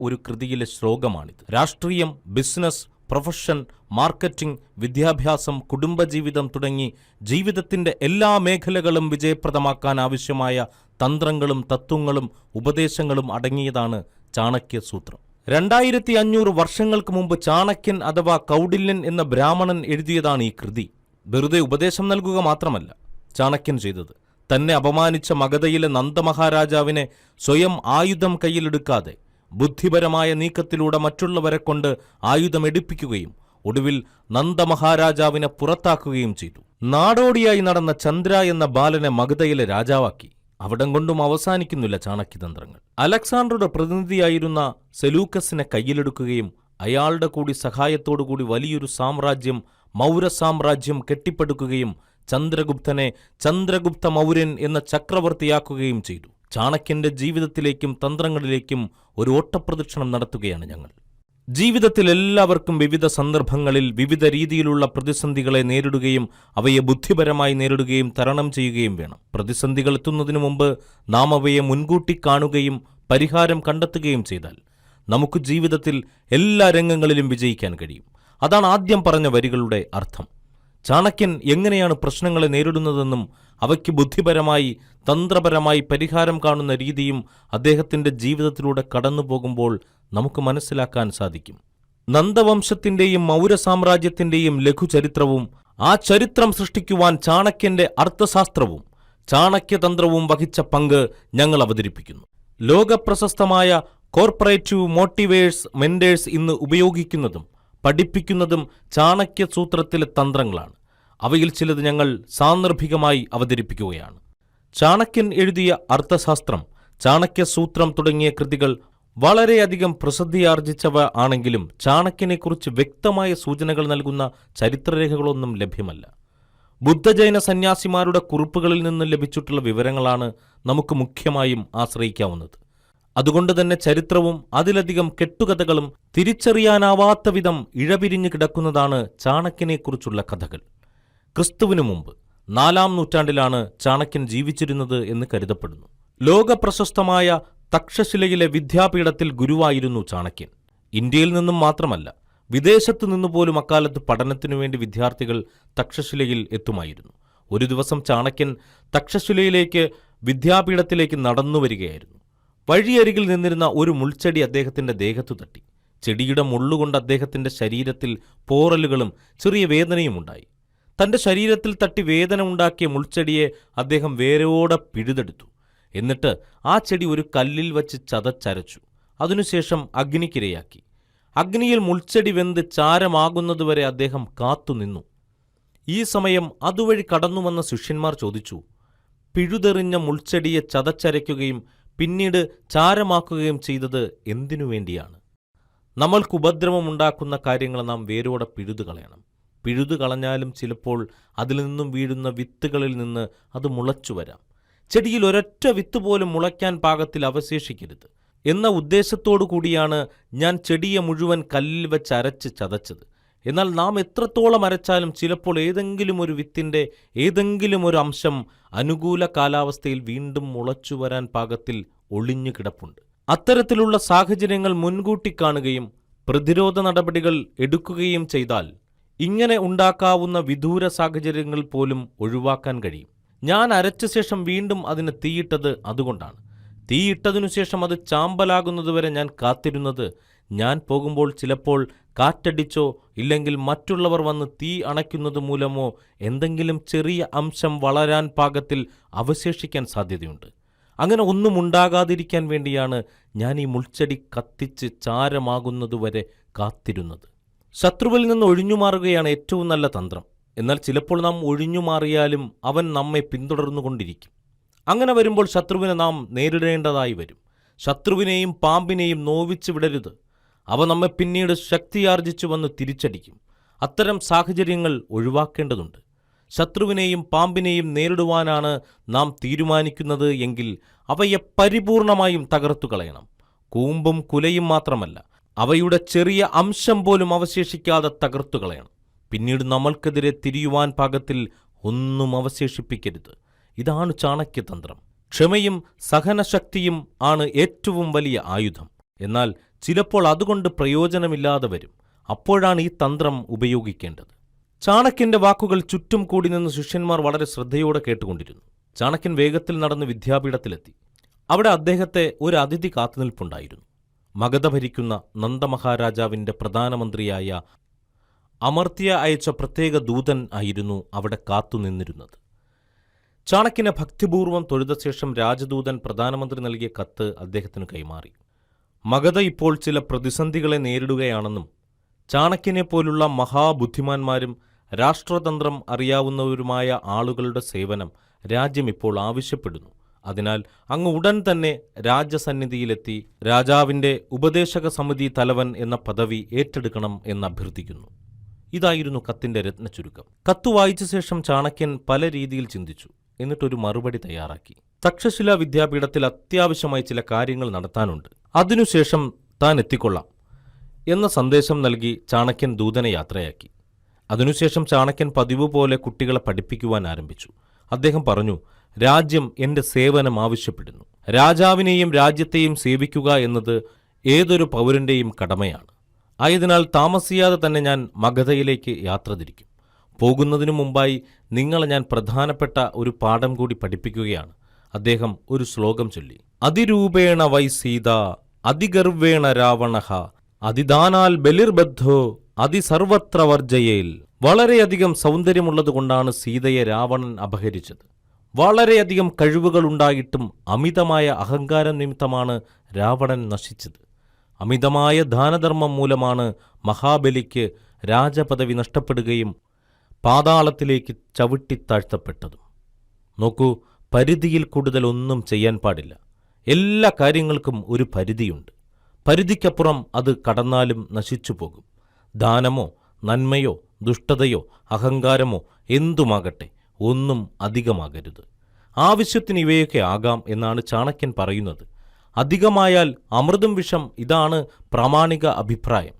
ഒരു കൃതിയിലെ ശ്ലോകമാണിത്. രാഷ്ട്രീയം, business, profession, marketing, വിദ്യാഭ്യാസം, കുടുംബജീവിതം തുടങ്ങി ജീവിതത്തിന്റെ എല്ലാ മേഖലകളും വിജയപ്രദമാക്കാൻ ആവശ്യമായ തന്ത്രങ്ങളും തത്വങ്ങളും ഉപദേശങ്ങളും അടങ്ങിയതാണ് ചാണക്യസൂത്രം. 2500 വർഷങ്ങൾക്ക് മുമ്പ് ചാണക്യൻ അഥവാ കൗടില്യൻ എന്ന ബ്രാഹ്മണൻ എഴുതിയതാണ് ഈ കൃതി. വെറുതെ ഉപദേശം നൽകുക മാത്രമല്ല ചാണക്യൻ ചെയ്തത്. തന്നെ അപമാനിച്ച മഗധയിലെ നന്ദമഹാരാജാവിനെ സ്വയം ആയുധം കയ്യിലെടുക്കാതെ ബുദ്ധിപരമായ നീക്കത്തിലൂടെ മറ്റുള്ളവരെ കൊണ്ട് ആയുധമെടുപ്പിക്കുകയും ഒടുവിൽ നന്ദമഹാരാജാവിനെ പുറത്താക്കുകയും ചെയ്തു. നാടോടിയായി നടന്ന ചന്ദ്ര എന്ന ബാലനെ മഗധയിലെ രാജാവാക്കി. അവിടം കൊണ്ടും അവസാനിക്കുന്നില്ല ചാണക്യതന്ത്രങ്ങൾ. അലക്സാണ്ടറുടെ പ്രതിനിധിയായിരുന്ന സെലൂക്കസിനെ കയ്യിലെടുക്കുകയും അയാളുടെ കൂടി സഹായത്തോടുകൂടി വലിയൊരു സാമ്രാജ്യം, മൗര്യ സാമ്രാജ്യം കെട്ടിപ്പടുക്കുകയും ചന്ദ്രഗുപ്തനെ ചന്ദ്രഗുപ്ത മൗര്യൻ എന്ന ചക്രവർത്തിയാക്കുകയും ചെയ്തു. ചാണക്യന്റെ ജീവിതത്തിലേക്കും തന്ത്രങ്ങളിലേക്കും ഒരു ഓട്ടപ്രദക്ഷിണം നടത്തുകയാണ് ഞങ്ങൾ. ജീവിതത്തിൽ എല്ലാവർക്കും വിവിധ സന്ദർഭങ്ങളിൽ വിവിധ രീതിയിലുള്ള പ്രതിസന്ധികളെ നേരിടുകയും അവയെ ബുദ്ധിപരമായി നേരിടുകയും തരണം ചെയ്യുകയും വേണം. പ്രതിസന്ധികൾ എത്തുന്നതിനു മുമ്പ് നാം അവയെ മുൻകൂട്ടി കാണുകയും പരിഹാരം കണ്ടെത്തുകയും ചെയ്താൽ നമുക്ക് ജീവിതത്തിൽ എല്ലാ രംഗങ്ങളിലും വിജയിക്കാൻ കഴിയും. അതാണ് ആദ്യം പറഞ്ഞ വരികളുടെ അർത്ഥം. ചാണക്യൻ എങ്ങനെയാണ് പ്രശ്നങ്ങളെ നേരിടുന്നതെന്നും അവയ്ക്ക് ബുദ്ധിപരമായി തന്ത്രപരമായി പരിഹാരം കാണുന്ന രീതിയും അദ്ദേഹത്തിന്റെ ജീവിതത്തിലൂടെ കടന്നുപോകുമ്പോൾ നമുക്ക് മനസ്സിലാക്കാൻ സാധിക്കും. നന്ദവംശത്തിന്റെയും മൗര്യ സാമ്രാജ്യത്തിന്റെയും ലഘുചരിത്രവും ആ ചരിത്രം സൃഷ്ടിക്കുവാൻ ചാണക്യന്റെ അർത്ഥശാസ്ത്രവും ചാണക്യതന്ത്രവും വഹിച്ച പങ്ക് ഞങ്ങൾ അവതരിപ്പിക്കുന്നു. ലോകപ്രശസ്തമായ കോർപ്പറേറ്റീവ് മോട്ടിവേഴ്സ് മെന്റേഴ്സ് ഇന്ന് ഉപയോഗിക്കുന്നതും പഠിപ്പിക്കുന്നതും ചാണക്യസൂത്രത്തിലെ തന്ത്രങ്ങളാണ്. അവയിൽ ചിലത് ഞങ്ങൾ സാന്ദർഭികമായി അവതരിപ്പിക്കുകയാണ്. ചാണക്യൻ എഴുതിയ അർത്ഥശാസ്ത്രം, ചാണക്യസൂത്രം തുടങ്ങിയ കൃതികൾ വളരെയധികം പ്രസിദ്ധിയാർജിച്ചവ ആണെങ്കിലും ചാണക്യനെക്കുറിച്ച് വ്യക്തമായ സൂചനകൾ നൽകുന്ന ചരിത്രരേഖകളൊന്നും ലഭ്യമല്ല. ബുദ്ധജൈന സന്യാസിമാരുടെ കുറിപ്പുകളിൽ നിന്ന് ലഭിച്ചിട്ടുള്ള വിവരങ്ങളാണ് നമുക്ക് മുഖ്യമായും ആശ്രയിക്കാവുന്നത്. അതുകൊണ്ട് തന്നെ ചരിത്രവും അതിലധികം കെട്ടുകഥകളും തിരിച്ചറിയാനാവാത്ത വിധം ഇഴപിരിഞ്ഞു കിടക്കുന്നതാണ് ചാണക്യനെക്കുറിച്ചുള്ള കഥകൾ. ക്രിസ്തുവിനു മുമ്പ് 4-ാം നൂറ്റാണ്ടിലാണ് ചാണക്യൻ ജീവിച്ചിരുന്നത് എന്ന് കരുതപ്പെടുന്നു. ലോകപ്രശസ്തമായ തക്ഷശിലയിലെ വിദ്യാപീഠത്തിൽ ഗുരുവായിരുന്നു ചാണക്യൻ. ഇന്ത്യയിൽ നിന്നും മാത്രമല്ല, വിദേശത്തു നിന്നുപോലും അക്കാലത്ത് പഠനത്തിനു വേണ്ടി വിദ്യാർത്ഥികൾ തക്ഷശിലയിൽ എത്തുമായിരുന്നു. ഒരു ദിവസം ചാണക്യൻ തക്ഷശിലയിലേക്ക് വിദ്യാപീഠത്തിലേക്ക് നടന്നു വരികയായിരുന്നു. വഴിയരികിൽ നിന്നിരുന്ന ഒരു മുൾച്ചെടി അദ്ദേഹത്തിന്റെ ദേഹത്തു തട്ടി. ചെടിയുടെ മുള്ളുകൊണ്ട് അദ്ദേഹത്തിന്റെ ശരീരത്തിൽ പോറലുകളും ചെറിയ വേദനയും ഉണ്ടായി. തന്റെ ശരീരത്തിൽ തട്ടി വേദന ഉണ്ടാക്കിയ മുൾച്ചെടിയെ അദ്ദേഹം വേരോടെ പിഴുതെടുത്തു. എന്നിട്ട് ആ ചെടി ഒരു കല്ലിൽ വച്ച് ചതച്ചരച്ചു. അതിനുശേഷം അഗ്നിക്കിരയാക്കി. അഗ്നിയിൽ മുൾച്ചെടി വെന്ത് ചാരമാകുന്നതുവരെ അദ്ദേഹം കാത്തുനിന്നു. ഈ സമയം അതുവഴി കടന്നുവന്ന ശിഷ്യന്മാർ ചോദിച്ചു, പിഴുതെറിഞ്ഞ മുൾച്ചെടിയെ ചതച്ചരയ്ക്കുകയും പിന്നീട് ചാരമാക്കുകയും ചെയ്തത് എന്തിനു വേണ്ടിയാണ്? നമ്മൾക്ക് ഉപദ്രവമുണ്ടാക്കുന്ന കാര്യങ്ങൾ നാം വേരോടെ പിഴുതുകളയണം. പിഴുതുകളഞ്ഞാലും ചിലപ്പോൾ അതിൽ നിന്നും വീഴുന്ന വിത്തുകളിൽ നിന്ന് അത് മുളച്ചു വരാം. ചെടിയിൽ ഒരൊറ്റ വിത്ത് പോലും മുളയ്ക്കാൻ പാകത്തിൽ അവശേഷിക്കരുത് എന്ന ഉദ്ദേശത്തോടു കൂടിയാണ് ഞാൻ ചെടിയെ മുഴുവൻ കല്ലിൽ വെച്ച് അരച്ച് ചതച്ചത്. എന്നാൽ നാം എത്രത്തോളം അരച്ചാലും ചിലപ്പോൾ ഏതെങ്കിലും ഒരു വിത്തിന്റെ ഏതെങ്കിലും ഒരു അംശം അനുകൂല കാലാവസ്ഥയിൽ വീണ്ടും മുളച്ചു വരാൻ പാകത്തിൽ ഒളിഞ്ഞു കിടപ്പുണ്ട്. അത്തരത്തിലുള്ള സാഹചര്യങ്ങൾ മുൻകൂട്ടി കാണുകയും പ്രതിരോധ നടപടികൾ എടുക്കുകയും ചെയ്താൽ ഇങ്ങനെ ഉണ്ടാക്കാവുന്ന വിദൂര സാഹചര്യങ്ങൾ പോലും ഒഴിവാക്കാൻ കഴിയും. ഞാൻ അരച്ച ശേഷം വീണ്ടും അതിന് തീയിട്ടത് അതുകൊണ്ടാണ്. തീയിട്ടതിനു ശേഷം അത് ചാമ്പലാകുന്നതുവരെ ഞാൻ കാത്തിരുന്നത് ഞാൻ പോകുമ്പോൾ ചിലപ്പോൾ കാറ്റടിച്ചോ ഇല്ലെങ്കിൽ മറ്റുള്ളവർ വന്ന് തീ അണയ്ക്കുന്നത് മൂലമോ എന്തെങ്കിലും ചെറിയ അംശം വളരാൻ പാകത്തിൽ അവശേഷിക്കാൻ സാധ്യതയുണ്ട്. അങ്ങനെ ഒന്നും ഉണ്ടാകാതിരിക്കാൻ വേണ്ടിയാണ് ഞാൻ ഈ മുൾച്ചെടി കത്തിച്ച് ചാരമാകുന്നതുവരെ കാത്തിരുന്നത്. ശത്രുവിൽ നിന്ന് ഒഴിഞ്ഞുമാറുകയാണ് ഏറ്റവും നല്ല തന്ത്രം. എന്നാൽ ചിലപ്പോൾ നാം ഒഴിഞ്ഞുമാറിയാലും അവൻ നമ്മെ പിന്തുടർന്നുകൊണ്ടിരിക്കും. അങ്ങനെ വരുമ്പോൾ ശത്രുവിനെ നാം നേരിടേണ്ടതായി വരും. ശത്രുവിനെയും പാമ്പിനെയും നോവിച്ചു വിടരുത്. അവ നമ്മെ പിന്നീട് ശക്തിയാർജിച്ചു വന്ന് തിരിച്ചടിക്കും. അത്തരം സാഹചര്യങ്ങൾ ഒഴിവാക്കേണ്ടതുണ്ട്. ശത്രുവിനെയും പാമ്പിനെയും നേരിടുവാനാണ് നാം തീരുമാനിക്കുന്നത് എങ്കിൽ അവയെ പരിപൂർണമായും തകർത്തു കളയണം. കൂമ്പും കുലയും മാത്രമല്ല, അവയുടെ ചെറിയ അംശം പോലും അവശേഷിക്കാതെ തകർത്തു കളയണം. പിന്നീട് നമ്മൾക്കെതിരെ തിരിയുവാൻ പാകത്തിൽ ഒന്നും അവശേഷിപ്പിക്കരുത്. ഇതാണ് ചാണക്യതന്ത്രം. ക്ഷമയും സഹനശക്തിയും ആണ് ഏറ്റവും വലിയ ആയുധം. എന്നാൽ ചിലപ്പോൾ അതുകൊണ്ട് പ്രയോജനമില്ലാതെ വരും. അപ്പോഴാണ് ഈ തന്ത്രം ഉപയോഗിക്കേണ്ടത്. ചാണക്യന്റെ വാക്കുകൾ ചുറ്റും കൂടി നിന്ന് ശിഷ്യന്മാർ വളരെ ശ്രദ്ധയോടെ കേട്ടുകൊണ്ടിരുന്നു. ചാണക്യൻ വേഗത്തിൽ നടന്ന് വിദ്യാപീഠത്തിലെത്തി. അവിടെ അദ്ദേഹത്തെ ഒരു അതിഥി കാത്തുനിൽപ്പുണ്ടായിരുന്നു. മഗധ ഭരിക്കുന്ന നന്ദമഹാരാജാവിന്റെ പ്രധാനമന്ത്രിയായ അമർത്യ അയച്ച പ്രത്യേക ദൂതൻ ആയിരുന്നു അവിടെ കാത്തുനിന്നിരുന്നത്. ചാണക്യനെ ഭക്തിപൂർവ്വം തൊഴുത ശേഷം രാജദൂതൻ പ്രധാനമന്ത്രി നൽകിയ കത്ത് അദ്ദേഹത്തിന് കൈമാറി. മഗധ ഇപ്പോൾ ചില പ്രതിസന്ധികളെ നേരിടുകയാണെന്നും ചാണക്യനെപ്പോലുള്ള മഹാബുദ്ധിമാന്മാരും രാഷ്ട്രതന്ത്രം അറിയാവുന്നവരുമായ ആളുകളുടെ സേവനം രാജ്യം ഇപ്പോൾ ആവശ്യപ്പെടുന്നു. അതിനാൽ അങ്ങ് ഉടൻ തന്നെ രാജസന്നിധിയിലെത്തി രാജാവിന്റെ ഉപദേശക സമിതി തലവൻ എന്ന പദവി ഏറ്റെടുക്കണം എന്ന് അഭ്യർത്ഥിക്കുന്നു. ഇതായിരുന്നു കത്തിന്റെ രത്നചുരുക്കം. കത്ത് വായിച്ച ശേഷം ചാണക്യൻ പല രീതിയിൽ ചിന്തിച്ചു. എന്നിട്ടൊരു മറുപടി തയ്യാറാക്കി. തക്ഷശില വിദ്യാപീഠത്തിൽ അത്യാവശ്യമായി ചില കാര്യങ്ങൾ നടത്താനുണ്ട്. അതിനുശേഷം താൻ എത്തിക്കൊള്ളാം എന്ന സന്ദേശം നൽകി ചാണക്യൻ ദൂതനെ യാത്രയാക്കി. അതിനുശേഷം ചാണക്യൻ പതിവ് പോലെ കുട്ടികളെ പഠിപ്പിക്കുവാൻ ആരംഭിച്ചു. അദ്ദേഹം പറഞ്ഞു, രാജ്യം എന്റെ സേവനം ആവശ്യപ്പെടുന്നു. രാജാവിനെയും രാജ്യത്തെയും സേവിക്കുക എന്നത് ഏതൊരു പൗരന്റെയും കടമയാണ്. ആയതിനാൽ താമസിയാതെ തന്നെ ഞാൻ മഗധയിലേക്ക് യാത്ര തിരിക്കും. പോകുന്നതിനു മുമ്പായി നിങ്ങളെ ഞാൻ പ്രധാനപ്പെട്ട ഒരു പാഠം കൂടി പഠിപ്പിക്കുകയാണ്. അദ്ദേഹം ഒരു ശ്ലോകം ചൊല്ലി. അതിരൂപേണ വൈ സീത അതിഗർവേണ രാവണഃ അതിദാനാൽ ബലിർബദ്ധോ അതിസർവത്ര വർജയേൽ. വളരെയധികം സൗന്ദര്യമുള്ളതുകൊണ്ടാണ് സീതയെ രാവണൻ അപഹരിച്ചത്. വളരെയധികം കഴിവുകളുണ്ടായിട്ടും അമിതമായ അഹങ്കാരം നിമിത്തമാണ് രാവണൻ നശിച്ചത്. അമിതമായ ദാനധർമ്മം മൂലമാണ് മഹാബലിക്ക് രാജപദവി നഷ്ടപ്പെടുകയും പാതാളത്തിലേക്ക് ചവിട്ടിത്താഴ്ത്തപ്പെട്ടതും. നോക്കൂ, പരിധിയിൽ കൂടുതൽ ഒന്നും ചെയ്യാൻ പാടില്ല. എല്ലാ കാര്യങ്ങൾക്കും ഒരു പരിധിയുണ്ട്. പരിധിക്കപ്പുറം അത് കടന്നാലും നശിച്ചു പോകും. ദാനമോ നന്മയോ ദുഷ്ടതയോ അഹങ്കാരമോ എന്തുമാകട്ടെ, ഒന്നും അധികമാകരുത്. ആവശ്യത്തിന് ഇവയൊക്കെ ആകാം എന്നാണ് ചാണക്യൻ പറയുന്നത്. അധികമായാൽ അമൃതും വിഷം, ഇതാണ് പ്രാമാണിക അഭിപ്രായം.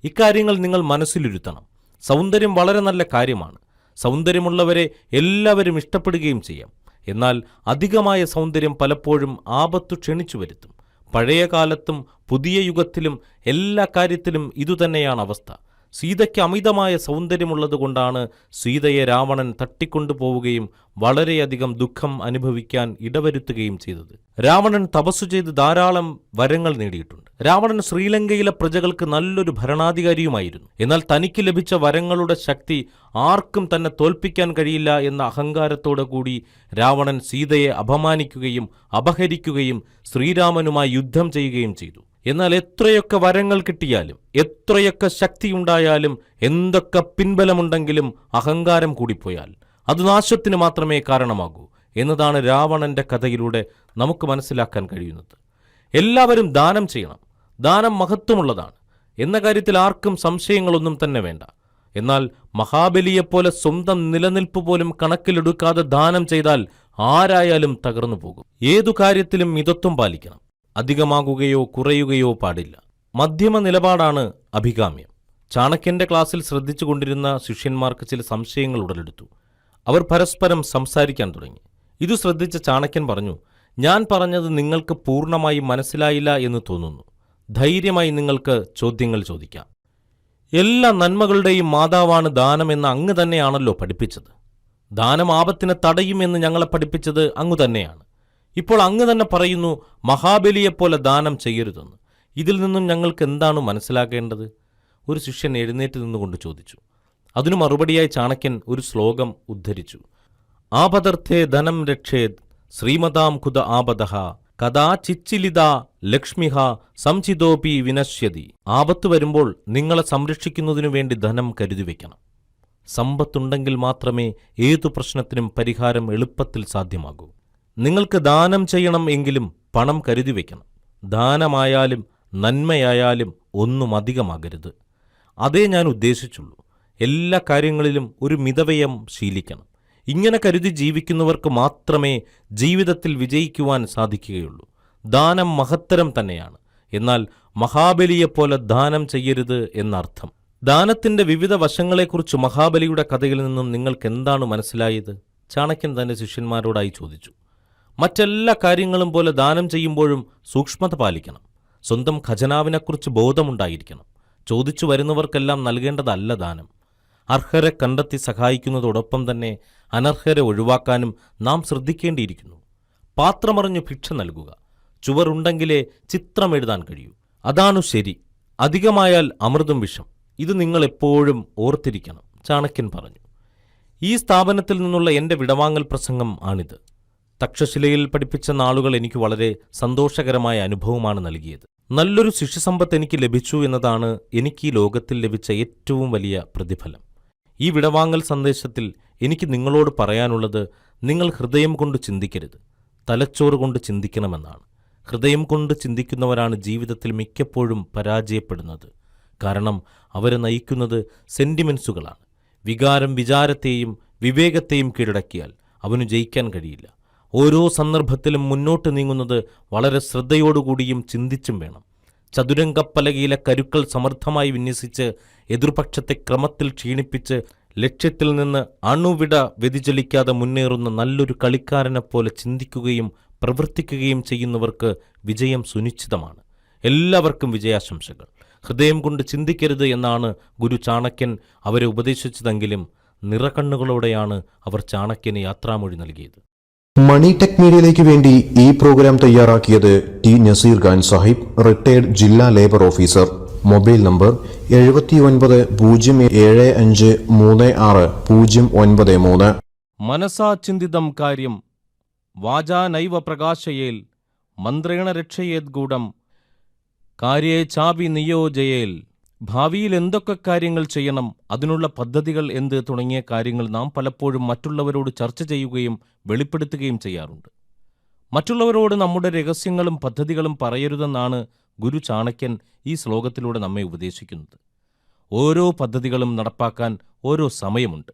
ഇക്കാര്യങ്ങൾ നിങ്ങൾ മനസ്സിലിരുത്തണം. സൗന്ദര്യം വളരെ നല്ല കാര്യമാണ്. സൗന്ദര്യമുള്ളവരെ എല്ലാവരും ഇഷ്ടപ്പെടുകയും ചെയ്യാം. എന്നാൽ അധികമായ സൗന്ദര്യം പലപ്പോഴും ആപത്തു ക്ഷണിച്ചു വരുത്തും. പഴയ കാലത്തും പുതിയ യുഗത്തിലും എല്ലാ കാര്യത്തിലും ഇതുതന്നെയാണ് അവസ്ഥ. സീതയ്ക്ക് അമിതമായ സൗന്ദര്യമുള്ളതുകൊണ്ടാണ് സീതയെ രാവണൻ തട്ടിക്കൊണ്ടുപോവുകയും വളരെയധികം ദുഃഖം അനുഭവിക്കാൻ ഇടവരുത്തുകയും ചെയ്തത്. രാവണൻ തപസ്സു ചെയ്ത് ധാരാളം വരങ്ങൾ നേടിയിട്ടുണ്ട്. രാവണൻ ശ്രീലങ്കയിലെ പ്രജകൾക്ക് നല്ലൊരു ഭരണാധികാരിയുമായിരുന്നു. എന്നാൽ തനിക്ക് ലഭിച്ച വരങ്ങളുടെ ശക്തി ആർക്കും തന്നെ തോൽപ്പിക്കാൻ കഴിയില്ല എന്ന അഹങ്കാരത്തോടു കൂടി രാവണൻ സീതയെ അപമാനിക്കുകയും അപഹരിക്കുകയും ശ്രീരാമനുമായി യുദ്ധം ചെയ്യുകയും ചെയ്തു. എന്നാൽ എത്രയൊക്കെ വരങ്ങൾ കിട്ടിയാലും എത്രയൊക്കെ ശക്തിയുണ്ടായാലും എന്തൊക്കെ പിൻബലമുണ്ടെങ്കിലും അഹങ്കാരം കൂടിപ്പോയാൽ അത് നാശത്തിന് മാത്രമേ കാരണമാകൂ എന്നതാണ് രാവണന്റെ കഥയിലൂടെ നമുക്ക് മനസ്സിലാക്കാൻ കഴിയുന്നത്. എല്ലാവരും ദാനം ചെയ്യണം. ദാനം മഹത്വമുള്ളതാണ് എന്ന കാര്യത്തിൽ ആർക്കും സംശയങ്ങളൊന്നും തന്നെ വേണ്ട. എന്നാൽ മഹാബലിയെപ്പോലെ സ്വന്തം നിലനിൽപ്പ് പോലും കണക്കിലെടുക്കാതെ ദാനം ചെയ്താൽ ആരായാലും തകർന്നു പോകും. ഏതു കാര്യത്തിലും മിതത്വം പാലിക്കണം. അധികമാകുകയോ കുറയുകയോ പാടില്ല. മധ്യമ നിലപാടാണ് അഭികാമ്യം. ചാണക്യന്റെ ക്ലാസ്സിൽ ശ്രദ്ധിച്ചുകൊണ്ടിരുന്ന ശിഷ്യന്മാർക്ക് ചില സംശയങ്ങൾ ഉടലെടുത്തു. അവർ പരസ്പരം സംസാരിക്കാൻ തുടങ്ങി. ഇതു ശ്രദ്ധിച്ച ചാണക്യൻ പറഞ്ഞു, ഞാൻ പറഞ്ഞത് നിങ്ങൾക്ക് പൂർണ്ണമായി മനസ്സിലായില്ല എന്ന് തോന്നുന്നു. ധൈര്യമായി നിങ്ങൾക്ക് ചോദ്യങ്ങൾ ചോദിക്കാം. എല്ലാ നന്മകളുടെയും മാതാവാണ് ദാനമെന്ന് അങ്ങ് തന്നെയാണല്ലോ പഠിപ്പിച്ചത്. ദാനം ആപത്തിനെ തടയുമെന്ന് ഞങ്ങളെ പഠിപ്പിച്ചത് അങ്ങു തന്നെയാണ്. ഇപ്പോൾ അങ്ങ് തന്നെ പറയുന്നു മഹാബലിയെപ്പോലെ ദാനം ചെയ്യരുതെന്ന്. ഇതിൽ നിന്നും ഞങ്ങൾക്ക് എന്താണ് മനസ്സിലാക്കേണ്ടത്? ഒരു ശിഷ്യൻ എഴുന്നേറ്റ് നിന്നുകൊണ്ട് ചോദിച്ചു. അതിനു മറുപടിയായി ചാണക്യൻ ഒരു ശ്ലോകം ഉദ്ധരിച്ചു. ആപദർത്ഥേ ധനം രക്ഷേത് ശ്രീമതാം കുത ആപദഃ കഥാചിച്ചിലിത ലക്ഷ്മിഹ സംചിതോപി വിനശ്യതി. ആപത്ത് വരുമ്പോൾ നിങ്ങളെ സംരക്ഷിക്കുന്നതിനു വേണ്ടി ധനം കരുതി വയ്ക്കണം. സമ്പത്തുണ്ടെങ്കിൽ മാത്രമേ ഏതു പ്രശ്നത്തിനും പരിഹാരം എളുപ്പത്തിൽ സാധ്യമാകൂ. നിങ്ങൾക്ക് ദാനം ചെയ്യണം എങ്കിലും പണം കരുതി വയ്ക്കണം. ദാനമായാലും നന്മയായാലും ഒന്നും അധികമാകരുത്. അതേ ഞാൻ ഉദ്ദേശിച്ചുള്ളൂ. എല്ലാ കാര്യങ്ങളിലും ഒരു മിതവ്യയം ശീലിക്കണം. ഇങ്ങനെ കരുതി ജീവിക്കുന്നവർക്ക് മാത്രമേ ജീവിതത്തിൽ വിജയിക്കുവാൻ സാധിക്കുകയുള്ളൂ. ദാനം മഹത്തരം തന്നെയാണ്. എന്നാൽ മഹാബലിയെപ്പോലെ ദാനം ചെയ്യരുത് എന്നർത്ഥം. ദാനത്തിന്റെ വിവിധ വശങ്ങളെക്കുറിച്ച് മഹാബലിയുടെ കഥയിൽ നിന്നും നിങ്ങൾക്ക് എന്താണ് മനസ്സിലായത്? ചാണക്യൻ തന്റെ ശിഷ്യന്മാരോടായി ചോദിച്ചു. മറ്റെല്ലാ കാര്യങ്ങളും പോലെ ദാനം ചെയ്യുമ്പോഴും സൂക്ഷ്മത പാലിക്കണം. സ്വന്തം ഖജനാവിനെക്കുറിച്ച് ബോധമുണ്ടായിരിക്കണം. ചോദിച്ചു വരുന്നവർക്കെല്ലാം നൽകേണ്ടതല്ല ദാനം. അർഹരെ കണ്ടെത്തി സഹായിക്കുന്നതോടൊപ്പം തന്നെ അനർഹരെ ഒഴിവാക്കാനും നാം ശ്രദ്ധിക്കേണ്ടിയിരിക്കുന്നു. പാത്രമറിഞ്ഞു ഭിക്ഷ നൽകുക. ചുവറുണ്ടെങ്കിലേ ചിത്രമെഴുതാൻ കഴിയൂ. അതാണു ശരി. അധികമായാൽ അമൃതും വിഷം. ഇത് നിങ്ങൾ എപ്പോഴും ഓർത്തിരിക്കണം, ചാണക്യൻ പറഞ്ഞു. ഈ സ്ഥാപനത്തിൽ നിന്നുള്ള എൻ്റെ വിടവാങ്ങൽ പ്രസംഗം ആണിത്. തക്ഷശിലയിൽ പഠിപ്പിച്ച നാളുകൾ എനിക്ക് വളരെ സന്തോഷകരമായ അനുഭവമാണ് നൽകിയത്. നല്ലൊരു ശിഷ്യസമ്പത്ത് എനിക്ക് ലഭിച്ചു എന്നതാണ് എനിക്ക് ഈ ലോകത്തിൽ ലഭിച്ച ഏറ്റവും വലിയ പ്രതിഫലം. ഈ വിടവാങ്ങൽ സന്ദേശത്തിൽ എനിക്ക് നിങ്ങളോട് പറയാനുള്ളത്, നിങ്ങൾ ഹൃദയം കൊണ്ട് ചിന്തിക്കരുത്, തലച്ചോറ് കൊണ്ട് ചിന്തിക്കണമെന്നാണ്. ഹൃദയം കൊണ്ട് ചിന്തിക്കുന്നവരാണ് ജീവിതത്തിൽ മിക്കപ്പോഴും പരാജയപ്പെടുന്നത്. കാരണം അവരെ നയിക്കുന്നത് സെന്റിമെന്റ്സുകളാണ്. വികാരം വിചാരത്തെയും വിവേകത്തെയും കീഴടക്കിയാൽ അവനു ജയിക്കാൻ കഴിയില്ല. ഓരോ സന്ദർഭത്തിലും മുന്നോട്ട് നീങ്ങുന്നത് വളരെ ശ്രദ്ധയോടുകൂടിയും ചിന്തിച്ചും വേണം. ചതുരംഗപ്പലകയിലെ കരുക്കൾ സമർത്ഥമായി വിന്യസിച്ച് എതിർപക്ഷത്തെ ക്രമത്തിൽ ക്ഷീണിപ്പിച്ച് ലക്ഷ്യത്തിൽ നിന്ന് അണുവിട വ്യതിചലിക്കാതെ മുന്നേറുന്ന നല്ലൊരു കളിക്കാരനെപ്പോലെ ചിന്തിക്കുകയും പ്രവർത്തിക്കുകയും ചെയ്യുന്നവർക്ക് വിജയം സുനിശ്ചിതമാണ്. എല്ലാവർക്കും വിജയാശംസകൾ. ഹൃദയം കൊണ്ട് ചിന്തിക്കരുത് എന്നാണ് ഗുരു ചാണക്യൻ അവരെ ഉപദേശിച്ചതെങ്കിലും നിറകണ്ണുകളോടെയാണ് അവർ ചാണക്യന് യാത്രാമൊഴി നൽകിയത്. മണി ടെക് മീഡിയയിലേക്ക് വേണ്ടി ഈ പ്രോഗ്രാം തയ്യാറാക്കിയത് ടി നസീർ ഖാൻ സാഹിബ്, റിട്ടയർഡ് ജില്ലാ ലേബർ ഓഫീസർ. Mobile number 7905363093. മനസാ ചിന്തിതം കാര്യം വാചാ നൈവ പ്രകാശയേൽ മന്ത്രേണ രക്ഷയേദ്ഗൂഢം കാര്യേ ചാപി നിയോജയേൽ. ഭാവിയിൽ എന്തൊക്കെ കാര്യങ്ങൾ ചെയ്യണം, അതിനുള്ള പദ്ധതികൾ എന്ത് തുടങ്ങിയ കാര്യങ്ങൾ നാം പലപ്പോഴും മറ്റുള്ളവരോട് ചർച്ച ചെയ്യുകയും വെളിപ്പെടുത്തുകയും ചെയ്യാറുണ്ട്. മറ്റുള്ളവരോട് നമ്മുടെ രഹസ്യങ്ങളും പദ്ധതികളും പറയരുതെന്നാണ് ഗുരു ചാണക്യൻ ഈ ശ്ലോകത്തിലൂടെ നമ്മെ ഉപദേശിക്കുന്നത്. ഓരോ പദ്ധതികളും നടപ്പാക്കാൻ ഓരോ സമയമുണ്ട്.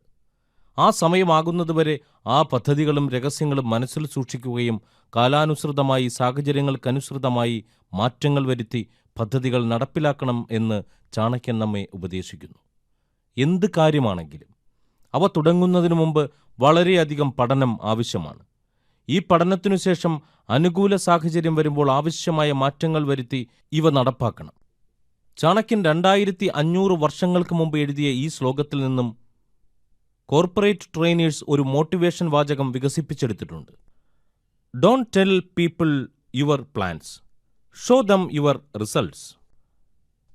ആ സമയമാകുന്നതുവരെ ആ പദ്ധതികളും രഹസ്യങ്ങളും മനസ്സിൽ സൂക്ഷിക്കുകയും കാലാനുസൃതമായി സാഹചര്യങ്ങൾക്കനുസൃതമായി മാറ്റങ്ങൾ വരുത്തി പദ്ധതികൾ നടപ്പിലാക്കണം എന്ന് ചാണക്യൻ നമ്മെ ഉപദേശിക്കുന്നു. എന്ത് കാര്യമാണെങ്കിലും അവ തുടങ്ങുന്നതിനു മുമ്പ് വളരെയധികം പഠനം ആവശ്യമാണ്. ഈ പഠനത്തിനു ശേഷം അനുകൂല സാഹചര്യം വരുമ്പോൾ ആവശ്യമായ മാറ്റങ്ങൾ വരുത്തി ഇവ നടപ്പാക്കണം. ചാണക്യൻ 2500 വർഷങ്ങൾക്ക് മുമ്പ് എഴുതിയ ഈ ശ്ലോകത്തിൽ നിന്നും കോർപ്പറേറ്റ് ട്രെയിനേഴ്സ് ഒരു മോട്ടിവേഷൻ വാചകം വികസിപ്പിച്ചെടുത്തിട്ടുണ്ട്. Don't tell people your plans, show them your results.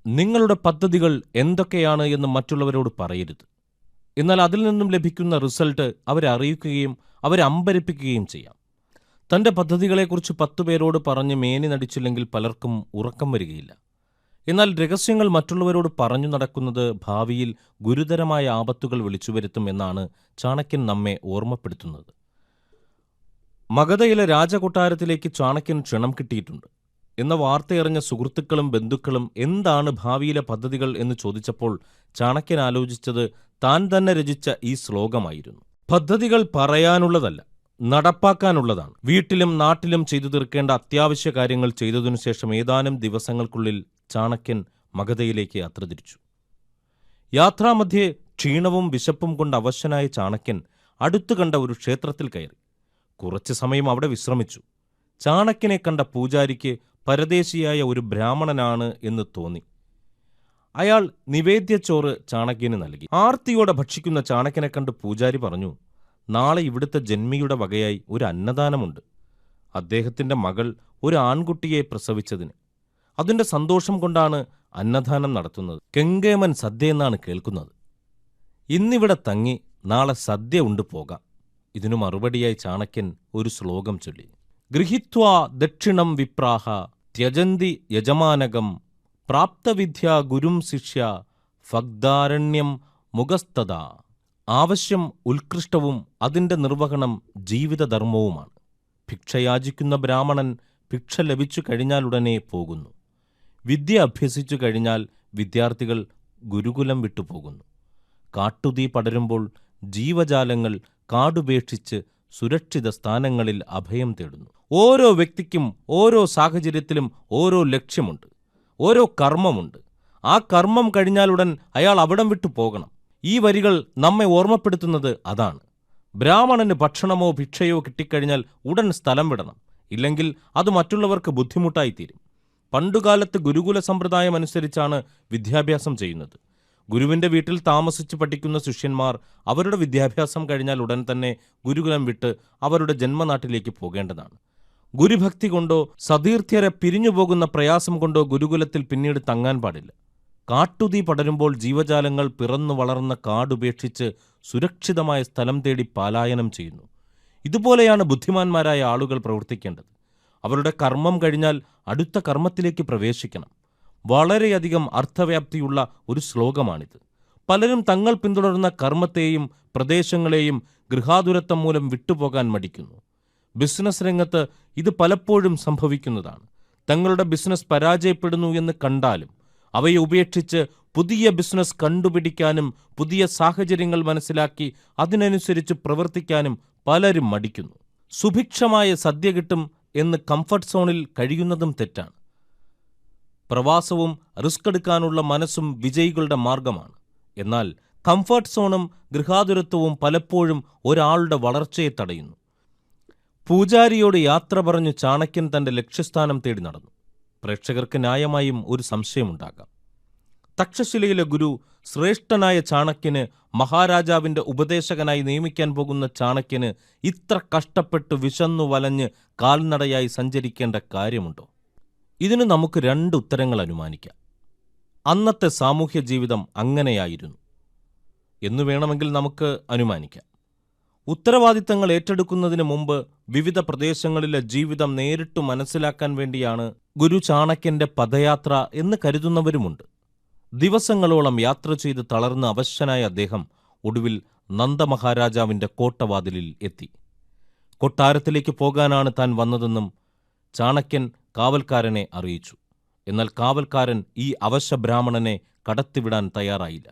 നിങ്ങളുടെ പദ്ധതികൾ എന്തൊക്കെയാണ് എന്ന് മറ്റുള്ളവരോട് പറയരുത്. എന്നാൽ അതിൽ നിന്നും ലഭിക്കുന്ന റിസൾട്ട് അവരെ അറിയിക്കുകയും അവരെ അമ്പരപ്പിക്കുകയും ചെയ്യാം. തൻ്റെ പദ്ധതികളെക്കുറിച്ച് 10 പേരോട് പറഞ്ഞ് മേനി നടിച്ചില്ലെങ്കിൽ പലർക്കും ഉറക്കം വരികയില്ല. എന്നാൽ രഹസ്യങ്ങൾ മറ്റുള്ളവരോട് പറഞ്ഞു നടക്കുന്നത് ഭാവിയിൽ ഗുരുതരമായ ആപത്തുകൾ വിളിച്ചുവരുത്തും എന്നാണ് ചാണക്യൻ നമ്മെ ഓർമ്മപ്പെടുത്തുന്നത്. മഗധയിലെ രാജകൊട്ടാരത്തിലേക്ക് ചാണക്യന് ക്ഷണം കിട്ടിയിട്ടുണ്ട് എന്ന വാർത്തയറിഞ്ഞ സുഹൃത്തുക്കളും ബന്ധുക്കളും എന്താണ് ഭാവിയിലെ പദ്ധതികൾ എന്ന് ചോദിച്ചപ്പോൾ ചാണക്യൻ ആലോചിച്ചത് താൻ തന്നെ രചിച്ച ഈ ശ്ലോകമായിരുന്നു. പദ്ധതികൾ പറയാനുള്ളതല്ല, നടപ്പാക്കാനുള്ളതാണ്. വീട്ടിലും നാട്ടിലും ചെയ്തു തീർക്കേണ്ട അത്യാവശ്യ കാര്യങ്ങൾ ചെയ്തതിനു ശേഷം ഏതാനും ദിവസങ്ങൾക്കുള്ളിൽ ചാണക്യൻ മഗധയിലേക്ക് യാത്ര തിരിച്ചു. യാത്രാമധ്യേ ക്ഷീണവും വിശപ്പും കൊണ്ട് അവശനായ ചാണക്യൻ അടുത്തു കണ്ട ഒരു ക്ഷേത്രത്തിൽ കയറി. കുറച്ചു സമയം അവിടെ വിശ്രമിച്ചു. ചാണക്യനെ കണ്ട പൂജാരിക്ക് പരദേശിയായ ഒരു ബ്രാഹ്മണനാണ് എന്ന് തോന്നി. അയാൾ നിവേദ്യച്ചോറ് ചാണക്യന് നൽകി. ആർത്തിയോടെ ഭക്ഷിക്കുന്ന ചാണക്യനെ കണ്ട് പൂജാരി പറഞ്ഞു, നാളെ ഇവിടുത്തെ ജന്മിയുടെ വകയായി ഒരു അന്നദാനമുണ്ട്. അദ്ദേഹത്തിൻ്റെ മകൾ ഒരു ആൺകുട്ടിയെ പ്രസവിച്ചതിന്. അതിൻ്റെ സന്തോഷം കൊണ്ടാണ് അന്നദാനം നടത്തുന്നത്. കെങ്കേമൻ സദ്യ എന്നാണ് കേൾക്കുന്നത്. ഇന്നിവിടെ തങ്ങി നാളെ സദ്യ ഉണ്ട് പോകാം. ഇതിനു മറുപടിയായി ചാണക്യൻ ഒരു ശ്ലോകം ചൊല്ലി. ഗൃഹീത്വാ ദക്ഷിണം വിപ്രാഹ ത്യജന്തി യജമാനകം പ്രാപ്തവിദ്യ ഗുരും ശിഷ്യ ഫഗ്ദാരണ്യം മുഖസ്തത. ആവശ്യം ഉത്കൃഷ്ടവും അതിൻ്റെ നിർവഹണം ജീവിതധർമ്മവുമാണ്. ഭിക്ഷയാചിക്കുന്ന ബ്രാഹ്മണൻ ഭിക്ഷ ലഭിച്ചു കഴിഞ്ഞാലുടനെ പോകുന്നു. വിദ്യ അഭ്യസിച്ചു കഴിഞ്ഞാൽ വിദ്യാർത്ഥികൾ ഗുരുകുലം വിട്ടുപോകുന്നു. കാട്ടുതീ പടരുമ്പോൾ ജീവജാലങ്ങൾ കാടുപേക്ഷിച്ച് സുരക്ഷിത സ്ഥാനങ്ങളിൽ അഭയം തേടുന്നു. ഓരോ വ്യക്തിക്കും ഓരോ സാഹചര്യത്തിലും ഓരോ ലക്ഷ്യമുണ്ട്, ഓരോ കർമ്മമുണ്ട്. ആ കർമ്മം കഴിഞ്ഞാലുടൻ അയാൾ അവിടം വിട്ടു പോകണം. ഈ വരികൾ നമ്മെ ഓർമ്മപ്പെടുത്തുന്നത് അതാണ്. ബ്രാഹ്മണന് ഭക്ഷണമോ ഭിക്ഷയോ കിട്ടിക്കഴിഞ്ഞാൽ ഉടൻ സ്ഥലം വിടണം. ഇല്ലെങ്കിൽ അത് മറ്റുള്ളവർക്ക് ബുദ്ധിമുട്ടായിത്തീരും. പണ്ടുകാലത്ത് ഗുരുകുല സമ്പ്രദായം അനുസരിച്ചാണ് വിദ്യാഭ്യാസം ചെയ്യുന്നത്. ഗുരുവിന്റെ വീട്ടിൽ താമസിച്ച് പഠിക്കുന്ന ശിഷ്യന്മാർ അവരുടെ വിദ്യാഭ്യാസം കഴിഞ്ഞാൽ ഉടൻ തന്നെ ഗുരുകുലം വിട്ട് അവരുടെ ജന്മനാട്ടിലേക്ക് പോകേണ്ടതാണ്. ഗുരുഭക്തി കൊണ്ടോ സതീർത്ഥ്യരെ പിരിഞ്ഞുപോകുന്ന പ്രയാസം കൊണ്ടോ ഗുരുകുലത്തിൽ പിന്നീട് തങ്ങാൻ പാടില്ല. കാട്ടുതീ പടരുമ്പോൾ ജീവജാലങ്ങൾ പിറന്നു വളർന്ന കാടുപേക്ഷിച്ച് സുരക്ഷിതമായ സ്ഥലം തേടി പലായനം ചെയ്യുന്നു. ഇതുപോലെയാണ് ബുദ്ധിമാന്മാരായ ആളുകൾ പ്രവർത്തിക്കേണ്ടത്. അവരുടെ കർമ്മം കഴിഞ്ഞാൽ അടുത്ത കർമ്മത്തിലേക്ക് പ്രവേശിക്കണം. വളരെയധികം അർത്ഥവ്യാപ്തിയുള്ള ഒരു ശ്ലോകമാണിത്. പലരും തങ്ങൾ പിന്തുടരുന്ന കർമ്മത്തെയും പ്രദേശങ്ങളെയും ഗൃഹാതുരത്വം മൂലം വിട്ടുപോകാൻ മടിക്കുന്നു. ബിസിനസ് രംഗത്ത് ഇത് പലപ്പോഴും സംഭവിക്കുന്നതാണ്. തങ്ങളുടെ ബിസിനസ് പരാജയപ്പെടുന്നു എന്ന് കണ്ടാലും അവയെ ഉപേക്ഷിച്ച് പുതിയ ബിസിനസ് കണ്ടുപിടിക്കാനും പുതിയ സാഹചര്യങ്ങൾ മനസ്സിലാക്കി അതിനനുസരിച്ച് പ്രവർത്തിക്കാനും പലരും മടിക്കുന്നു. സുഭിക്ഷമായ സദ്യ കിട്ടും എന്ന് കംഫർട്ട് സോണിൽ കഴിയുന്നതും തെറ്റാണ്. പ്രവാസവും റിസ്ക് എടുക്കാനുള്ള മനസ്സും വിജയികളുടെ മാർഗമാണ്. എന്നാൽ കംഫർട്ട് സോണും ഗൃഹാതുരത്വവും പലപ്പോഴും ഒരാളുടെ വളർച്ചയെ തടയുന്നു. പൂജാരിയോട് യാത്ര പറഞ്ഞു ചാണക്യൻ തന്റെ ലക്ഷ്യസ്ഥാനം തേടി നടന്നു. പ്രേക്ഷകർക്ക് ന്യായമായും ഒരു സംശയമുണ്ടാകാം. തക്ഷശിലയിലെ ഗുരു ശ്രേഷ്ഠനായ ചാണക്യന് മഹാരാജാവിന്റെ ഉപദേശകനായി നിയമിക്കാൻ പോകുന്ന ചാണക്യന് ഇത്ര കഷ്ടപ്പെട്ട് വിശന്നു വലഞ്ഞ് കാൽനടയായി സഞ്ചരിക്കേണ്ട കാര്യമുണ്ടോ? ഇതിന് നമുക്ക് 2 ഉത്തരങ്ങൾ അനുമാനിക്കാം. അന്നത്തെ സാമൂഹ്യ ജീവിതം അങ്ങനെയായിരുന്നു എന്നു വേണമെങ്കിൽ നമുക്ക് അനുമാനിക്കാം. ഉത്തരവാദിത്തങ്ങൾ ഏറ്റെടുക്കുന്നതിന് മുമ്പ് വിവിധ പ്രദേശങ്ങളിലെ ജീവിതം നേരിട്ട് മനസ്സിലാക്കാൻ വേണ്ടിയാണ് ഗുരു ചാണക്യന്റെ പദയാത്ര എന്ന് കരുതുന്നവരുമുണ്ട്. ദിവസങ്ങളോളം യാത്ര ചെയ്ത് തളർന്ന് അവശനായ അദ്ദേഹം ഒടുവിൽ നന്ദമഹാരാജാവിന്റെ കോട്ടവാതിലിൽ എത്തി. കൊട്ടാരത്തിലേക്ക് പോകാനാണ് താൻ വന്നതെന്നും ചാണക്യൻ കാവൽക്കാരനെ അറിയിച്ചു. എന്നാൽ കാവൽക്കാരൻ ഈ അവശബ്രാഹ്മണനെ കടത്തിവിടാൻ തയ്യാറായില്ല.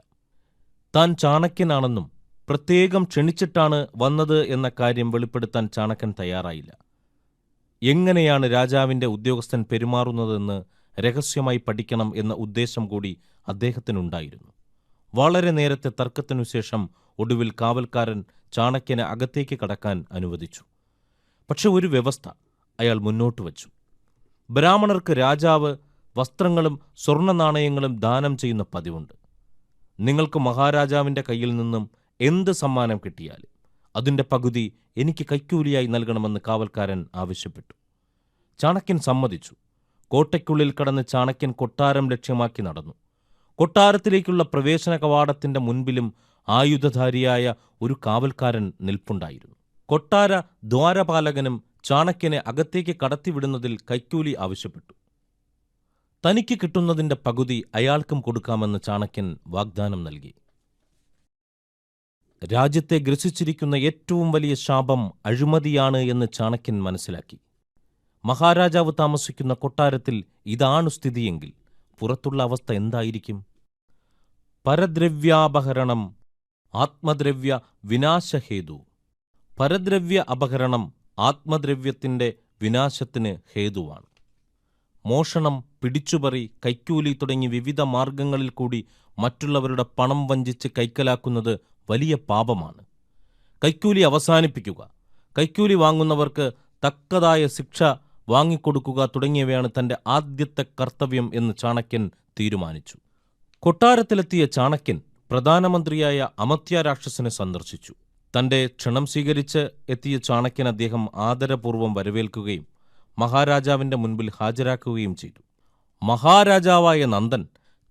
താൻ ചാണക്യനാണെന്നും പ്രത്യേകം ക്ഷണിച്ചിട്ടാണ് വന്നത് എന്ന കാര്യം വെളിപ്പെടുത്താൻ ചാണക്യൻ തയ്യാറായില്ല. എങ്ങനെയാണ് രാജാവിന്റെ ഉദ്യോഗസ്ഥൻ പെരുമാറുന്നതെന്ന് രഹസ്യമായി പഠിക്കണം എന്ന ഉദ്ദേശം കൂടി അദ്ദേഹത്തിനുണ്ടായിരുന്നു. വളരെ നേരത്തെ തർക്കത്തിനുശേഷം ഒടുവിൽ കാവൽക്കാരൻ ചാണക്യനെ അകത്തേക്ക് കടക്കാൻ അനുവദിച്ചു. പക്ഷെ ഒരു വ്യവസ്ഥ അയാൾ മുന്നോട്ട് വച്ചു. ബ്രാഹ്മണർക്ക് രാജാവ് വസ്ത്രങ്ങളും സ്വർണ്ണ നാണയങ്ങളും ദാനം ചെയ്യുന്ന പതിവുണ്ട്. നിങ്ങൾക്ക് മഹാരാജാവിന്റെ കയ്യിൽ നിന്നും എന്ത് സമ്മാനം കിട്ടിയാലും അതിന്റെ പകുതി എനിക്ക് കൈക്കൂലിയായി നൽകണമെന്ന് കാവൽക്കാരൻ ആവശ്യപ്പെട്ടു. ചാണക്യൻ സമ്മതിച്ചു. കോട്ടയ്ക്കുള്ളിൽ കടന്ന് ചാണക്യൻ കൊട്ടാരം ലക്ഷ്യമാക്കി നടന്നു. കൊട്ടാരത്തിലേക്കുള്ള പ്രവേശന കവാടത്തിന്റെ മുൻപിലും ആയുധധാരിയായ ഒരു കാവൽക്കാരൻ നിൽപ്പുണ്ടായിരുന്നു. കൊട്ടാര ദ്വാരപാലകനും ചാണക്യനെ അകത്തേക്ക് കടത്തിവിടുന്നതിൽ കൈക്കൂലി ആവശ്യപ്പെട്ടു. തനിക്ക് കിട്ടുന്നതിന്റെ പകുതി അയാൾക്കും കൊടുക്കാമെന്ന് ചാണക്യൻ വാഗ്ദാനം നൽകി. രാജ്യത്തെ ഗ്രസിച്ചിരിക്കുന്ന ഏറ്റവും വലിയ ശാപം അഴിമതിയാണ് എന്ന് ചാണക്യൻ മനസ്സിലാക്കി. മഹാരാജാവ് താമസിക്കുന്ന കൊട്ടാരത്തിൽ ഇതാണു സ്ഥിതിയെങ്കിൽ പുറത്തുള്ള അവസ്ഥ എന്തായിരിക്കും? പരദ്രവ്യാപഹരണം ആത്മദ്രവ്യ വിനാശഹേതു. പരദ്രവ്യ അപഹരണം ആത്മദ്രവ്യത്തിന്റെ വിനാശത്തിന് ഹേതുവാണ്. മോഷണം, പിടിച്ചുപറി, കൈക്കൂലി തുടങ്ങി വിവിധ മാർഗങ്ങളിൽ കൂടി മറ്റുള്ളവരുടെ പണം വഞ്ചിച്ച് കൈക്കലാക്കുന്നത് വലിയ പാപമാണ്. കൈക്കൂലി അവസാനിപ്പിക്കുക, കൈക്കൂലി വാങ്ങുന്നവർക്ക് തക്കതായ ശിക്ഷ വാങ്ങിക്കൊടുക്കുക തുടങ്ങിയവയാണ് തന്റെ ആദ്യത്തെ കർത്തവ്യം എന്ന് ചാണക്യൻ തീരുമാനിച്ചു. കൊട്ടാരത്തിലെത്തിയ ചാണക്യൻ പ്രധാനമന്ത്രിയായ അമർത്യ രാക്ഷസനെ സന്ദർശിച്ചു. തന്റെ ക്ഷണം സ്വീകരിച്ച് എത്തിയ ചാണക്യൻ അദ്ദേഹം ആദരപൂർവ്വം വരവേൽക്കുകയും മഹാരാജാവിന്റെ മുൻപിൽ ഹാജരാക്കുകയും ചെയ്തു. മഹാരാജാവായ നന്ദൻ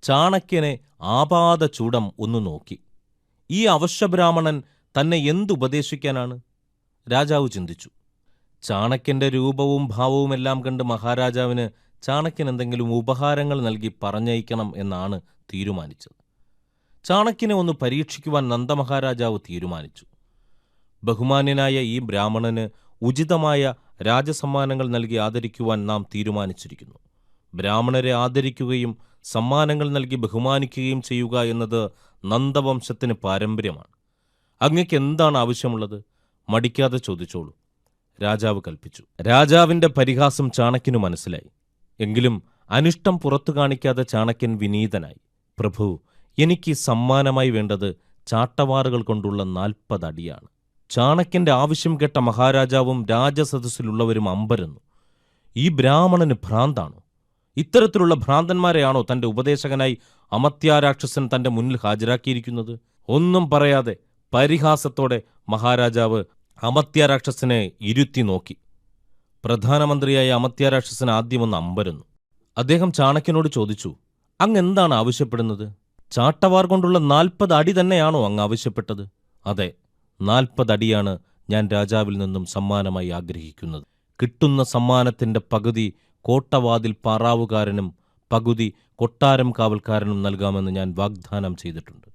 ചാണക്യനെ ആപാദചൂഡം ഒന്നു നോക്കി. ഈ അവശ്യബ്രാഹ്മണൻ തന്നെ എന്തുപദേശിക്കാനാണ്? രാജാവ് ചിന്തിച്ചു. ചാണക്യന്റെ രൂപവും ഭാവവുമെല്ലാം കണ്ട് മഹാരാജാവിന് ചാണക്യൻ എന്തെങ്കിലും ഉപഹാരങ്ങൾ നൽകി പറഞ്ഞയക്കണം എന്നാണ് തീരുമാനിച്ചത്. ചാണക്യനെ ഒന്ന് പരീക്ഷിക്കുവാൻ നന്ദമഹാരാജാവ് തീരുമാനിച്ചു. ബഹുമാന്യനായ ഈ ബ്രാഹ്മണന് ഉചിതമായ രാജസമ്മാനങ്ങൾ നൽകി ആദരിക്കുവാൻ നാം തീരുമാനിച്ചിരിക്കുന്നു. ബ്രാഹ്മണരെ ആദരിക്കുകയും സമ്മാനങ്ങൾ നൽകി ബഹുമാനിക്കുകയും ചെയ്യുക എന്നത് നന്ദവംശത്തിന് പാരമ്പര്യമാണ്. അങ്ങയ്ക്ക് എന്താണ് ആവശ്യമുള്ളത്? മടിക്കാതെ ചോദിച്ചോളൂ, രാജാവ് കൽപ്പിച്ചു. രാജാവിന്റെ പരിഹാസം ചാണക്യനു മനസ്സിലായി. എങ്കിലും അനിഷ്ടം പുറത്തു കാണിക്കാതെ ചാണക്യൻ വിനീതനായി. പ്രഭു, എനിക്ക് സമ്മാനമായി വേണ്ടത് ചാട്ടവാറുകൾ കൊണ്ടുള്ള 40 അടിയാണ്. ചാണക്യന്റെ ആവശ്യം കേട്ട മഹാരാജാവും രാജസദസ്സിലുള്ളവരും അമ്പരന്നു. ഈ ബ്രാഹ്മണന് ഭ്രാന്താണോ? ഇത്തരത്തിലുള്ള ഭ്രാന്തന്മാരെയാണോ തന്റെ ഉപദേശകനായി അമർത്യാരാക്ഷസൻ തന്റെ മുന്നിൽ ഹാജരാക്കിയിരിക്കുന്നത്? ഒന്നും പറയാതെ പരിഹാസത്തോടെ മഹാരാജാവ് അമർത്യാരാക്ഷസനെ ഇരുത്തി നോക്കി. പ്രധാനമന്ത്രിയായ അമർത്യാരാക്ഷസൻ ആദ്യമൊന്ന് അമ്പരന്നു. അദ്ദേഹം ചാണക്യനോട് ചോദിച്ചു, അങ്ങ് എന്താണ് ആവശ്യപ്പെടുന്നത്? ചാട്ടവാർ കൊണ്ടുള്ള 40 അടി തന്നെയാണോ അങ്ങ് ആവശ്യപ്പെട്ടത്? അതെ, 40 അടിയാണ് ഞാൻ രാജാവിൽ നിന്നും സമ്മാനമായി ആഗ്രഹിക്കുന്നത്. കിട്ടുന്ന സമ്മാനത്തിന്റെ പകുതി കോട്ടവാതിൽ പാറാവുകാരനും പകുതി കൊട്ടാരം കാവൽക്കാരനും നൽകാമെന്ന് ഞാൻ വാഗ്ദാനം ചെയ്തിട്ടുണ്ട്.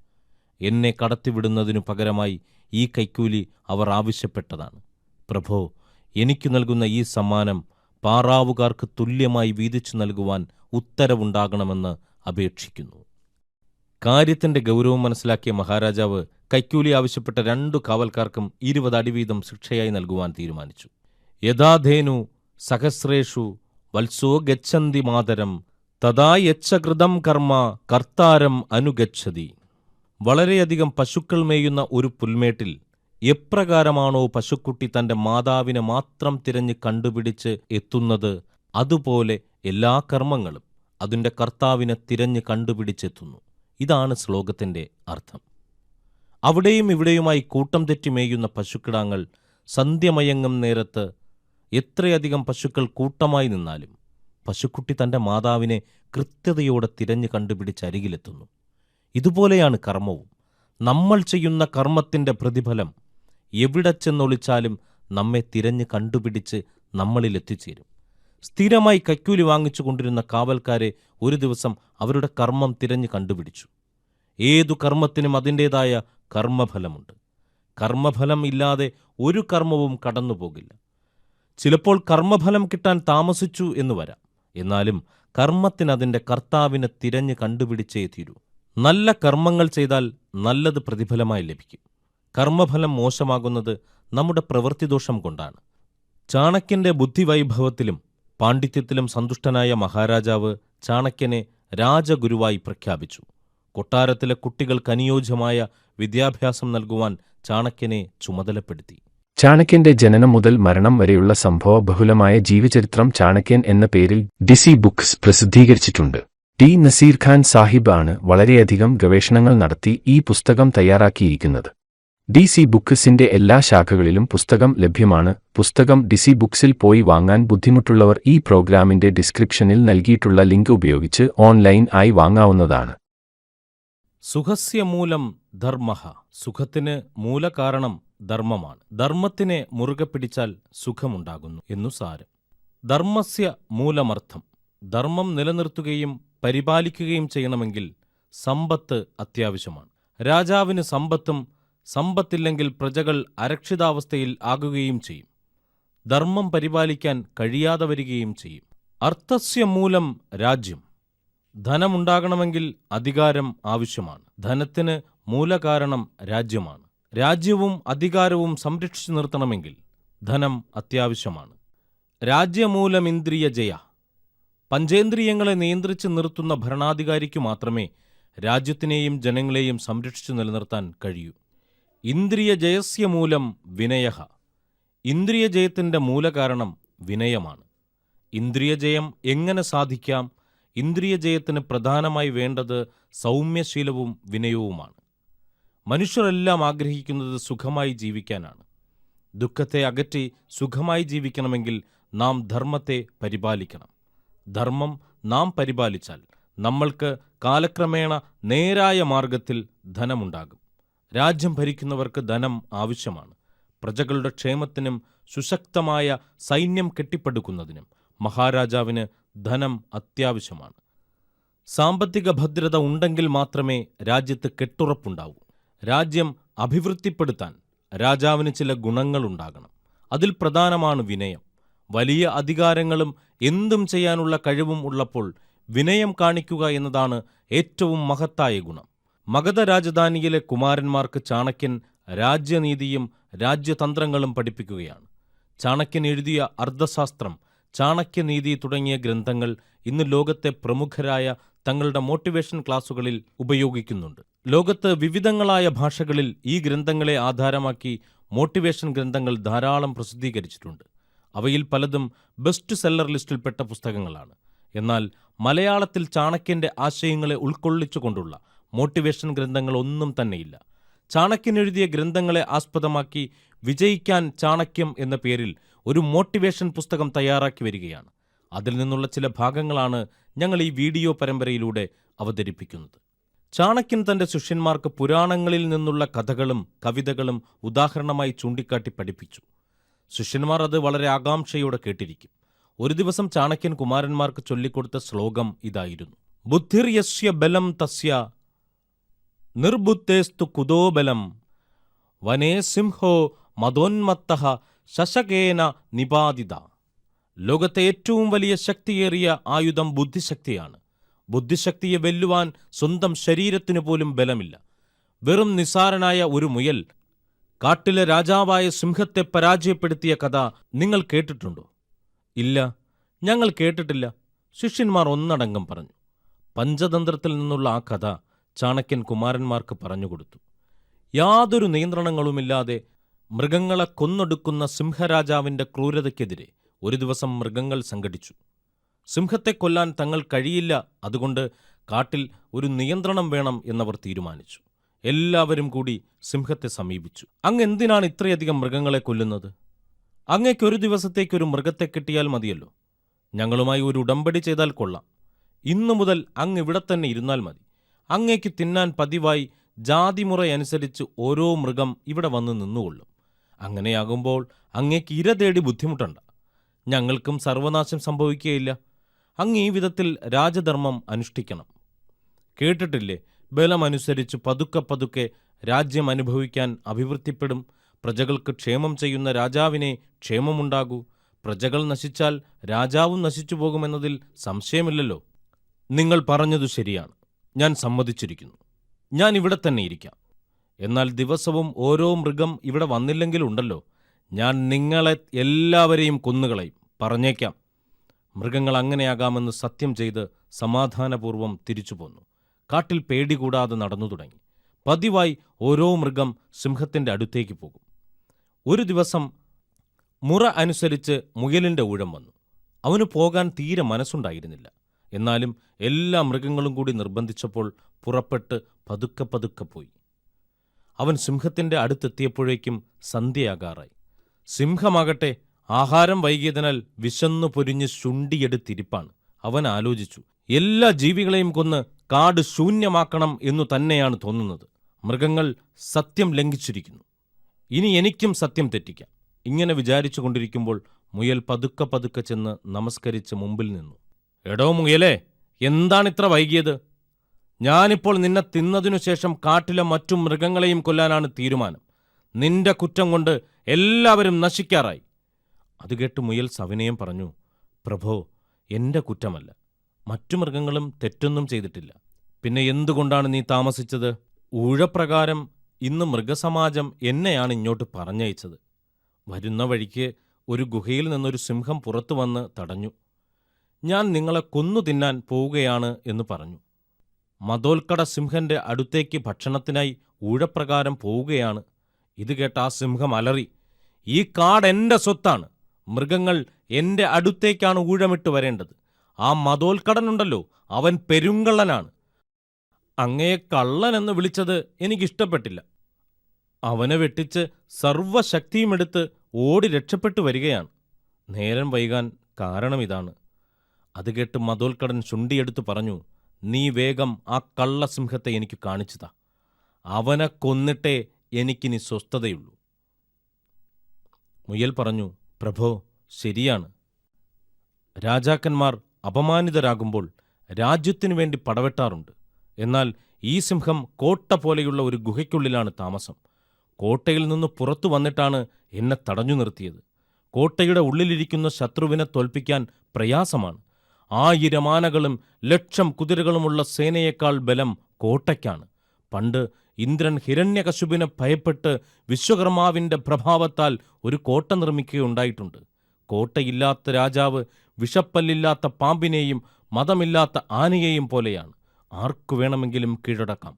എന്നെ കടത്തിവിടുന്നതിനു പകരമായി ഈ കൈക്കൂലി അവർ ആവശ്യപ്പെട്ടതാണ്. പ്രഭോ, എനിക്ക് നൽകുന്ന ഈ സമ്മാനം പാറാവുകാർക്ക് തുല്യമായി വീതിച്ചു നൽകുവാൻ ഉത്തരവുണ്ടാകണമെന്ന് അപേക്ഷിക്കുന്നു. കാര്യത്തിന്റെ ഗൗരവം മനസ്സിലാക്കിയ മഹാരാജാവ് കൈക്കൂലി ആവശ്യപ്പെട്ട 2 കാവൽക്കാർക്കും 20 അടി വീതം ശിക്ഷയായി നൽകുവാൻ തീരുമാനിച്ചു. യഥാധേനു സഹസ്രേഷു വത്സോ ഗച്ഛന്തി മാതരം തഥാ യച്ഛകൃതം കർമ്മ കർത്താരം അനുഗച്ഛതി. വളരെയധികം പശുക്കൾ മേയുന്ന ഒരു പുൽമേട്ടിൽ എപ്രകാരമാണോ പശുക്കുട്ടി തന്റെ മാതാവിനെ മാത്രം തിരഞ്ഞ് കണ്ടുപിടിച്ച് എത്തുന്നത്, അതുപോലെ എല്ലാ കർമ്മങ്ങളും അതിൻ്റെ കർത്താവിനെ തിരഞ്ഞ് കണ്ടുപിടിച്ചെത്തുന്നു. ഇതാണ് ശ്ലോകത്തിന്റെ അർത്ഥം. അവിടെയും ഇവിടെയുമായി കൂട്ടം തെറ്റി മേയുന്ന പശുക്കിടാങ്ങൾ സന്ധ്യമയങ്ങും നേരത്ത് എത്രയധികം പശുക്കൾ കൂട്ടമായി നിന്നാലും പശുക്കുട്ടി തന്റെ മാതാവിനെ കൃത്യതയോടെ തിരഞ്ഞു കണ്ടുപിടിച്ച് അരികിലെത്തുന്നു. ഇതുപോലെയാണ് കർമ്മവും. നമ്മൾ ചെയ്യുന്ന കർമ്മത്തിന്റെ പ്രതിഫലം എവിടെ ചെന്നൊളിച്ചാലും നമ്മെ തിരഞ്ഞ് കണ്ടുപിടിച്ച് നമ്മളിലെത്തിച്ചേരും. സ്ഥിരമായി കൈക്കൂലി വാങ്ങിച്ചു കൊണ്ടിരുന്ന കാവൽക്കാരെ ഒരു ദിവസം അവരുടെ കർമ്മം തിരഞ്ഞു കണ്ടുപിടിച്ചു. ഏതു കർമ്മത്തിനും അതിൻ്റേതായ കർമ്മഫലമുണ്ട്. കർമ്മഫലം ഇല്ലാതെ ഒരു കർമ്മവും കടന്നുപോകില്ല. ചിലപ്പോൾ കർമ്മഫലം കിട്ടാൻ താമസിച്ചു എന്ന് വരാം. എന്നാലും കർമ്മത്തിനതിൻ്റെ കർത്താവിനെ തിരഞ്ഞ് കണ്ടുപിടിച്ചേ തീരൂ. നല്ല കർമ്മങ്ങൾ ചെയ്താൽ നല്ലത് പ്രതിഫലമായി ലഭിക്കും. കർമ്മഫലം മോശമാകുന്നത് നമ്മുടെ പ്രവൃത്തിദോഷം കൊണ്ടാണ്. ചാണക്യന്റെ ബുദ്ധിവൈഭവത്തിലും പാണ്ഡിത്യത്തിലും സന്തുഷ്ടനായ മഹാരാജാവ് ചാണക്യനെ രാജഗുരുവായി പ്രഖ്യാപിച്ചു. കൊട്ടാരത്തിലെ കുട്ടികൾക്ക് അനുയോജ്യമായ വിദ്യാഭ്യാസം നൽകുവാൻ ചാണക്യനെ ചുമതലപ്പെടുത്തി. ചാണക്യന്റെ ജനനം മുതൽ മരണം വരെയുള്ള സംഭവ ബഹുലമായ ജീവചരിത്രം ചാണക്യൻ എന്ന പേരിൽ ഡിസി ബുക്സ് പ്രസിദ്ധീകരിച്ചിട്ടുണ്ട്. ടി നസീർ ഖാൻ സാഹിബ് ആണ് വളരെയധികം ഗവേഷണങ്ങൾ നടത്തി ഈ പുസ്തകം തയ്യാറാക്കിയിരിക്കുന്നത്. ഡിസി ബുക്സിന്റെ എല്ലാ ശാഖകളിലും പുസ്തകം ലഭ്യമാണ്. പുസ്തകം ഡിസി ബുക്സിൽ പോയി വാങ്ങാൻ ബുദ്ധിമുട്ടുള്ളവർ ഈ പ്രോഗ്രാമിന്റെ ഡിസ്ക്രിപ്ഷനിൽ നൽകിയിട്ടുള്ള ലിങ്ക് ഉപയോഗിച്ച് ഓൺലൈൻ ആയി വാങ്ങാവുന്നതാണ്. സുഖസ്യ മൂലം ധർമ്മഃ. സുഖത്തിന് മൂലകാരണം ധർമ്മമാണ്. ധർമ്മത്തിനെ മുറുകെ പിടിച്ചാൽ സുഖമുണ്ടാകുന്നു എന്നു സാരം. ധർമ്മസ്യ മൂലമർത്ഥം. ധർമ്മം നിലനിർത്തുകയും പരിപാലിക്കുകയും ചെയ്യണമെങ്കിൽ സമ്പത്ത് അത്യാവശ്യമാണ്. രാജാവിന് സമ്പത്തും സമ്പത്തില്ലെങ്കിൽ പ്രജകൾ അരക്ഷിതാവസ്ഥയിൽ ആകുകയും ചെയ്യും. ധർമ്മം പരിപാലിക്കാൻ കഴിയാതെ വരികയും ചെയ്യും. അർത്ഥസ്യ മൂലം രാജ്യം. ധനമുണ്ടാകണമെങ്കിൽ അധികാരം ആവശ്യമാണ്. ധനത്തിന് മൂലകാരണം രാജ്യമാണ്. രാജ്യവും അധികാരവും സംരക്ഷിച്ചു നിർത്തണമെങ്കിൽ ധനം അത്യാവശ്യമാണ്. രാജ്യമൂലമിന്ദ്രിയ ജയ. പഞ്ചേന്ദ്രിയങ്ങളെ നിയന്ത്രിച്ചു നിർത്തുന്ന ഭരണാധികാരിക്കു മാത്രമേ രാജ്യത്തിനെയും ജനങ്ങളെയും സംരക്ഷിച്ചു നിലനിർത്താൻ കഴിയൂ. ഇന്ദ്രിയജയസ്യ മൂലം വിനയഃ. ഇന്ദ്രിയജയത്തിന്റെ മൂലകാരണം വിനയമാണ്. ഇന്ദ്രിയജയം എങ്ങനെ സാധിക്കാം? ഇന്ദ്രിയജയത്തിന് പ്രധാനമായി വേണ്ടത് സൗമ്യശീലവും വിനയവുമാണ്. മനുഷ്യരെല്ലാം ആഗ്രഹിക്കുന്നത് സുഖമായി ജീവിക്കാനാണ്. ദുഃഖത്തെ അകറ്റി സുഖമായി ജീവിക്കണമെങ്കിൽ നാം ധർമ്മത്തെ പരിപാലിക്കണം. ധർമ്മം നാം പരിപാലിച്ചാൽ നമ്മൾക്ക് കാലക്രമേണ നേരായ മാർഗത്തിൽ ധനമുണ്ടാകും. രാജ്യം ഭരിക്കുന്നവർക്ക് ധനം ആവശ്യമാണ്. പ്രജകളുടെ ക്ഷേമത്തിനും സുശക്തമായ സൈന്യം കെട്ടിപ്പടുക്കുന്നതിനും മഹാരാജാവിന് ധനം അത്യാവശ്യമാണ്. സാമ്പത്തിക ഭദ്രത ഉണ്ടെങ്കിൽ മാത്രമേ രാജ്യത്ത് കെട്ടുറപ്പുണ്ടാവൂ. രാജ്യം അഭിവൃദ്ധിപ്പെടുത്താൻ രാജാവിന് ചില ഗുണങ്ങളുണ്ടാകണം. അതിൽ പ്രധാനമാണ് വിനയം. വലിയ അധികാരങ്ങളും എന്തും ചെയ്യാനുള്ള കഴിവും ഉള്ളപ്പോൾ വിനയം കാണിക്കുക എന്നതാണ് ഏറ്റവും മഹത്തായ ഗുണം. മഗധ രാജധാനിയിലെ കുമാരന്മാർക്ക് ചാണക്യൻ രാജ്യനീതിയും രാജ്യതന്ത്രങ്ങളും പഠിപ്പിക്കുകയാണ്. ചാണക്യൻ എഴുതിയ അർദ്ധശാസ്ത്രം, ചാണക്യനീതി തുടങ്ങിയ ഗ്രന്ഥങ്ങൾ ഇന്ന് ലോകത്തെ പ്രമുഖരായ തങ്ങളുടെ മോട്ടിവേഷൻ ക്ലാസുകളിൽ ഉപയോഗിക്കുന്നുണ്ട്. ലോകത്ത് വിവിധങ്ങളായ ഭാഷകളിൽ ഈ ഗ്രന്ഥങ്ങളെ ആധാരമാക്കി മോട്ടിവേഷൻ ഗ്രന്ഥങ്ങൾ ധാരാളം പ്രസിദ്ധീകരിച്ചിട്ടുണ്ട്. അവയിൽ പലതും ബെസ്റ്റ് സെല്ലർ ലിസ്റ്റിൽപ്പെട്ട പുസ്തകങ്ങളാണ്. എന്നാൽ മലയാളത്തിൽ ചാണക്യന്റെ ആശയങ്ങളെ ഉൾക്കൊള്ളിച്ചുകൊണ്ടുള്ള മോട്ടിവേഷൻ ഗ്രന്ഥങ്ങൾ ഒന്നും തന്നെയില്ല. ചാണക്യൻ എഴുതിയ ഗ്രന്ഥങ്ങളെ ആസ്പദമാക്കി വിജയിക്കാൻ ചാണക്യം എന്ന പേരിൽ ഒരു മോട്ടിവേഷൻ പുസ്തകം തയ്യാറാക്കി വരികയാണ്. അതിൽ നിന്നുള്ള ചില ഭാഗങ്ങളാണ് ഞങ്ങൾ ഈ വീഡിയോ പരമ്പരയിലൂടെ അവതരിപ്പിക്കുന്നത്. ചാണക്യൻ തന്റെ ശിഷ്യന്മാർക്ക് പുരാണങ്ങളിൽ നിന്നുള്ള കഥകളും കവിതകളും ഉദാഹരണമായി ചൂണ്ടിക്കാട്ടി പഠിപ്പിച്ചു. ശിഷ്യന്മാർ അത് വളരെ ആകാംക്ഷയോടെ കേട്ടിരിക്കും. ഒരു ദിവസം ചാണക്യൻ കുമാരന്മാർക്ക് ചൊല്ലിക്കൊടുത്ത ശ്ലോകം ഇതായിരുന്നു: ബുദ്ധിർ യസ്യ ബലം തസ്യ നിർബുദ്ധേസ്തു കുതോ ബലം വനേ സിംഹോ മതോന്മത്തഃ ശശകേന നിപാതിത. ലോകത്തെ ഏറ്റവും വലിയ ശക്തിയേറിയ ആയുധം ബുദ്ധിശക്തിയാണ്. ബുദ്ധിശക്തിയെ വെല്ലുവാൻ സ്വന്തം ശരീരത്തിനു പോലും ബലമില്ല. വെറും നിസ്സാരനായ ഒരു മുയൽ കാട്ടിലെ രാജാവായ സിംഹത്തെ പരാജയപ്പെടുത്തിയ കഥ നിങ്ങൾ കേട്ടിട്ടുണ്ടോ? ഇല്ല, ഞങ്ങൾ കേട്ടിട്ടില്ല, ശിഷ്യന്മാർ ഒന്നടങ്കം പറഞ്ഞു. പഞ്ചതന്ത്രത്തിൽ നിന്നുള്ള ആ കഥ ചാണക്യൻ കുമാരന്മാർക്ക് പറഞ്ഞുകൊടുത്തു. യാതൊരു നിയന്ത്രണങ്ങളുമില്ലാതെ മൃഗങ്ങളെ കൊന്നൊടുക്കുന്ന സിംഹരാജാവിന്റെ ക്രൂരതയ്ക്കെതിരെ ഒരു ദിവസം മൃഗങ്ങൾ സംഘടിച്ചു. സിംഹത്തെ കൊല്ലാൻ തങ്ങൾ കഴിയില്ല, അതുകൊണ്ട് കാട്ടിൽ ഒരു നിയന്ത്രണം വേണം എന്നവർ തീരുമാനിച്ചു. എല്ലാവരും കൂടി സിംഹത്തെ സമീപിച്ചു. അങ്ങ് എന്തിനാണ് ഇത്രയധികം മൃഗങ്ങളെ കൊല്ലുന്നത്? അങ്ങയ്ക്കൊരു ദിവസത്തേക്കൊരു മൃഗത്തെ കിട്ടിയാൽ മതിയല്ലോ. ഞങ്ങളുമായി ഒരു ഉടമ്പടി ചെയ്താൽ കൊള്ളാം. ഇന്നു മുതൽ അങ്ങ് ഇവിടെ തന്നെ ഇരുന്നാൽ മതി. അങ്ങയ്ക്ക് തിന്നാൻ പതിവായി ജാതിമുറയനുസരിച്ച് ഓരോ മൃഗം ഇവിടെ വന്ന് നിന്നുകൊള്ളും. അങ്ങനെയാകുമ്പോൾ അങ്ങയ്ക്ക് ഇര തേടി ബുദ്ധിമുട്ടണ്ട. ഞങ്ങൾക്കും സർവനാശം സംഭവിക്കുകയില്ല. അങ്ങ് ഈ വിധത്തിൽ രാജധർമ്മം അനുഷ്ഠിക്കണം. കേട്ടിട്ടില്ലേ, ബലമനുസരിച്ച് പതുക്കെ പതുക്കെ രാജ്യം അനുഭവിക്കാൻ അഭിവൃദ്ധിപ്പെടും. പ്രജകൾക്ക് ക്ഷേമം ചെയ്യുന്ന രാജാവിനെ ക്ഷേമമുണ്ടാകൂ. പ്രജകൾ നശിച്ചാൽ രാജാവും നശിച്ചു പോകുമെന്നതിൽ സംശയമില്ലല്ലോ. നിങ്ങൾ പറഞ്ഞതു ശരിയാണ്, ഞാൻ സമ്മതിച്ചിരിക്കുന്നു. ഞാൻ ഇവിടെ തന്നെ ഇരിക്കാം. എന്നാൽ ദിവസവും ഓരോ മൃഗം ഇവിടെ വന്നില്ലെങ്കിലുണ്ടല്ലോ, ഞാൻ നിങ്ങളെ എല്ലാവരെയും കൊന്നുകളയും. പറഞ്ഞേക്കാം. മൃഗങ്ങൾ അങ്ങനെയാകാമെന്ന് സത്യം ചെയ്ത് സമാധാനപൂർവ്വം തിരിച്ചു പോന്നു. കാട്ടിൽ പേടി കൂടാതെ നടന്നു തുടങ്ങി. പതിവായി ഓരോ മൃഗം സിംഹത്തിന്റെ അടുത്തേക്ക് പോകും. ഒരു ദിവസം മുറ അനുസരിച്ച് മുയലിന്റെ ഊഴം വന്നു. അവന് പോകാൻ തീരെ മനസ്സുണ്ടായിരുന്നില്ല. എന്നാലും എല്ലാ മൃഗങ്ങളും കൂടി നിർബന്ധിച്ചപ്പോൾ പുറപ്പെട്ട് പതുക്കെ പതുക്കെ പോയി. അവൻ സിംഹത്തിന്റെ അടുത്തെത്തിയപ്പോഴേക്കും സന്ധ്യയാകാറായി. സിംഹമാകട്ടെ ആഹാരം വൈകിയതിനാൽ വിശന്നു പൊരിഞ്ഞ് ശുണ്ടിയെടുത്തിരിപ്പാണ്. അവൻ ആലോചിച്ചു, എല്ലാ ജീവികളെയും കൊന്ന് കാട് ശൂന്യമാക്കണം എന്നു തന്നെയാണ് തോന്നുന്നത്. മൃഗങ്ങൾ സത്യം ലംഘിച്ചിരിക്കുന്നു. ഇനി എനിക്കും സത്യം തെറ്റിക്കാം. ഇങ്ങനെ വിചാരിച്ചു കൊണ്ടിരിക്കുമ്പോൾ മുയൽ പതുക്കെ പതുക്കെ ചെന്ന് നമസ്കരിച്ച് മുമ്പിൽ നിന്നു. എടോ മുയലേ, എന്താണിത്ര വൈകിയത്? ഞാനിപ്പോൾ നിന്നെ തിന്നതിനു ശേഷം കാട്ടിലെ മറ്റു മൃഗങ്ങളെയും കൊല്ലാനാണ് തീരുമാനം. നിന്റെ കുറ്റം കൊണ്ട് എല്ലാവരും നശിക്കാറായി. അത് കേട്ട് മുയൽ സവിനയം പറഞ്ഞു, പ്രഭോ, എന്റെ കുറ്റമല്ല. മറ്റു മൃഗങ്ങളും തെറ്റൊന്നും ചെയ്തിട്ടില്ല. പിന്നെ എന്തുകൊണ്ടാണ് നീ താമസിച്ചത്? ഊഴപ്രകാരം ഇന്ന് മൃഗസമാജം എന്നെയാണ് ഇങ്ങോട്ട് പറഞ്ഞയച്ചത്. വരുന്ന വഴിക്ക് ഒരു ഗുഹയിൽ നിന്നൊരു സിംഹം പുറത്തു വന്ന് തടഞ്ഞു. ഞാൻ നിങ്ങളെ കൊന്നു തിന്നാൻ പോവുകയാണ് എന്ന് പറഞ്ഞു. മതോൽക്കട സിംഹന്റെ അടുത്തേക്ക് ഭക്ഷണത്തിനായി ഊഴപ്രകാരം പോവുകയാണ്. ഇത് കേട്ട ആ സിംഹം അലറി, ഈ കാട് എന്റെ സ്വത്താണ്. മൃഗങ്ങൾ എന്റെ അടുത്തേക്കാണ് ഊഴമിട്ട് വരേണ്ടത്. ആ മതോൽക്കടനുണ്ടല്ലോ, അവൻ പെരുങ്കള്ളനാണ്. അങ്ങയെ കള്ളനെന്ന് വിളിച്ചത് എനിക്കിഷ്ടപ്പെട്ടില്ല. അവനെ വെട്ടിച്ച് സർവശക്തിയുമെടുത്ത് ഓടി രക്ഷപ്പെട്ടു വരികയാണ്. നേരം വൈകാൻ കാരണമിതാണ്. അത് കേട്ട് മതോൽക്കടൻ ചുണ്ടിയെടുത്ത് പറഞ്ഞു, നീ വേഗം ആ കള്ളസിംഹത്തെ എനിക്ക് കാണിച്ചുതാ. അവനെ കൊന്നിട്ടേ എനിക്കിനി സ്വസ്ഥതയുള്ളൂ. മുയൽ പറഞ്ഞു, പ്രഭോ, ശരിയാണ്. രാജാക്കന്മാർ അപമാനിതരാകുമ്പോൾ രാജ്യത്തിനു വേണ്ടി പടവെട്ടാറുണ്ട്. എന്നാൽ ഈ സിംഹം കോട്ട പോലെയുള്ള ഒരു ഗുഹയ്ക്കുള്ളിലാണ് താമസം. കോട്ടയിൽ നിന്ന് പുറത്തു വന്നിട്ടാണ് എന്നെ തടഞ്ഞു നിർത്തിയത്. കോട്ടയുടെ ഉള്ളിലിരിക്കുന്ന ശത്രുവിനെ തോൽപ്പിക്കാൻ പ്രയാസമാണ്. 1000 ആനകളും 1,00,000 കുതിരകളുമുള്ള സേനയേക്കാൾ ബലം കോട്ടയ്ക്കാണ്. പണ്ട് ഇന്ദ്രൻ ഹിരണ്യകശുപിനെ ഭയപ്പെട്ട് വിശ്വകർമാവിന്റെ പ്രഭാവത്താൽ ഒരു കോട്ട നിർമ്മിക്കുകയുണ്ടായിട്ടുണ്ട്. കോട്ടയില്ലാത്ത രാജാവ് വിഷപ്പല്ലില്ലാത്ത പാമ്പിനെയും മതമില്ലാത്ത ആനയെയും പോലെയാണ്. ആർക്കു വേണമെങ്കിലും കീഴടക്കാം.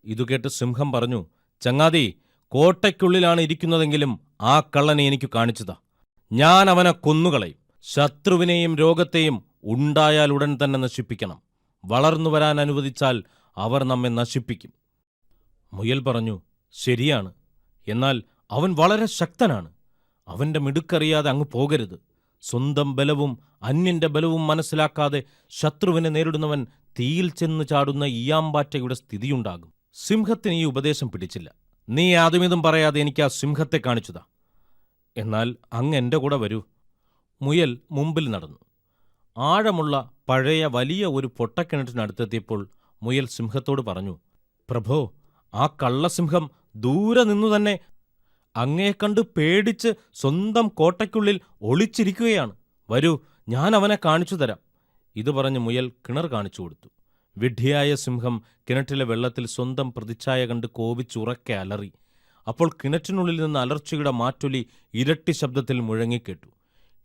ഇതുകേട്ട് സിംഹം പറഞ്ഞു, ചങ്ങാതി, കോട്ടയ്ക്കുള്ളിലാണ് ഇരിക്കുന്നതെങ്കിലും ആ കള്ളനെ എനിക്ക് കാണിച്ചതാ. ഞാൻ അവനെ കൊന്നുകളയും. ശത്രുവിനെയും രോഗത്തെയും ഉണ്ടായാൽ ഉടൻ തന്നെ നശിപ്പിക്കണം. വളർന്നു വരാൻ അനുവദിച്ചാൽ അവർ നമ്മെ നശിപ്പിക്കും. മുയൽ പറഞ്ഞു, ശരിയാണ്, എന്നാൽ അവൻ വളരെ ശക്തനാണ്. അവന്റെ മിടുക്കറിയാതെ അങ്ങ് പോകരുത്. സ്വന്തം ബലവും അന്യന്റെ ബലവും മനസ്സിലാക്കാതെ ശത്രുവിനെ നേരിടുന്നവൻ തീയിൽ ചെന്നു ചാടുന്ന ഈയാമ്പാറ്റയുടെ സ്ഥിതിയുണ്ടാകും. സിംഹത്തിന് ഈ ഉപദേശം പിടിച്ചില്ല. നീ യാതൊമിതും പറയാതെ എനിക്ക് ആ സിംഹത്തെ കാണിച്ചുതാ. എന്നാൽ അങ്ങ് എൻ്റെ കൂടെ വരൂ. മുയൽ മുമ്പിൽ നടന്നു. ആഴമുള്ള പഴയ വലിയ ഒരു പൊട്ടക്കിണറ്റിനടുത്തെത്തിയപ്പോൾ മുയൽ സിംഹത്തോട് പറഞ്ഞു, പ്രഭോ, ആ കള്ളസിംഹം ദൂരെ നിന്നു തന്നെ അങ്ങയെ കണ്ട് പേടിച്ച് സ്വന്തം കോട്ടയ്ക്കുള്ളിൽ ഒളിച്ചിരിക്കുകയാണ്. വരൂ, ഞാൻ അവനെ കാണിച്ചു തരാം. ഇത് പറഞ്ഞ് മുയൽ കിണർ കാണിച്ചു കൊടുത്തു. വിഡ്ഢിയായ സിംഹം കിണറ്റിലെ വെള്ളത്തിൽ സ്വന്തം പ്രതിച്ഛായ കണ്ട് കോപിച്ചുറക്കെ അലറി. അപ്പോൾ കിണറ്റിനുള്ളിൽ നിന്ന് അലർച്ചയുടെ മാറ്റൊലി ഇരട്ടി ശബ്ദത്തിൽ മുഴങ്ങിക്കേട്ടു.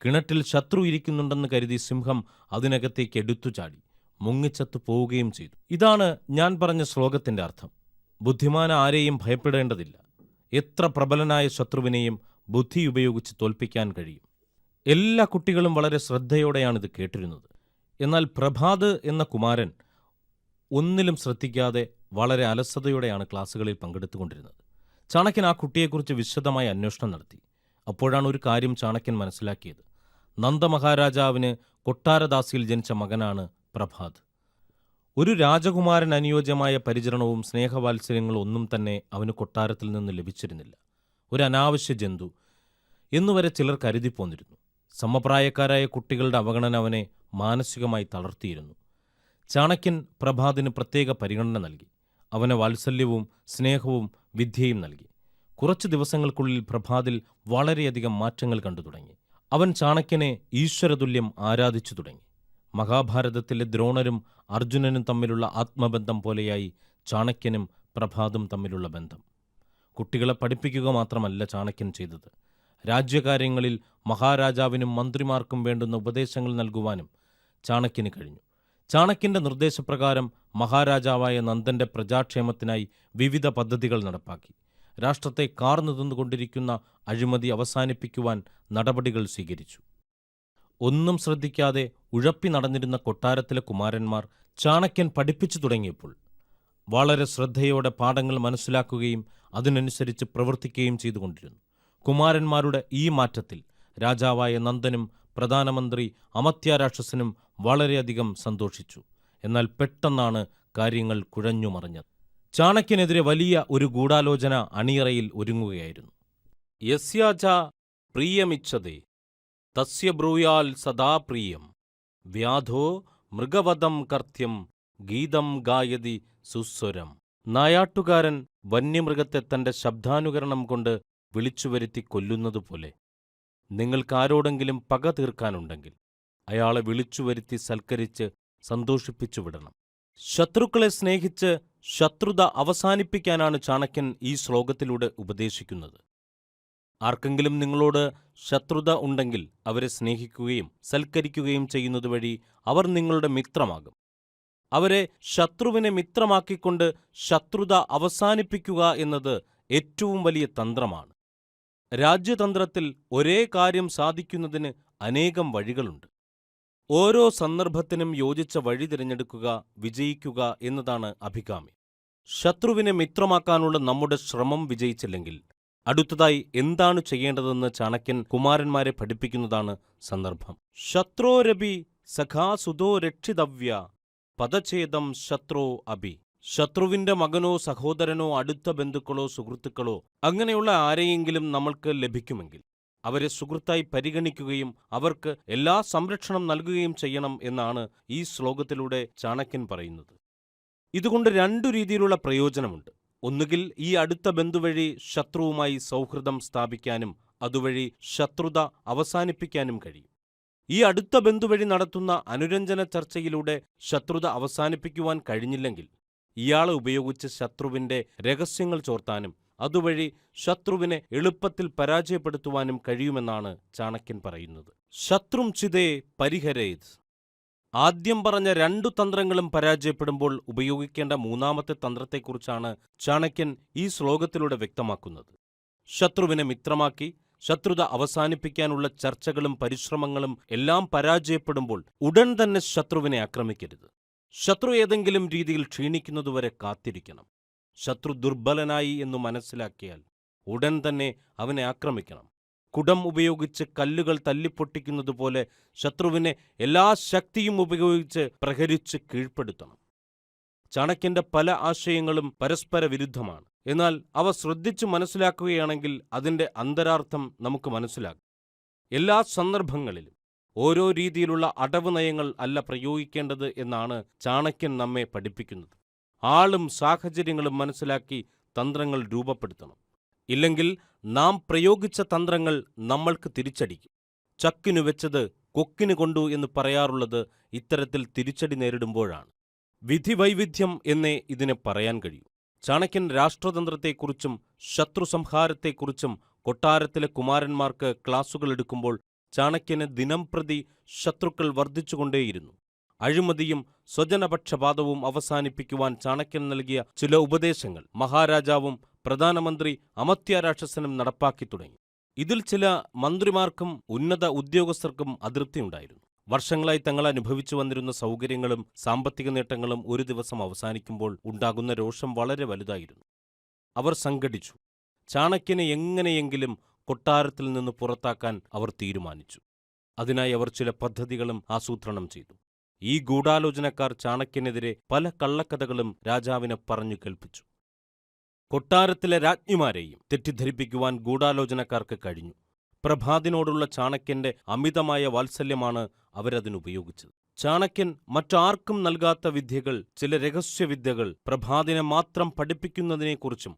കിണറ്റിൽ ശത്രു ഇരിക്കുന്നുണ്ടെന്ന് കരുതി സിംഹം അതിനകത്തേക്ക് എടുത്തു ചാടി മുങ്ങിച്ചത്തു പോവുകയും ചെയ്തു. ഇതാണ് ഞാൻ പറഞ്ഞ ശ്ലോകത്തിന്റെ അർത്ഥം. ബുദ്ധിമാൻ ആരെയും ഭയപ്പെടേണ്ടതില്ല. എത്ര പ്രബലനായ ശത്രുവിനെയും ബുദ്ധി ഉപയോഗിച്ച് തോൽപ്പിക്കാൻ കഴിയും. എല്ലാ കുട്ടികളും വളരെ ശ്രദ്ധയോടെയാണിത് കേട്ടിരുന്നത്. എന്നാൽ പ്രഭാത് എന്ന കുമാരൻ ഒന്നിലും ശ്രദ്ധിക്കാതെ വളരെ അലസതയോടെയാണ് ക്ലാസ്സുകളിൽ പങ്കെടുത്തുകൊണ്ടിരുന്നത്. ചാണക്യൻ ആ കുട്ടിയെക്കുറിച്ച് വിശദമായ അന്വേഷണം നടത്തി. അപ്പോഴാണ് ഒരു കാര്യം ചാണക്യൻ മനസ്സിലാക്കിയത്. നന്ദമഹാരാജാവിന് കൊട്ടാരദാസിയിൽ ജനിച്ച മകനാണ് പ്രഭാത്. ഒരു രാജകുമാരൻ അനുയോജ്യമായ പരിചരണവും സ്നേഹവാത്സല്യങ്ങളും ഒന്നും തന്നെ അവന് കൊട്ടാരത്തിൽ നിന്ന് ലഭിച്ചിരുന്നില്ല. ഒരു അനാവശ്യ ജന്തു എന്നുവരെ ചിലർ കരുതിപ്പോന്നിരുന്നു. സമപ്രായക്കാരായ കുട്ടികളുടെ അവഗണന അവനെ മാനസികമായി തളർത്തിയിരുന്നു. ചാണക്യൻ പ്രഭാതിന് പ്രത്യേക പരിഗണന നൽകി. അവന് വാത്സല്യവും സ്നേഹവും വിദ്യയും നൽകി. കുറച്ചു ദിവസങ്ങൾക്കുള്ളിൽ പ്രഭാതിൽ വളരെയധികം മാറ്റങ്ങൾ കണ്ടു തുടങ്ങി. അവൻ ചാണക്യനെ ഈശ്വരതുല്യം ആരാധിച്ചു തുടങ്ങി. മഹാഭാരതത്തിലെ ദ്രോണരും അർജുനനും തമ്മിലുള്ള ആത്മബന്ധം പോലെയായി ചാണക്യനും പ്രഭാതും തമ്മിലുള്ള ബന്ധം. കുട്ടികളെ പഠിപ്പിക്കുക മാത്രമല്ല ചാണക്യൻ ചെയ്തത്. രാജ്യകാര്യങ്ങളിൽ മഹാരാജാവിനും മന്ത്രിമാർക്കും വേണ്ടുന്ന ഉപദേശങ്ങൾ നൽകുവാനും ചാണക്യന് കഴിഞ്ഞു. ചാണക്യന്റെ നിർദ്ദേശപ്രകാരം മഹാരാജാവായ നന്ദന്റെ പ്രജാക്ഷേമത്തിനായി വിവിധ പദ്ധതികൾ നടപ്പാക്കി. രാഷ്ട്രത്തെ കാർന്നു തിന്നുകൊണ്ടിരിക്കുന്ന അഴിമതി അവസാനിപ്പിക്കുവാൻ നടപടികൾ സ്വീകരിച്ചു. ഒന്നും ശ്രദ്ധിക്കാതെ ഉഴപ്പി നടന്നിരുന്ന കൊട്ടാരത്തിലെ കുമാരന്മാർ ചാണക്യൻ പഠിപ്പിച്ചു തുടങ്ങിയപ്പോൾ വളരെ ശ്രദ്ധയോടെ പാഠങ്ങൾ മനസ്സിലാക്കുകയും അതിനനുസരിച്ച് പ്രവർത്തിക്കുകയും ചെയ്തുകൊണ്ടിരുന്നു. കുമാരന്മാരുടെ ഈ മാറ്റത്തിൽ രാജാവായ നന്ദനും പ്രധാനമന്ത്രി അമത്യാരാക്ഷസനും വളരെയധികം സന്തോഷിച്ചു. എന്നാൽ പെട്ടെന്നാണ് കാര്യങ്ങൾ കുഴഞ്ഞുമറിഞ്ഞത്. ചാണക്യനെതിരെ വലിയ ഒരു ഗൂഢാലോചന അണിയറയിൽ ഒരുങ്ങുകയായിരുന്നു. യസ്യാച പ്രിയമിച്ഛതേ തസ്യ ബ്രൂയാൽ സദാ പ്രിയം വ്യാധോ മൃഗവധം കർഥ്യം ഗീതം ഗായതി സുസ്വരം. നായാട്ടുകാരൻ വന്യമൃഗത്തെ തന്റെ ശബ്ദാനുകരണം കൊണ്ട് വിളിച്ചുവരുത്തി കൊല്ലുന്നതുപോലെ നിങ്ങൾക്കാരോടെങ്കിലും പക തീർക്കാനുണ്ടെങ്കിൽ അയാളെ വിളിച്ചുവരുത്തി സൽക്കരിച്ച് സന്തോഷിപ്പിച്ചു വിടണം. ശത്രുക്കളെ സ്നേഹിച്ച് ശത്രുത അവസാനിപ്പിക്കാനാണ് ചാണക്യൻ ഈ ശ്ലോകത്തിലൂടെ ഉപദേശിക്കുന്നത്. ആർക്കെങ്കിലും നിങ്ങളോട് ശത്രുത ഉണ്ടെങ്കിൽ അവരെ സ്നേഹിക്കുകയും സൽക്കരിക്കുകയും ചെയ്യുന്നതുവഴി അവർ നിങ്ങളുടെ മിത്രമാകും. അവരെ ശത്രുവിനെ മിത്രമാക്കിക്കൊണ്ട് ശത്രുത അവസാനിപ്പിക്കുക എന്നത് ഏറ്റവും വലിയ തന്ത്രമാണ്. രാജ്യതന്ത്രത്തിൽ ഒരേ കാര്യം സാധിക്കുന്നതിന് അനേകം വഴികളുണ്ട്. ഓരോ സന്ദർഭത്തിനും യോജിച്ച വഴി തിരഞ്ഞെടുക്കുക, വിജയിക്കുക എന്നതാണ് അഭികാമ്യം. ശത്രുവിനെ മിത്രമാക്കാനുള്ള നമ്മുടെ ശ്രമം വിജയിച്ചില്ലെങ്കിൽ അടുത്തതായി എന്താണ് ചെയ്യേണ്ടതെന്ന് ചാണക്യൻ കുമാരന്മാരെ പഠിപ്പിക്കുന്നതാണ് സന്ദർഭം. ശത്രോരപി സഖാസുതോ രക്ഷിതവ്യ പദഛേദം ശത്രോ അഭി. ശത്രുവിന്റെ മകനോ സഹോദരനോ അടുത്ത ബന്ധുക്കളോ സുഹൃത്തുക്കളോ അങ്ങനെയുള്ള ആരെയെങ്കിലും നമ്മൾക്ക് ലഭിക്കുമെങ്കിൽ അവരെ സുഹൃത്തായി പരിഗണിക്കുകയും അവർക്ക് എല്ലാ സംരക്ഷണം നൽകുകയും ചെയ്യണം എന്നാണ് ഈ ശ്ലോകത്തിലൂടെ ചാണക്യൻ പറയുന്നത്. ഇതുകൊണ്ട് രണ്ടു രീതിയിലുള്ള പ്രയോജനമുണ്ട്. ഒന്നുകിൽ ഈ അടുത്ത ബന്ധുവഴി ശത്രുവുമായി സൗഹൃദം സ്ഥാപിക്കാനും അതുവഴി ശത്രുത അവസാനിപ്പിക്കാനും കഴിയും. ഈ അടുത്ത ബന്ധുവഴി നടത്തുന്ന അനുരഞ്ജന ചർച്ചയിലൂടെ ശത്രുത അവസാനിപ്പിക്കുവാൻ കഴിഞ്ഞില്ലെങ്കിൽ ഇയാളെ ഉപയോഗിച്ച് ശത്രുവിന്റെ രഹസ്യങ്ങൾ ചോർത്താനും അതുവഴി ശത്രുവിനെ എളുപ്പത്തിൽ പരാജയപ്പെടുത്തുവാനും കഴിയുമെന്നാണ് ചാണക്യൻ പറയുന്നത്. ശത്രും ചിതേ പരിഹരേത്. ആദ്യം പറഞ്ഞ രണ്ടു തന്ത്രങ്ങളും പരാജയപ്പെടുമ്പോൾ ഉപയോഗിക്കേണ്ട മൂന്നാമത്തെ തന്ത്രത്തെക്കുറിച്ചാണ് ചാണക്യൻ ഈ ശ്ലോകത്തിലൂടെ വ്യക്തമാക്കുന്നത്. ശത്രുവിനെ മിത്രമാക്കി ശത്രുത അവസാനിപ്പിക്കാനുള്ള ചർച്ചകളും പരിശ്രമങ്ങളും എല്ലാം പരാജയപ്പെടുമ്പോൾ ഉടൻ തന്നെ ശത്രുവിനെ ആക്രമിക്കരുത്. ശത്രു ഏതെങ്കിലും രീതിയിൽ ക്ഷീണിക്കുന്നതുവരെ കാത്തിരിക്കണം. ശത്രു ദുർബലനായി എന്നു മനസ്സിലാക്കിയാൽ ഉടൻ തന്നെ അവനെ ആക്രമിക്കണം. കുടം ഉപയോഗിച്ച് കല്ലുകൾ തല്ലിപ്പൊട്ടിക്കുന്നതുപോലെ ശത്രുവിനെ എല്ലാ ശക്തിയും ഉപയോഗിച്ച് പ്രഹരിച്ച് കീഴ്പ്പെടുത്തണം. ചാണക്യന്റെ പല ആശയങ്ങളും പരസ്പര വിരുദ്ധമാണ്. എന്നാൽ അവ ശ്രദ്ധിച്ചു മനസ്സിലാക്കുകയാണെങ്കിൽ അതിന്റെ അന്തരാർത്ഥം നമുക്ക് മനസ്സിലാകും. എല്ലാ സന്ദർഭങ്ങളിലും ഓരോ രീതിയിലുള്ള അടവ് നയങ്ങൾ അല്ല പ്രയോഗിക്കേണ്ടത് എന്നാണ് ചാണക്യൻ നമ്മെ പഠിപ്പിക്കുന്നത്. ആളും സാഹചര്യങ്ങളും മനസ്സിലാക്കി തന്ത്രങ്ങൾ രൂപപ്പെടുത്തണം. ഇല്ലെങ്കിൽ നാം പ്രയോഗിച്ച തന്ത്രങ്ങൾ നമ്മൾക്ക് തിരിച്ചടിക്കും. ചക്കിനു വെച്ചത് കൊക്കിന് കൊണ്ടു എന്ന് പറയാറുള്ളത് ഇത്തരത്തിൽ തിരിച്ചടി നേരിടുമ്പോഴാണ്. വിധിവൈവിധ്യം എന്നേ ഇതിനെ പറയാൻ കഴിയൂ. ചാണക്യൻ രാഷ്ട്രതന്ത്രത്തെക്കുറിച്ചും ശത്രുസംഹാരത്തെക്കുറിച്ചും കൊട്ടാരത്തിലെ കുമാരന്മാർക്ക് ക്ലാസുകൾ എടുക്കുമ്പോൾ ചാണക്യന് ദിനംപ്രതി ശത്രുക്കൾ വർദ്ധിച്ചുകൊണ്ടേയിരുന്നു. അഴിമതിയും സ്വജനപക്ഷപാതവും അവസാനിപ്പിക്കുവാൻ ചാണക്യൻ നൽകിയ ചില ഉപദേശങ്ങൾ മഹാരാജാവും പ്രധാനമന്ത്രി അമർത്യാരാക്ഷസനും നടപ്പാക്കി തുടങ്ങി. ഇതിൽ ചില മന്ത്രിമാർക്കും ഉന്നത ഉദ്യോഗസ്ഥർക്കും അതൃപ്തിയുണ്ടായിരുന്നു. വർഷങ്ങളായി തങ്ങൾ അനുഭവിച്ചു വന്നിരുന്ന സൗകര്യങ്ങളും സാമ്പത്തിക നേട്ടങ്ങളും ഒരു ദിവസം അവസാനിക്കുമ്പോൾ ഉണ്ടാകുന്ന രോഷം വളരെ വലുതായിരുന്നു. അവർ സംഘടിച്ചു. ചാണക്യനെ എങ്ങനെയെങ്കിലും കൊട്ടാരത്തിൽ നിന്ന് പുറത്താക്കാൻ അവർ തീരുമാനിച്ചു. അതിനായി അവർ ചില പദ്ധതികളും ആസൂത്രണം ചെയ്തു. ഈ ഗൂഢാലോചനക്കാർ ചാണക്യനെതിരെ പല കള്ളക്കഥകളും രാജാവിനെ പറഞ്ഞു കേൾപ്പിച്ചു. കൊട്ടാരത്തിലെ രാജ്ഞിമാരെയും തെറ്റിദ്ധരിപ്പിക്കുവാൻ ഗൂഢാലോചനക്കാർക്ക് കഴിഞ്ഞു. പ്രഭാതിനോടുള്ള ചാണക്യന്റെ അമിതമായ വാത്സല്യമാണ് അവരതിനുപയോഗിച്ചത്. ചാണക്യൻ മറ്റാർക്കും നൽകാത്ത വിദ്യകൾ, ചില രഹസ്യവിദ്യകൾ പ്രഭാതിനെ മാത്രം പഠിപ്പിക്കുന്നതിനെക്കുറിച്ചും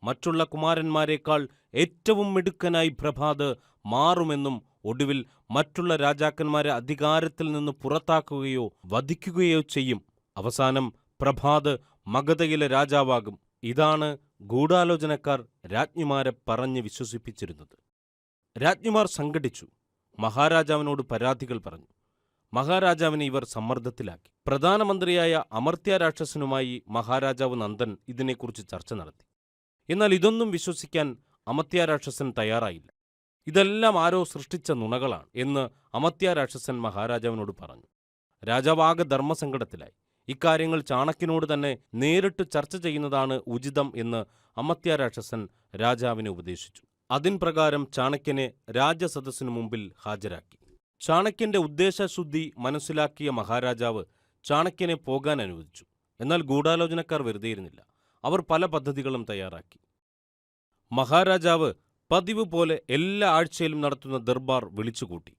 മറ്റുള്ള കുമാരന്മാരെക്കാൾ ഏറ്റവും മിടുക്കനായി പ്രഭാത് മാറുമെന്നും ഒടുവിൽ മറ്റുള്ള രാജാക്കന്മാരെ അധികാരത്തിൽ നിന്ന് പുറത്താക്കുകയോ വധിക്കുകയോ ചെയ്യും. അവസാനം പ്രഭാത് മഗധയിലെ രാജാവാകും. ഇതാണ് ഗൂഢാലോചനക്കാർ രാജ്ഞിമാരെ പറഞ്ഞ് വിശ്വസിപ്പിച്ചിരുന്നത്. രാജ്ഞിമാർ സംഘടിച്ചു. മഹാരാജാവിനോട് പരാതികൾ പറഞ്ഞു. മഹാരാജാവിനെ ഇവർ സമ്മർദ്ദത്തിലാക്കി. പ്രധാനമന്ത്രിയായ അമർത്യാരാക്ഷസനുമായി മഹാരാജാവ് നന്ദൻ ഇതിനെക്കുറിച്ച് ചർച്ച നടത്തി. എന്നാൽ ഇതൊന്നും വിശ്വസിക്കാൻ അമർത്യാരാക്ഷസൻ തയ്യാറായില്ല. ഇതെല്ലാം ആരോ സൃഷ്ടിച്ച നുണകളാണ് എന്ന് അമർത്യാരാക്ഷസൻ മഹാരാജാവിനോട് പറഞ്ഞു. രാജാവാകെ ധർമ്മസങ്കടത്തിലായി. ഇക്കാര്യങ്ങൾ ചാണക്യനോട് തന്നെ നേരിട്ട് ചർച്ച ചെയ്യുന്നതാണ് ഉചിതം എന്ന് അമർത്യാരാക്ഷസൻ രാജാവിനെ ഉപദേശിച്ചു. അതിൻ പ്രകാരം ചാണക്യനെ രാജസദസ്സിനു മുമ്പിൽ ഹാജരാക്കി. ചാണക്യന്റെ ഉദ്ദേശശുദ്ധി മനസ്സിലാക്കിയ മഹാരാജാവ് ചാണക്യനെ പോകാൻ അനുവദിച്ചു. എന്നാൽ ഗൂഢാലോചനക്കാർ വെറുതെയിരുന്നില്ല. അവർ പല പദ്ധതികളും തയ്യാറാക്കി. മഹാരാജാവ് പതിവ് പോലെ എല്ലാ ആഴ്ചയിലും നടത്തുന്ന ദർബാർ വിളിച്ചുകൂട്ടി.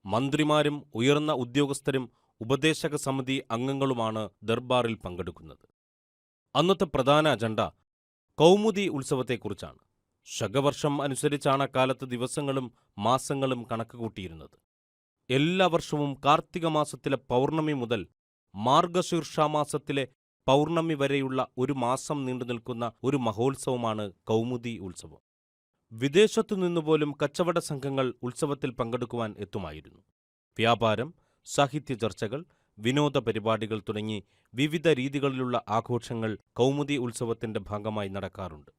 മന്ത്രിമാരും ഉയർന്ന ഉദ്യോഗസ്ഥരും ഉപദേശക സമിതി അംഗങ്ങളുമാണ് ദർബാറിൽ പങ്കെടുക്കുന്നത്. അന്നത്തെ പ്രധാന അജണ്ട കൗമുദി ഉത്സവത്തെക്കുറിച്ചാണ്. ശകവർഷം അനുസരിച്ചാണ് അക്കാലത്ത് ദിവസങ്ങളും മാസങ്ങളും കണക്കുകൂട്ടിയിരുന്നത്. എല്ലാ വർഷവും കാർത്തിക മാസത്തിലെ പൗർണമി മുതൽ മാർഗശീർഷമാസത്തിലെ പൗർണമി വരെയുള്ള ഒരു മാസം നീണ്ടുനിൽക്കുന്ന ഒരു മഹോത്സവമാണ് കൗമുദി ഉത്സവം. വിദേശത്തു നിന്നുപോലും കച്ചവട സംഘങ്ങൾ ഉത്സവത്തിൽ പങ്കെടുക്കുവാൻ എത്തുമായിരുന്നു. വ്യാപാരം, സാഹിത്യ ചർച്ചകൾ, വിനോദ പരിപാടികൾ തുടങ്ങി വിവിധ രീതികളിലുള്ള ആഘോഷങ്ങൾ കൗമുദി ഉത്സവത്തിന്റെ ഭാഗമായി നടക്കാറുണ്ട്.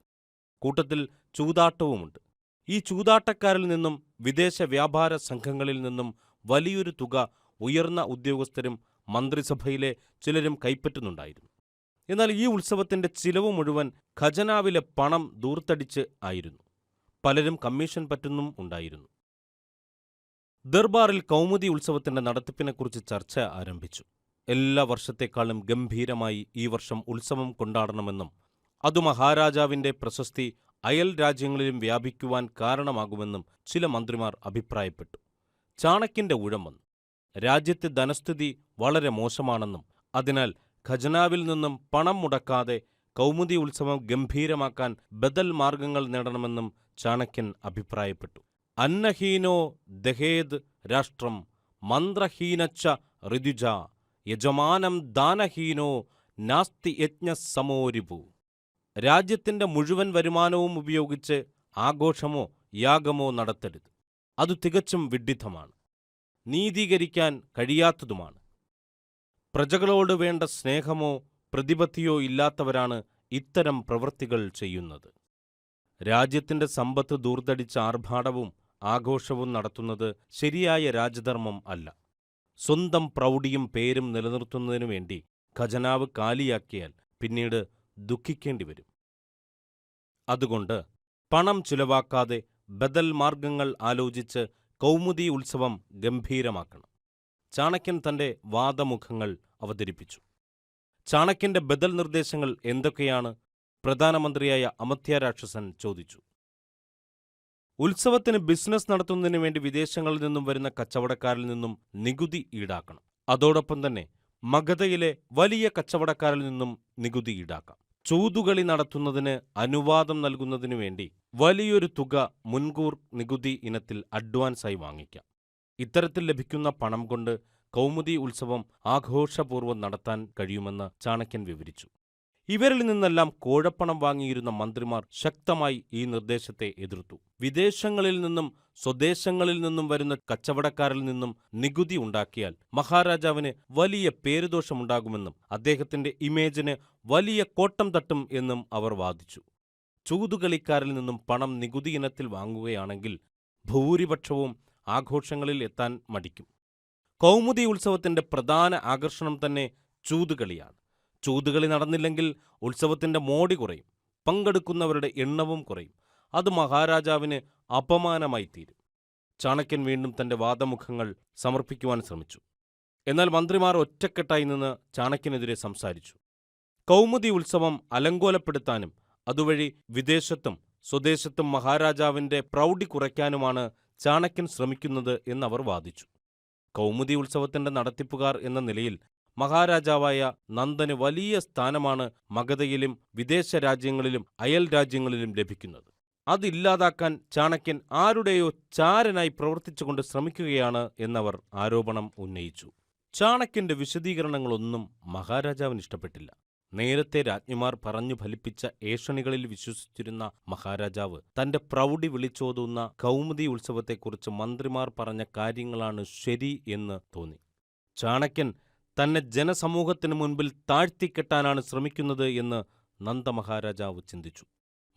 കൂട്ടത്തിൽ ചൂതാട്ടവുമുണ്ട്. ഈ ചൂതാട്ടക്കാരിൽ നിന്നും വിദേശ വ്യാപാര സംഘങ്ങളിൽ നിന്നും വലിയൊരു തുക ഉയർന്ന ഉദ്യോഗസ്ഥരും മന്ത്രിസഭയിലെ ചിലരും കൈപ്പറ്റുന്നുണ്ടായിരുന്നു. എന്നാൽ ഈ ഉത്സവത്തിന്റെ ചിലവ് മുഴുവൻ ഖജനാവിലെ പണം ദൂർത്തടിച്ച് ആയിരുന്നു. പലരും കമ്മീഷൻ പറ്റുന്നും ഉണ്ടായിരുന്നു. ദർബാറിൽ കൗമുദി ഉത്സവത്തിന്റെ നടത്തിപ്പിനെക്കുറിച്ച് ചർച്ച ആരംഭിച്ചു. എല്ലാ വർഷത്തെക്കാളും ഗംഭീരമായി ഈ വർഷം ഉത്സവം കൊണ്ടാടണമെന്നും അതു മഹാരാജാവിന്റെ പ്രശസ്തി അയൽ രാജ്യങ്ങളിലും വ്യാപിക്കുവാൻ കാരണമാകുമെന്നും ചില മന്ത്രിമാർ അഭിപ്രായപ്പെട്ടു. ചാണക്യന്റെ ഊഴം വന്നു. രാജ്യത്തെ ധനസ്ഥിതി വളരെ മോശമാണെന്നും അതിനാൽ ഖജനാവിൽ നിന്നും പണം മുടക്കാതെ കൗമുദി ഉത്സവം ഗംഭീരമാക്കാൻ ബദൽ മാർഗങ്ങൾ നേടണമെന്നും ചാണക്യൻ അഭിപ്രായപ്പെട്ടു. അന്നഹീനോ ദഹേദ് രാഷ്ട്രം മന്ത്രഹീനച്ച ഋതുജ യജമാനം ദാനഹീനോ നാസ്തി യജ്ഞസമോരിപു. രാജ്യത്തിന്റെ മുഴുവൻ വരുമാനവും ഉപയോഗിച്ച് ആഘോഷമോ യാഗമോ നടത്തരുത്. അത് തികച്ചും വിഡ്ഢിത്തമാണ്, നീതീകരിക്കാൻ കഴിയാത്തതുമാണ്. പ്രജകളോട് വേണ്ട സ്നേഹമോ പ്രതിപത്തിയോ ഇല്ലാത്തവരാണ് ഇത്തരം പ്രവൃത്തികൾ ചെയ്യുന്നത്. രാജ്യത്തിന്റെ സമ്പത്ത് ദൂർത്തടിച്ച ആർഭാടവും ആഘോഷവും നടത്തുന്നത് ശരിയായ രാജധർമ്മം അല്ല. സ്വന്തം പ്രൗഢിയും പേരും നിലനിർത്തുന്നതിനു വേണ്ടി ഖജനാവ് കാലിയാക്കിയാൽ പിന്നീട് ദുഃഖിക്കേണ്ടി വരും. അതുകൊണ്ട് പണം ചിലവാക്കാതെ ബദൽ മാർഗങ്ങൾ ആലോചിച്ച് കൗമുദി ഉത്സവം ഗംഭീരമാക്കണം. ചാണക്യൻ തന്റെ വാദമുഖങ്ങൾ അവതരിപ്പിച്ചു. ചാണക്യന്റെ ബദൽ നിർദ്ദേശങ്ങൾ എന്തൊക്കെയാണ്? പ്രധാനമന്ത്രിയായ അമർത്യ രാക്ഷസൻ ചോദിച്ചു. ഉത്സവത്തിന് ബിസിനസ് നടത്തുന്നതിനു വേണ്ടി വിദേശങ്ങളിൽ നിന്നും വരുന്ന കച്ചവടക്കാരിൽ നിന്നും നികുതി ഈടാക്കണം. അതോടൊപ്പം തന്നെ മഗധയിലെ വലിയ കച്ചവടക്കാരിൽ നിന്നും നികുതി ഈടാക്കാം. ചൂതുകളി നടത്തുന്നതിന് അനുവാദം നൽകുന്നതിനു വേണ്ടി വലിയൊരു തുക മുൻകൂർ നികുതി ഇനത്തിൽ അഡ്വാൻസായി വാങ്ങിക്കാം. ഇത്തരത്തിൽ ലഭിക്കുന്ന പണം കൊണ്ട് കൗമുദി ഉത്സവം ആഘോഷപൂർവ്വം നടത്താൻ കഴിയുമെന്ന് ചാണക്യൻ വിവരിച്ചു. ഇവരിൽ നിന്നെല്ലാം കോഴപ്പണം വാങ്ങിയിരുന്ന മന്ത്രിമാർ ശക്തമായി ഈ നിർദ്ദേശത്തെ എതിർത്തു. വിദേശങ്ങളിൽ നിന്നും സ്വദേശങ്ങളിൽ നിന്നും വരുന്ന കച്ചവടക്കാരിൽ നിന്നും നികുതി ഉണ്ടാക്കിയാൽ മഹാരാജാവിന് വലിയ പേരുദോഷമുണ്ടാകുമെന്നും അദ്ദേഹത്തിന്റെ ഇമേജിന് വലിയ കോട്ടം തട്ടും എന്നും അവർ വാദിച്ചു. ചൂതുകളിക്കാരിൽ നിന്നും പണം നികുതി ഇനത്തിൽ വാങ്ങുകയാണെങ്കിൽ ഭൂരിപക്ഷവും ആഘോഷങ്ങളിൽ എത്താൻ മടിക്കും. കൗമുദി ഉത്സവത്തിന്റെ പ്രധാന ആകർഷണം തന്നെ ചൂതുകളിയാണ്. ചൂതുകളി നടന്നില്ലെങ്കിൽ ഉത്സവത്തിന്റെ മോടി കുറയും, പങ്കെടുക്കുന്നവരുടെ എണ്ണവും കുറയും. അത് മഹാരാജാവിന് അപമാനമായി തീരും. ചാണക്യൻ വീണ്ടും തന്റെ വാദമുഖങ്ങൾ സമർപ്പിക്കുവാൻ ശ്രമിച്ചു. എന്നാൽ മന്ത്രിമാർ ഒറ്റക്കെട്ടായി നിന്ന് ചാണക്യനെതിരെ സംസാരിച്ചു. കൗമുദി ഉത്സവം അലങ്കോലപ്പെടുത്താനും അതുവഴി വിദേശത്തും സ്വദേശത്തും മഹാരാജാവിന്റെ പ്രൗഢി കുറയ്ക്കാനുമാണ് ചാണക്യൻ ശ്രമിക്കുന്നത് എന്നവർ വാദിച്ചു. കൗമുദി ഉത്സവത്തിന്റെ നടത്തിപ്പുകാർ എന്ന നിലയിൽ മഹാരാജാവായ നന്ദന് വലിയ സ്ഥാനമാണ് മഗധയിലും വിദേശ രാജ്യങ്ങളിലും അയൽ രാജ്യങ്ങളിലും ലഭിക്കുന്നത്. അതില്ലാതാക്കാൻ ചാണക്യൻ ആരുടെയോ ചാരനായി പ്രവർത്തിച്ചുകൊണ്ട് ശ്രമിക്കുകയാണ് എന്നവർ ആരോപണം ഉന്നയിച്ചു. ചാണക്യന്റെ വിശദീകരണങ്ങളൊന്നും മഹാരാജാവിന് ഇഷ്ടപ്പെട്ടില്ല. നേരത്തെ രാജ്ഞിമാർ പറഞ്ഞു ഫലിപ്പിച്ച ഏഷണികളിൽ വിശ്വസിച്ചിരുന്ന മഹാരാജാവ് തന്റെ പ്രൗഢി വിളിച്ചോതുന്ന കൗമുദി ഉത്സവത്തെക്കുറിച്ച് മന്ത്രിമാർ പറഞ്ഞ കാര്യങ്ങളാണ് ശരി എന്ന് തോന്നി. ചാണക്യൻ തന്നെ ജനസമൂഹത്തിനു മുൻപിൽ താഴ്ത്തിക്കെട്ടാനാണ് ശ്രമിക്കുന്നത് എന്ന് നന്ദമഹാരാജാവ് ചിന്തിച്ചു.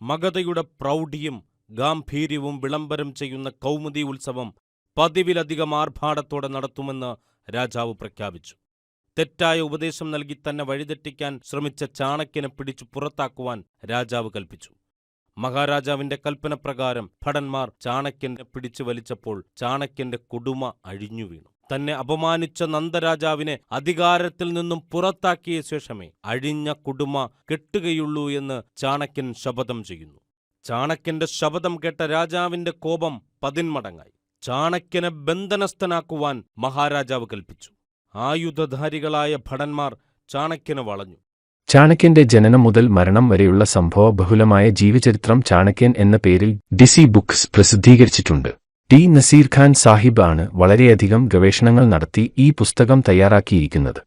മഗധയുടെ പ്രൗഢിയും ഗാംഭീര്യവും വിളംബരം ചെയ്യുന്ന കൗമുദി ഉത്സവം പതിവിലധികം ആർഭാടത്തോടെ നടത്തുമെന്ന് രാജാവ് പ്രഖ്യാപിച്ചു. തെറ്റായ ഉപദേശം നൽകി തന്നെ വഴിതെറ്റിക്കാൻ ശ്രമിച്ച ചാണക്യനെ പിടിച്ചു പുറത്താക്കുവാൻ രാജാവ് കൽപ്പിച്ചു. മഹാരാജാവിന്റെ കൽപ്പനപ്രകാരം ഭടന്മാർ ചാണക്യനെ പിടിച്ചു വലിച്ചപ്പോൾ ചാണക്യന്റെ കുടുമ അഴിഞ്ഞു വീണു. തന്നെ അപമാനിച്ച നന്ദരാജാവിനെ അധികാരത്തിൽ നിന്നും പുറത്താക്കിയ ശേഷമേ അഴിഞ്ഞ കുടുമ കെട്ടുകയുള്ളൂ എന്ന് ചാണക്യൻ ശപഥം ചെയ്യുന്നു. ചാണക്യന്റെ ശപഥം കേട്ട രാജാവിന്റെ കോപം 10 മടങ്ങായി. ചാണക്യനെ ബന്ധനസ്ഥനാക്കുവാൻ മഹാരാജാവ് കൽപ്പിച്ചു. ആയുധധാരികളായ ഭടന്മാർ ചാണക്യനെ വളഞ്ഞു. ചാണക്യന്റെ ജനനം മുതൽ മരണം വരെയുള്ള സംഭവ ബഹുലമായ ജീവചരിത്രം ചാണക്യൻ എന്ന പേരിൽ ഡിസി ബുക്സ് പ്രസിദ്ധീകരിച്ചിട്ടുണ്ട്. ടി നസീർ ഖാൻ സാഹിബ് ആണ് വളരെയധികം ഗവേഷണങ്ങൾ നടത്തി ഈ പുസ്തകം തയ്യാറാക്കിയിരിക്കുന്നത്.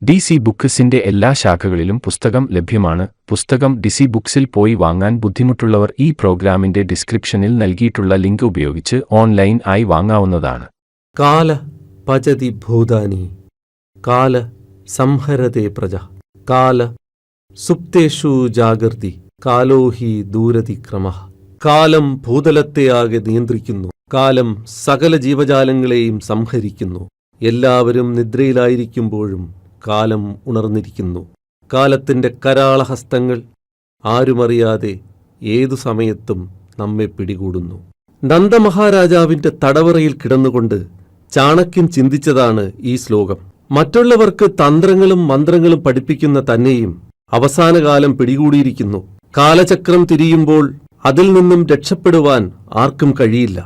ഡിസി ബുക്സിന്റെ എല്ലാ ശാഖകളിലും പുസ്തകം ലഭ്യമാണ്. പുസ്തകം ഡിസി ബുക്സിൽ പോയി വാങ്ങാൻ ബുദ്ധിമുട്ടുള്ളവർ ഈ പ്രോഗ്രാമിന്റെ ഡിസ്ക്രിപ്ഷനിൽ നൽകിയിട്ടുള്ള ലിങ്ക് ഉപയോഗിച്ച് ഓൺലൈൻ ആയി വാങ്ങാവുന്നതാണ്. കാല പചതി ഭൂതാനി കാല സംഹരതേ പ്രജ കാല സുപ്തേഷു ജാഗർതി കാലോ ഹി ദൂരതിക്രമഃ. കാലം ഭൂതലത്തെയാകെ നിയന്ത്രിക്കുന്നു. കാലം സകല ജീവജാലങ്ങളെയും സംഹരിക്കുന്നു. എല്ലാവരും നിദ്രയിലായിരിക്കുമ്പോഴും കാലം ഉണർന്നിരിക്കുന്നു. കാലത്തിന്റെ കരാളഹസ്തങ്ങൾ ആരുമറിയാതെ ഏതു സമയത്തും നമ്മെ പിടികൂടുന്നു. നന്ദമഹാരാജാവിന്റെ തടവറയിൽ കിടന്നുകൊണ്ട് ചാണക്യൻ ചിന്തിച്ചതാണ് ഈ ശ്ലോകം. മറ്റുള്ളവർക്ക് തന്ത്രങ്ങളും മന്ത്രങ്ങളും പഠിപ്പിക്കുന്ന തന്നെയും അവസാനകാലം പിടികൂടിയിരിക്കുന്നു. കാലചക്രം തിരിയുമ്പോൾ അതിൽ നിന്നും രക്ഷപ്പെടുവാൻ ആർക്കും കഴിയില്ല.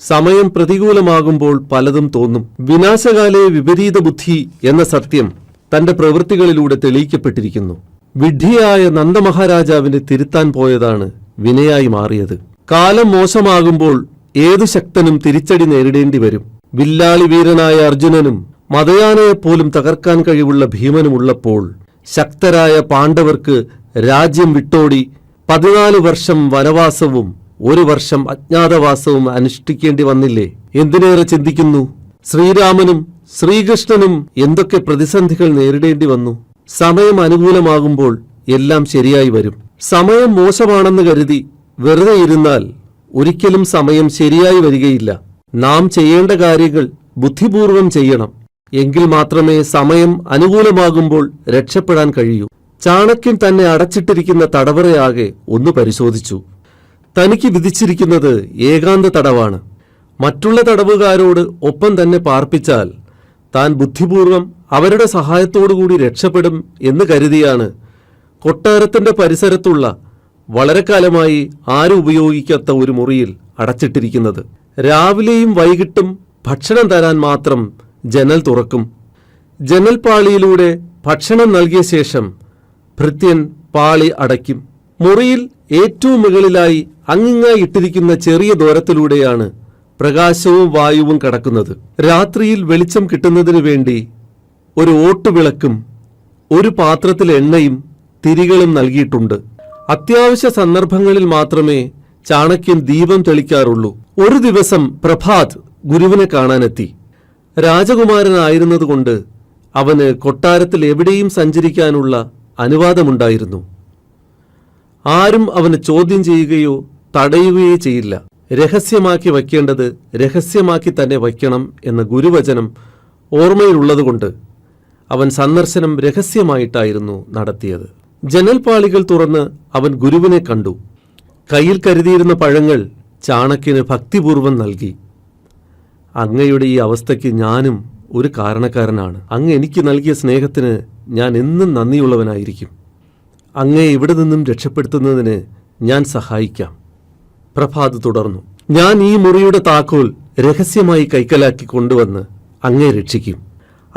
സമയം പ്രതികൂലമാകുമ്പോൾ പലതും തോന്നും. വിനാശകാലേ വിപരീത ബുദ്ധി എന്ന സത്യം തന്റെ പ്രവൃത്തികളിലൂടെ തെളിയിക്കപ്പെട്ടിരിക്കുന്നു. വിഡ്ഢിയായ നന്ദമഹാരാജാവിനെ തിരുത്താൻ പോയതാണ് വിനയായി മാറിയത്. കാലം മോശമാകുമ്പോൾ ഏതു ശക്തനും തിരിച്ചടി നേരിടേണ്ടി വരും. വില്ലാളി വീരനായ അർജുനനും മതയാനയെപ്പോലും തകർക്കാൻ കഴിവുള്ള ഭീമനുമുള്ളപ്പോൾ ശക്തരായ പാണ്ഡവർക്ക് രാജ്യം വിട്ടോടി 14 വർഷം വനവാസവും 1 വർഷം അജ്ഞാതവാസവും അനുഷ്ഠിക്കേണ്ടി വന്നില്ലേ? എന്തിനേറെ ചിന്തിക്കുന്നു, ശ്രീരാമനും ശ്രീകൃഷ്ണനും എന്തൊക്കെ പ്രതിസന്ധികൾ നേരിടേണ്ടി വന്നു. സമയം അനുകൂലമാകുമ്പോൾ എല്ലാം ശരിയായി വരും. സമയം മോശമാണെന്ന് കരുതി വെറുതെ ഇരുന്നാൽ ഒരിക്കലും സമയം ശരിയായി വരികയില്ല. നാം ചെയ്യേണ്ട കാര്യങ്ങൾ ബുദ്ധിപൂർവം ചെയ്യണം. എങ്കിൽ മാത്രമേ സമയം അനുകൂലമാകുമ്പോൾ രക്ഷപ്പെടാൻ കഴിയൂ. ചാണക്യൻ തന്നെ അടച്ചിട്ടിരിക്കുന്ന തടവറയാകെ ഒന്ന് പരിശോധിച്ചു. തനിക്ക് വിധിച്ചിരിക്കുന്നത് ഏകാന്ത തടവാണ്. മറ്റുള്ള തടവുകാരോട് ഒപ്പം തന്നെ പാർപ്പിച്ചാൽ താൻ ബുദ്ധിപൂർവം അവരുടെ സഹായത്തോടുകൂടി രക്ഷപ്പെടും എന്ന് കരുതിയാണ് കൊട്ടാരത്തിന്റെ പരിസരത്തുള്ള വളരെ കാലമായി ആരും ഉപയോഗിക്കാത്ത ഒരു മുറിയിൽ അടച്ചിട്ടിരിക്കുന്നത്. രാവിലെയും വൈകിട്ടും ഭക്ഷണം തരാൻ മാത്രം ജനൽ തുറക്കും. ജനൽ പാളിയിലൂടെ ഭക്ഷണം നൽകിയ ശേഷം ഭൃത്യൻ പാളി അടയ്ക്കും. മുറിയിൽ ഏറ്റവും മുകളിലായി അങ്ങിങ്ങായി ഇട്ടിരിക്കുന്ന ചെറിയ ദൂരത്തിലൂടെയാണ് പ്രകാശവും വായുവും കടക്കുന്നത്. രാത്രിയിൽ വെളിച്ചം കിട്ടുന്നതിനു വേണ്ടി ഒരു ഓട്ടുവിളക്കും ഒരു പാത്രത്തിൽ എണ്ണയും തിരികളും നൽകിയിട്ടുണ്ട്. അത്യാവശ്യ സന്ദർഭങ്ങളിൽ മാത്രമേ ചാണക്യൻ ദീപം തെളിക്കാറുള്ളൂ. ഒരു ദിവസം പ്രഭാത് ഗുരുവിനെ കാണാനെത്തി. രാജകുമാരനായിരുന്നതുകൊണ്ട് അവന് കൊട്ടാരത്തിൽ എവിടെയും സഞ്ചരിക്കാനുള്ള അനുവാദമുണ്ടായിരുന്നു. ആരും അവന് ചോദ്യം ചെയ്യുകയോ തടയുകയോ ചെയ്യില്ല. രഹസ്യമാക്കി വയ്ക്കേണ്ടത് രഹസ്യമാക്കി തന്നെ വയ്ക്കണം എന്ന ഗുരുവചനം ഓർമ്മയിലുള്ളതുകൊണ്ട് അവൻ സന്ദർശനം രഹസ്യമായിട്ടായിരുന്നു നടത്തിയത്. ജനൽപാളികൾ തുറന്ന് അവൻ ഗുരുവിനെ കണ്ടു. കയ്യിൽ കരുതിയിരുന്ന പഴങ്ങൾ ചാണക്യന് ഭക്തിപൂർവ്വം നൽകി. അങ്ങയുടെ ഈ അവസ്ഥയ്ക്ക് ഞാനും ഒരു കാരണക്കാരനാണ്. അങ്ങ് എനിക്ക് നൽകിയ സ്നേഹത്തിന് ഞാൻ എന്നും നന്ദിയുള്ളവനായിരിക്കും. അങ്ങയെ ഇവിടെ നിന്നും രക്ഷപ്പെടുത്തുന്നതിന് ഞാൻ സഹായിക്കാം. പ്രഭാത് തുടർന്നു. ഞാൻ ഈ മുറിയുടെ താക്കോൽ രഹസ്യമായി കൈക്കലാക്കി കൊണ്ടുവന്ന് അങ്ങയെ രക്ഷിക്കും.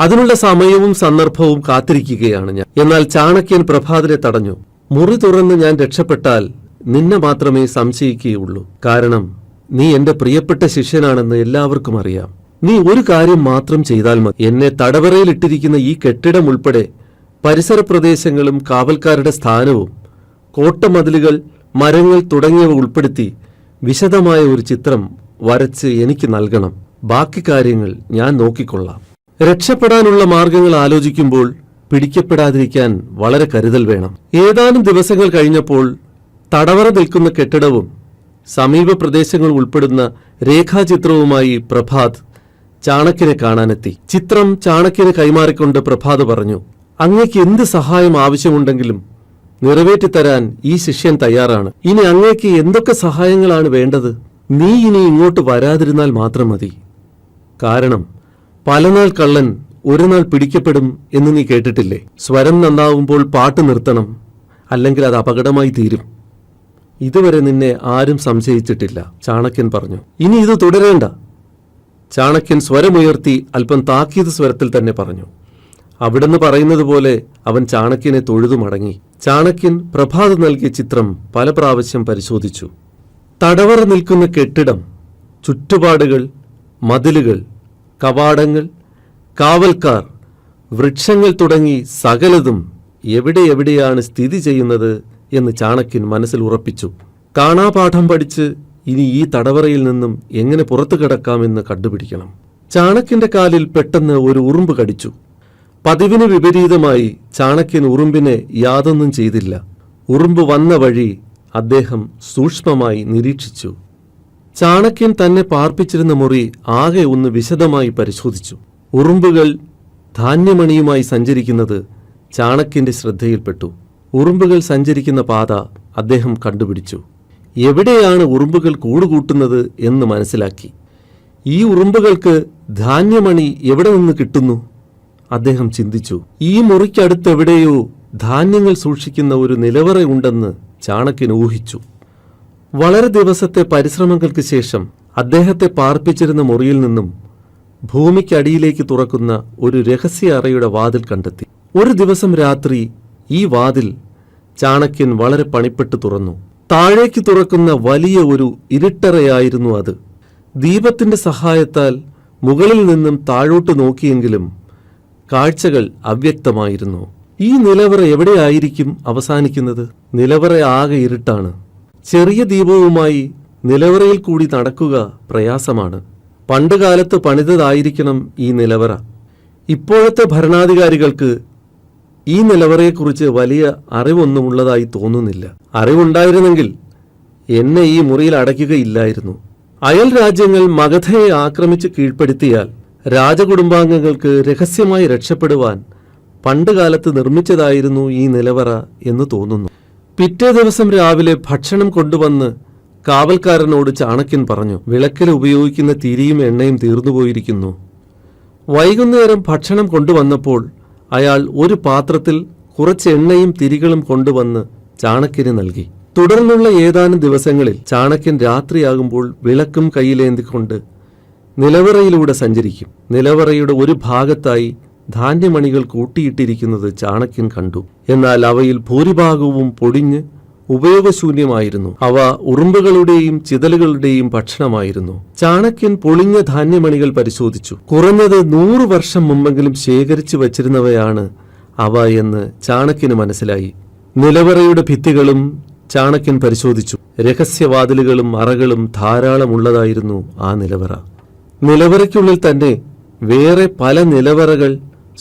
അതിനുള്ള സമയവും സന്ദർഭവും കാത്തിരിക്കുകയാണ് ഞാൻ. എന്നാൽ ചാണക്യൻ പ്രഭാതിനെ തടഞ്ഞു. മുറി തുറന്ന് ഞാൻ രക്ഷപ്പെട്ടാൽ നിന്നെ മാത്രമേ സംശയിക്കുകയുള്ളൂ. കാരണം നീ എന്റെ പ്രിയപ്പെട്ട ശിഷ്യനാണെന്ന് എല്ലാവർക്കും അറിയാം. നീ ഒരു കാര്യം മാത്രം ചെയ്താൽ മതി. എന്നെ തടവറയിലിട്ടിരിക്കുന്ന ഈ കെട്ടിടം ഉൾപ്പെടെ പരിസര പ്രദേശങ്ങളും കാവൽക്കാരുടെ സ്ഥാനവും കോട്ടമതിലുകൾ മരങ്ങൾ തുടങ്ങിയവ ഉൾപ്പെടുത്തി വിശദമായ ഒരു ചിത്രം വരച്ച് എനിക്ക് നൽകണം. ബാക്കി കാര്യങ്ങൾ ഞാൻ നോക്കിക്കൊള്ളാം. രക്ഷപ്പെടാനുള്ള മാർഗങ്ങൾ ആലോചിക്കുമ്പോൾ പിടിക്കപ്പെടാതിരിക്കാൻ വളരെ കരുതൽ വേണം. ഏതാനും ദിവസങ്ങൾ കഴിഞ്ഞപ്പോൾ തടവറ നിൽക്കുന്ന കെട്ടിടവും സമീപ പ്രദേശങ്ങൾ ഉൾപ്പെടുന്ന രേഖാചിത്രവുമായി പ്രഭാത് ചാണക്യനെ കാണാനെത്തി. ചിത്രം ചാണക്യന് കൈമാറിക്കൊണ്ട് പ്രഭാത് പറഞ്ഞു, അങ്ങേക്ക് എന്ത് സഹായം ആവശ്യമുണ്ടെങ്കിലും നിറവേറ്റിത്തരാൻ ഈ ശിഷ്യൻ തയ്യാറാണ്. ഇനി അങ്ങേക്ക് എന്തൊക്കെ സഹായങ്ങളാണ് വേണ്ടത്? നീ ഇനി ഇങ്ങോട്ട് വരാതിരുന്നാൽ മാത്രം മതി. കാരണം പലനാൾ കള്ളൻ ഒരു നാൾ പിടിക്കപ്പെടും എന്ന് നീ കേട്ടിട്ടില്ലേ? സ്വരം നന്നാവുമ്പോൾ പാട്ട് നിർത്തണം, അല്ലെങ്കിൽ അത് അപകടമായി തീരും. ഇതുവരെ നിന്നെ ആരും സംശയിച്ചിട്ടില്ല, ചാണക്യൻ പറഞ്ഞു. ഇനി ഇത് തുടരേണ്ട. ചാണക്യൻ സ്വരമുയർത്തി അല്പം താക്കീത് സ്വരത്തിൽ തന്നെ പറഞ്ഞു. അവിടുന്ന് പറയുന്നത് പോലെ അവൻ ചാണക്യനെ തൊഴുതു മടങ്ങി. ചാണക്യൻ പ്രഭാത് നൽകിയ ചിത്രം പല പ്രാവശ്യം പരിശോധിച്ചു. തടവറ നിൽക്കുന്ന കെട്ടിടം, ചുറ്റുപാടുകൾ, മതിലുകൾ, കവാടങ്ങൾ, കാവൽക്കാർ, വൃക്ഷങ്ങൾ തുടങ്ങി സകലതും എവിടെയാണ് സ്ഥിതി ചെയ്യുന്നത് എന്ന് ചാണക്യൻ മനസ്സിൽ ഉറപ്പിച്ചു. കാണാപാഠം പഠിച്ച് ഇനി ഈ തടവറയിൽ നിന്നും എങ്ങനെ പുറത്തു കിടക്കാമെന്ന് കണ്ടുപിടിക്കണം. ചാണക്യന്റെ കാലിൽ പെട്ടെന്ന് ഒരു ഉറുമ്പ് കടിച്ചു. പതിവിന് വിപരീതമായി ചാണക്യൻ ഉറുമ്പിനെ യാതൊന്നും ചെയ്തില്ല. ഉറുമ്പ് വന്ന വഴി അദ്ദേഹം സൂക്ഷ്മമായി നിരീക്ഷിച്ചു. ചാണക്യൻ തന്നെ പാർപ്പിച്ചിരുന്ന മുറി ആകെ ഒന്ന് വിശദമായി പരിശോധിച്ചു. ഉറുമ്പുകൾ ധാന്യമണിയുമായി സഞ്ചരിക്കുന്നത് ചാണക്യന്റെ ശ്രദ്ധയിൽപ്പെട്ടു. ഉറുമ്പുകൾ സഞ്ചരിക്കുന്ന പാത അദ്ദേഹം കണ്ടുപിടിച്ചു. എവിടെയാണ് ഉറുമ്പുകൾ കൂടുകൂട്ടുന്നത് എന്ന് മനസ്സിലാക്കി. ഈ ഉറുമ്പുകൾക്ക് ധാന്യമണി എവിടെ നിന്ന് കിട്ടുന്നു? അദ്ദേഹം ചിന്തിച്ചു. ഈ മുറിക്കടുത്തെവിടെയോ ധാന്യങ്ങൾ സൂക്ഷിക്കുന്ന ഒരു നിലവറ ഉണ്ടെന്ന് ചാണക്യൻ ഊഹിച്ചു. വളരെ ദിവസത്തെ പരിശ്രമങ്ങൾക്ക് ശേഷം അദ്ദേഹത്തെ പാർപ്പിച്ചിരുന്ന മുറിയിൽ നിന്നും ഭൂമിക്കടിയിലേക്ക് തുറക്കുന്ന ഒരു രഹസ്യ അറയുടെ വാതിൽ കണ്ടെത്തി. ഒരു ദിവസം രാത്രി ഈ വാതിൽ ചാണക്യൻ വളരെ പണിപ്പെട്ട് തുറന്നു. താഴേക്ക് തുറക്കുന്ന വലിയ ഒരു ഇരുട്ടറയായിരുന്നു അത്. ദീപത്തിന്റെ സഹായത്താൽ മുകളിൽ നിന്നും താഴോട്ട് നോക്കിയെങ്കിലും കാഴ്ചകൾ അവ്യക്തമായിരുന്നു. ഈ നിലവറ എവിടെയായിരിക്കും അവസാനിക്കുന്നത്? നിലവറ ആകെ ഇരുട്ടാണ്. ചെറിയ ദീപവുമായി നിലവറയിൽ കൂടി നടക്കുക പ്രയാസമാണ്. പണ്ടുകാലത്ത് പണിതതായിരിക്കണം ഈ നിലവറ. ഇപ്പോഴത്തെ ഭരണാധികാരികൾക്ക് ഈ നിലവറയെക്കുറിച്ച് വലിയ അറിവൊന്നുമുള്ളതായി തോന്നുന്നില്ല. അറിവുണ്ടായിരുന്നെങ്കിൽ എന്നെ ഈ മുറിയിൽ അടയ്ക്കുകയില്ലായിരുന്നു. അയൽ രാജ്യങ്ങൾ മഗധയെ ആക്രമിച്ച് കീഴ്പ്പെടുത്തിയാൽ രാജകുടുംബാംഗങ്ങൾക്ക് രഹസ്യമായി രക്ഷപ്പെടുവാൻ പണ്ടുകാലത്ത് നിർമ്മിച്ചതായിരുന്നു ഈ നിലവറ എന്ന് തോന്നുന്നു. പിറ്റേ ദിവസം രാവിലെ ഭക്ഷണം കൊണ്ടുവന്ന് കാവൽക്കാരനോട് ചാണക്യൻ പറഞ്ഞു, വിളക്കിൽ ഉപയോഗിക്കുന്ന തിരിയും എണ്ണയും തീർന്നുപോയിരിക്കുന്നു. വൈകുന്നേരം ഭക്ഷണം കൊണ്ടുവന്നപ്പോൾ അയാൾ ഒരു പാത്രത്തിൽ കുറച്ച് എണ്ണയും തിരികളും കൊണ്ടുവന്ന് ചാണക്യന് നൽകി. തുടർന്നുള്ള ഏതാനും ദിവസങ്ങളിൽ ചാണക്യൻ രാത്രിയാകുമ്പോൾ വിളക്കും കയ്യിലേന്തിക്കൊണ്ട് നിലവറയിലൂടെ സഞ്ചരിക്കും. നിലവറയുടെ ഒരു ഭാഗത്തായി ധാന്യമണികൾ കൂട്ടിയിട്ടിരിക്കുന്നത് ചാണക്യൻ കണ്ടു. എന്നാൽ അവയിൽ ഭൂരിഭാഗവും പൊടിഞ്ഞ് ഉപയോഗശൂന്യമായിരുന്നു. അവ ഉറുമ്പുകളുടെയും ചിതലുകളുടെയും ഭക്ഷണമായിരുന്നു. ചാണക്യൻ പൊളിഞ്ഞ ധാന്യമണികൾ പരിശോധിച്ചു. കുറഞ്ഞത് 100 വർഷം മുമ്പെങ്കിലും ശേഖരിച്ചു വച്ചിരുന്നവയാണ് അവ എന്ന് ചാണക്യന് മനസ്സിലായി. നിലവറയുടെ ഭിത്തികളും ചാണക്യൻ പരിശോധിച്ചു. രഹസ്യവാതിലുകളും അറകളും ധാരാളമുള്ളതായിരുന്നു ആ നിലവറ. നിലവറയ്ക്കുള്ളിൽ തന്നെ വേറെ പല നിലവറകൾ,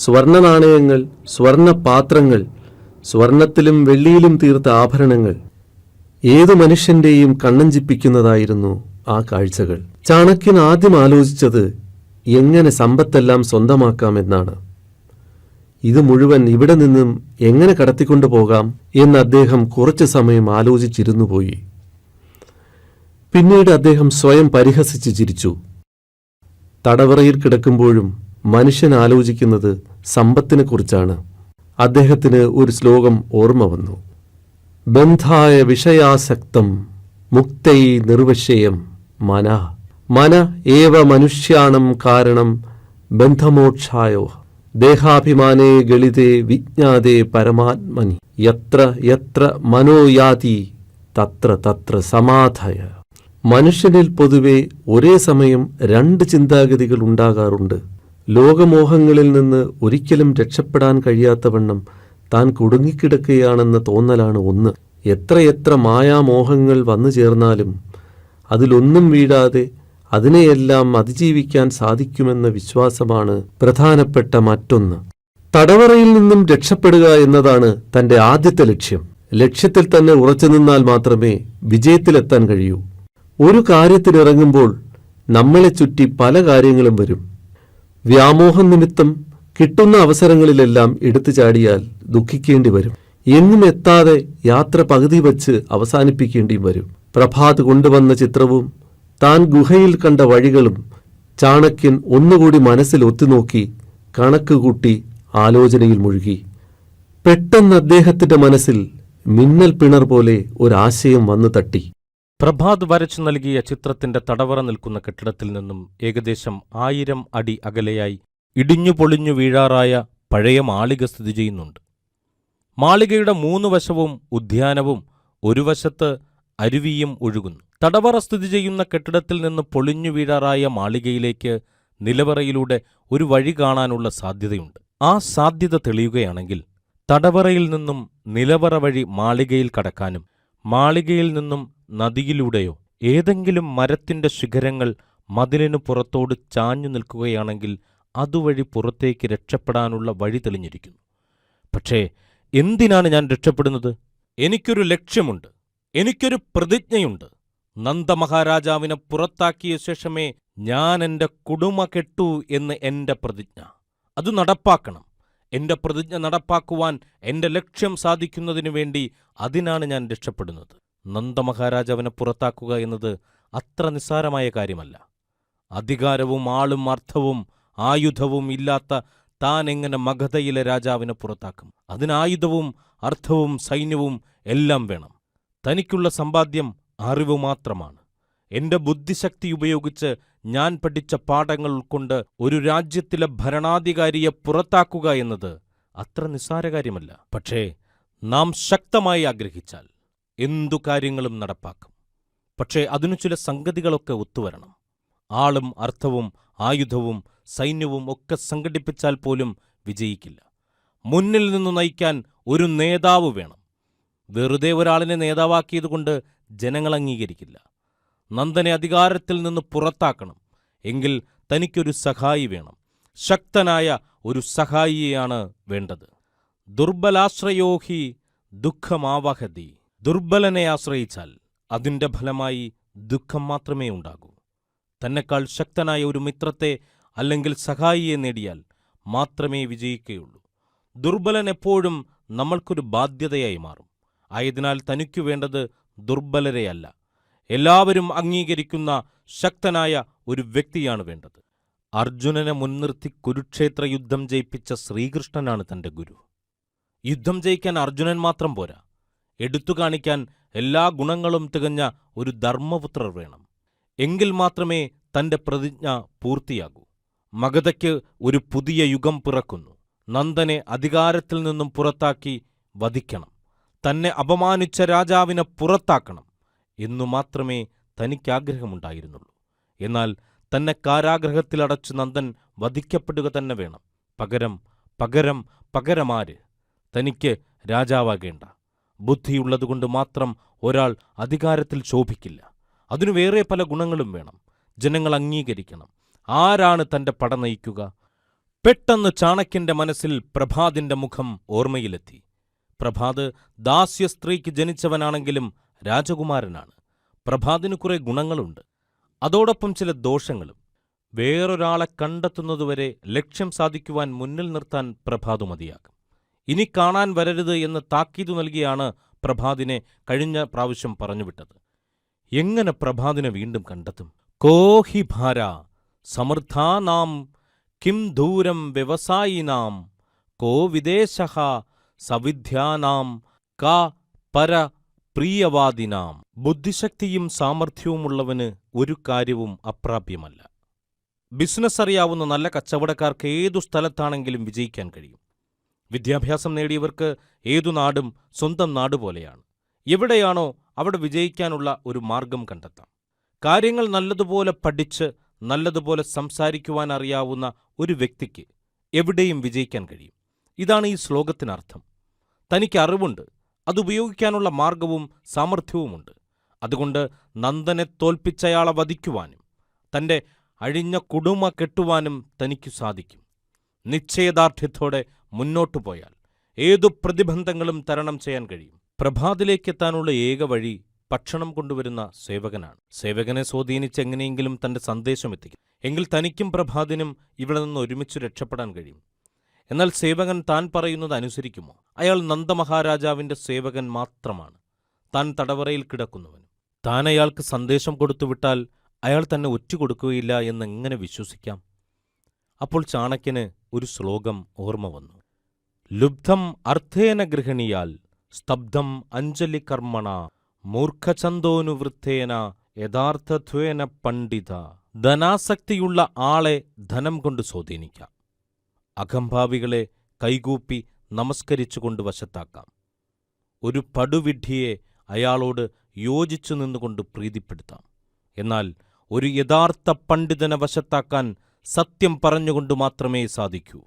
സ്വർണ്ണ നാണയങ്ങൾ, സ്വർണ്ണ പാത്രങ്ങൾ, സ്വർണത്തിലും വെള്ളിയിലും തീർത്ത ആഭരണങ്ങൾ. ഏതു മനുഷ്യന്റെയും കണ്ണഞ്ചിപ്പിക്കുന്നതായിരുന്നു ആ കാഴ്ചകൾ. ചാണക്യൻ ആദ്യം ആലോചിച്ചത് എങ്ങനെ സമ്പത്തെല്ലാം സ്വന്തമാക്കാമെന്നാണ്. ഇത് മുഴുവൻ ഇവിടെ നിന്നും എങ്ങനെ കടത്തിക്കൊണ്ടു പോകാം എന്ന് അദ്ദേഹം കുറച്ചു സമയം ആലോചിച്ചിരുന്നു പോയി. പിന്നീട് അദ്ദേഹം സ്വയം പരിഹസിച്ച് ചിരിച്ചു. തടവറയിൽ കിടക്കുമ്പോഴും മനുഷ്യൻ ആലോചിക്കുന്നത് സമ്പത്തിനെക്കുറിച്ചാണ്. അദ്ദേഹത്തിന് ഒരു ശ്ലോകം ഓർമ്മ വന്നു. ബന്ധായ വിഷയാസക്തം മുക്തൈ നിർവിഷയം മന മന ഏവ മനുഷ്യാണം കാരണം ബന്ധമോക്ഷായോ ദേഹാഭിമാനേ ഗളിതേ വിജ്ഞാതേ പരമാത്മനി യത്ര യത്ര മനോയാതി തത്ര തത്ര സമാധയ. മനുഷ്യനിൽ പൊതുവെ ഒരേ സമയം 2 ചിന്താഗതികൾ ഉണ്ടാകാറുണ്ട്. ലോകമോഹങ്ങളിൽ നിന്ന് ഒരിക്കലും രക്ഷപ്പെടാൻ കഴിയാത്തവണ്ണം താൻ കുടുങ്ങിക്കിടക്കുകയാണെന്ന തോന്നലാണ് ഒന്ന്. എത്രയെത്ര മായാമോഹങ്ങൾ വന്നു ചേർന്നാലും അതിലൊന്നും വീഴാതെ അതിനെയെല്ലാം അതിജീവിക്കാൻ സാധിക്കുമെന്ന വിശ്വാസമാണ് പ്രധാനപ്പെട്ട മറ്റൊന്ന്. തടവറയിൽ നിന്നും രക്ഷപ്പെടുക എന്നതാണ് തന്റെ ആദ്യത്തെ ലക്ഷ്യം. ലക്ഷ്യത്തിൽ തന്നെ ഉറച്ചു നിന്നാൽ മാത്രമേ വിജയത്തിലെത്താൻ കഴിയൂ. ഒരു കാര്യത്തിനിറങ്ങുമ്പോൾ നമ്മളെ ചുറ്റി പല കാര്യങ്ങളും വരും. വ്യാമോഹം നിമിത്തം കിട്ടുന്ന അവസരങ്ങളിലെല്ലാം എടുത്തു ചാടിയാൽ ദുഃഖിക്കേണ്ടി വരും. എങ്ങും എത്താതെ യാത്ര പകുതി വച്ച് അവസാനിപ്പിക്കേണ്ടിയും വരും. പ്രഭാത് കൊണ്ടുവന്ന ചിത്രവും താൻ ഗുഹയിൽ കണ്ട വഴികളും ചാണക്യൻ ഒന്നുകൂടി മനസ്സിൽ ഒത്തുനോക്കി കണക്കുകൂട്ടി ആലോചനയിൽ മുഴുകി. പെട്ടെന്ന് അദ്ദേഹത്തിന്റെ മനസ്സിൽ മിന്നൽ പിണർ പോലെ ഒരാശയം വന്നു തട്ടി. പ്രഭാത് വരച്ചു നൽകിയ ചിത്രത്തിന്റെ തടവറ നിൽക്കുന്ന കെട്ടിടത്തിൽ നിന്നും ഏകദേശം 1000 അടി അകലെയായി ഇടിഞ്ഞു പൊളിഞ്ഞു വീഴാറായ പഴയ മാളിക സ്ഥിതി ചെയ്യുന്നുണ്ട്. മാളികയുടെ 3 വശവും ഉദ്യാനവും, ഒരു വശത്ത് അരുവിയും ഒഴുകുന്നു. തടവറ സ്ഥിതി ചെയ്യുന്ന കെട്ടിടത്തിൽ നിന്ന് പൊളിഞ്ഞു വീഴാറായ മാളികയിലേക്ക് നിലവറയിലൂടെ ഒരു വഴി കാണാനുള്ള സാധ്യതയുണ്ട്. ആ സാധ്യത തെളിയുകയാണെങ്കിൽ തടവറയിൽ നിന്നും നിലവറ വഴി മാളികയിൽ കടക്കാനും മാളികയിൽ നിന്നും നദിയിലൂടെയോ ഏതെങ്കിലും മരത്തിന്റെ ശിഖരങ്ങൾ മതിലിനു പുറത്തോട് ചാഞ്ഞു നിൽക്കുകയാണെങ്കിൽ അതുവഴി പുറത്തേക്ക് രക്ഷപ്പെടാനുള്ള വഴി തെളിഞ്ഞിരിക്കുന്നു. പക്ഷേ എന്തിനാണ് ഞാൻ രക്ഷപ്പെടുന്നത്? എനിക്കൊരു ലക്ഷ്യമുണ്ട്, എനിക്കൊരു പ്രതിജ്ഞയുണ്ട്. നന്ദമഹാരാജാവിനെ പുറത്താക്കിയ ശേഷമേ ഞാൻ എൻ്റെ കുടുമ കെട്ടൂ എന്ന് എൻ്റെ പ്രതിജ്ഞ. അത് നടപ്പാക്കണം. എൻ്റെ പ്രതിജ്ഞ നടപ്പാക്കുവാൻ എൻ്റെ ലക്ഷ്യം സാധിക്കുന്നതിനു വേണ്ടി അതിനാണ് ഞാൻ രക്ഷപ്പെടുന്നത്. നന്ദമഹാരാജാവിനെ പുറത്താക്കുക എന്നത് അത്ര നിസ്സാരമായ കാര്യമല്ല. അധികാരവും ആളും അർത്ഥവും ആയുധവും ഇല്ലാത്ത താൻ എങ്ങനെ മഗധയിലെ രാജാവിനെ പുറത്താക്കും? അതിനായുധവും അർത്ഥവും സൈന്യവും എല്ലാം വേണം. തനിക്കുള്ള സമ്പാദ്യം അറിവ് മാത്രമാണ്. എന്റെ ബുദ്ധിശക്തി ഉപയോഗിച്ച് ഞാൻ പഠിച്ച പാഠങ്ങൾ ഉൾക്കൊണ്ട് ഒരു രാജ്യത്തിലെ ഭരണാധികാരിയെ പുറത്താക്കുക എന്നത് അത്ര നിസ്സാര കാര്യമല്ല. പക്ഷേ നാം ശക്തമായി ആഗ്രഹിച്ചാൽ എന്തു കാര്യങ്ങളും നടപ്പാക്കും. പക്ഷേ അതിനു ചില സംഗതികളൊക്കെ ഒത്തുവരണം. ആളും അർത്ഥവും ആയുധവും സൈന്യവും ഒക്കെ സംഘടിപ്പിച്ചാൽ പോലും വിജയിക്കില്ല. മുന്നിൽ നിന്നു നയിക്കാൻ ഒരു നേതാവ് വേണം. വെറുതെ ഒരാളിനെ നേതാവാക്കിയതുകൊണ്ട് ജനങ്ങൾ അംഗീകരിക്കില്ല. നന്ദനെ അധികാരത്തിൽ നിന്ന് പുറത്താക്കണം എങ്കിൽ തനിക്കൊരു സഹായി വേണം. ശക്തനായ ഒരു സഹായിയെയാണ് വേണ്ടത്. ദുർബലാശ്രയോഹി ദുഃഖമാവഹതി. ദുർബലനെ ആശ്രയിച്ചാൽ അതിൻ്റെ ഫലമായി ദുഃഖം മാത്രമേ ഉണ്ടാകൂ. തന്നെക്കാൾ ശക്തനായ ഒരു മിത്രത്തെ അല്ലെങ്കിൽ സഹായിയെ നേടിയാൽ മാത്രമേ വിജയിക്കുകയുള്ളൂ. ദുർബലൻ എപ്പോഴും നമ്മൾക്കൊരു ബാധ്യതയായി മാറും. ആയതിനാൽ തനിക്കു വേണ്ടത് ദുർബലരെയല്ല, എല്ലാവരും അംഗീകരിക്കുന്ന ശക്തനായ ഒരു വ്യക്തിയാണ് വേണ്ടത്. അർജുനനെ മുൻനിർത്തി കുരുക്ഷേത്ര യുദ്ധം ജയിപ്പിച്ച ശ്രീകൃഷ്ണനാണ് തന്റെ ഗുരു. യുദ്ധം ജയിക്കാൻ അർജുനൻ മാത്രം പോരാ, എടുത്തു കാണിക്കാൻ എല്ലാ ഗുണങ്ങളും തികഞ്ഞ ഒരു ധർമ്മപുത്രർ വേണം. എങ്കിൽ മാത്രമേ തന്റെ പ്രതിജ്ഞ പൂർത്തിയാകൂ. മഗധയ്ക്ക് ഒരു പുതിയ യുഗം പിറക്കുന്നു. നന്ദനെ അധികാരത്തിൽ നിന്നും പുറത്താക്കി വധിക്കണം. തന്നെ അപമാനിച്ച രാജാവിനെ പുറത്താക്കണം എന്നു മാത്രമേ തനിക്കാഗ്രഹമുണ്ടായിരുന്നുള്ളൂ. എന്നാൽ തന്നെ കാരാഗ്രഹത്തിലടച്ച് നന്ദൻ വധിക്കപ്പെടുക തന്നെ വേണം. പകരമാര്? തനിക്ക് രാജാവാകേണ്ട. ബുദ്ധിയുള്ളതുകൊണ്ട് മാത്രം ഒരാൾ അധികാരത്തിൽ ശോഭിക്കില്ല. അതിനു വേറെ പല ഗുണങ്ങളും വേണം. ജനങ്ങൾ അംഗീകരിക്കണം. ആരാണ് തന്റെ പട നയിക്കുക? പെട്ടെന്ന് ചാണക്യന്റെ മനസ്സിൽ പ്രഭാതിന്റെ മുഖം ഓർമ്മയിലെത്തി. പ്രഭാത് ദാസ്യസ്ത്രീക്ക് ജനിച്ചവനാണെങ്കിലും രാജകുമാരനാണ്. പ്രഭാതിന് കുറെ ഗുണങ്ങളുണ്ട്, അതോടൊപ്പം ചില ദോഷങ്ങളും. വേറൊരാളെ കണ്ടെത്തുന്നതുവരെ ലക്ഷ്യം സാധിക്കുവാൻ മുന്നിൽ നിർത്താൻ പ്രഭാതു മതിയാകും. ഇനി കാണാൻ വരരുത് എന്ന് താക്കീതു നൽകിയാണ് പ്രഭാതിനെ കഴിഞ്ഞ പ്രാവശ്യം പറഞ്ഞുവിട്ടത്. എങ്ങനെ പ്രഭാതിനെ വീണ്ടും കണ്ടെത്തും? കോഹി ഭാര സമൃദ്ധാനാം കിം ദൂരം വ്യവസായിനാം കോ വിദേശഃ സവിദ്യാനാം കാ പര പ്രിയവാദിനാം. ബുദ്ധിശക്തിയും സാമർഥ്യവുമുള്ളവന് ഒരു കാര്യവും അപ്രാപ്യമല്ല. ബിസിനസ് അറിയാവുന്ന നല്ല കച്ചവടക്കാർക്ക് ഏതു സ്ഥലത്താണെങ്കിലും വിജയിക്കാൻ കഴിയും. വിദ്യാഭ്യാസം നേടിയവർക്ക് ഏതു നാടും സ്വന്തം നാടുപോലെയാണ്. എവിടെയാണോ അവിടെ വിജയിക്കാനുള്ള ഒരു മാർഗം കണ്ടെത്താം. കാര്യങ്ങൾ നല്ലതുപോലെ പഠിച്ച് നല്ലതുപോലെ സംസാരിക്കുവാൻ അറിയാവുന്ന ഒരു വ്യക്തിക്ക് എവിടെയും വിജയിക്കാൻ കഴിയും. ഇതാണ് ഈ ശ്ലോകത്തിനർത്ഥം. തനിക്ക് അറിവുണ്ട്, അതുപയോഗിക്കാനുള്ള മാർഗവും സാമർഥ്യവുമുണ്ട്. അതുകൊണ്ട് നന്ദനെ തോൽപ്പിച്ചയാളെ വധിക്കുവാനും തന്റെ അഴിഞ്ഞ കുടുമ കെട്ടുവാനും തനിക്കു സാധിക്കും. നിശ്ചയദാർഢ്യത്തോടെ മുന്നോട്ടു പോയാൽ ഏതു പ്രതിബന്ധങ്ങളും തരണം ചെയ്യാൻ കഴിയും. പ്രഭാതിലേക്കെത്താനുള്ള ഏക വഴി ഭക്ഷണം കൊണ്ടുവരുന്ന സേവകനാണ്. സേവകനെ സ്വാധീനിച്ച് എങ്ങനെയെങ്കിലും തന്റെ സന്ദേശം എത്തിക്കും. എങ്കിൽ തനിക്കും പ്രഭാതിനും ഇവിടെ നിന്ന് ഒരുമിച്ച് രക്ഷപ്പെടാൻ കഴിയും. എന്നാൽ സേവകൻ താൻ പറയുന്നത് അനുസരിക്കുമോ? അയാൾ നന്ദമഹാരാജാവിന്റെ സേവകൻ മാത്രമാണ്. താൻ തടവറയിൽ കിടക്കുന്നവനും. താൻ അയാൾക്ക് സന്ദേശം കൊടുത്തുവിട്ടാൽ അയാൾ തന്നെ ഒറ്റുകൊടുക്കുകയില്ല എന്നെങ്ങനെ വിശ്വസിക്കാം? അപ്പോൾ ചാണക്യന് ഒരു ശ്ലോകം ഓർമ്മ വന്നു. ലുബ്ധം അർത്ഥേന ഗൃഹണിയാൽ സ്തബ്ധം അഞ്ജലി കർമ്മണ മൂർഖചന്തോനുവൃത്തേന യഥാർത്ഥത്വേന പണ്ഡിത. ധനാസക്തിയുള്ള ആളെ ധനം കൊണ്ട് സ്വാധീനിക്കാം. അകംഭാവികളെ കൈകൂപ്പി നമസ്കരിച്ചുകൊണ്ട് വശത്താക്കാം. ഒരു പടുവിഡ്ഢിയെ അയാളോട് യോജിച്ചു നിന്നുകൊണ്ട് പ്രീതിപ്പെടുത്താം. എന്നാൽ ഒരു യഥാർത്ഥ പണ്ഡിതനെ വശത്താക്കാൻ സത്യം പറഞ്ഞുകൊണ്ട് മാത്രമേ സാധിക്കൂ.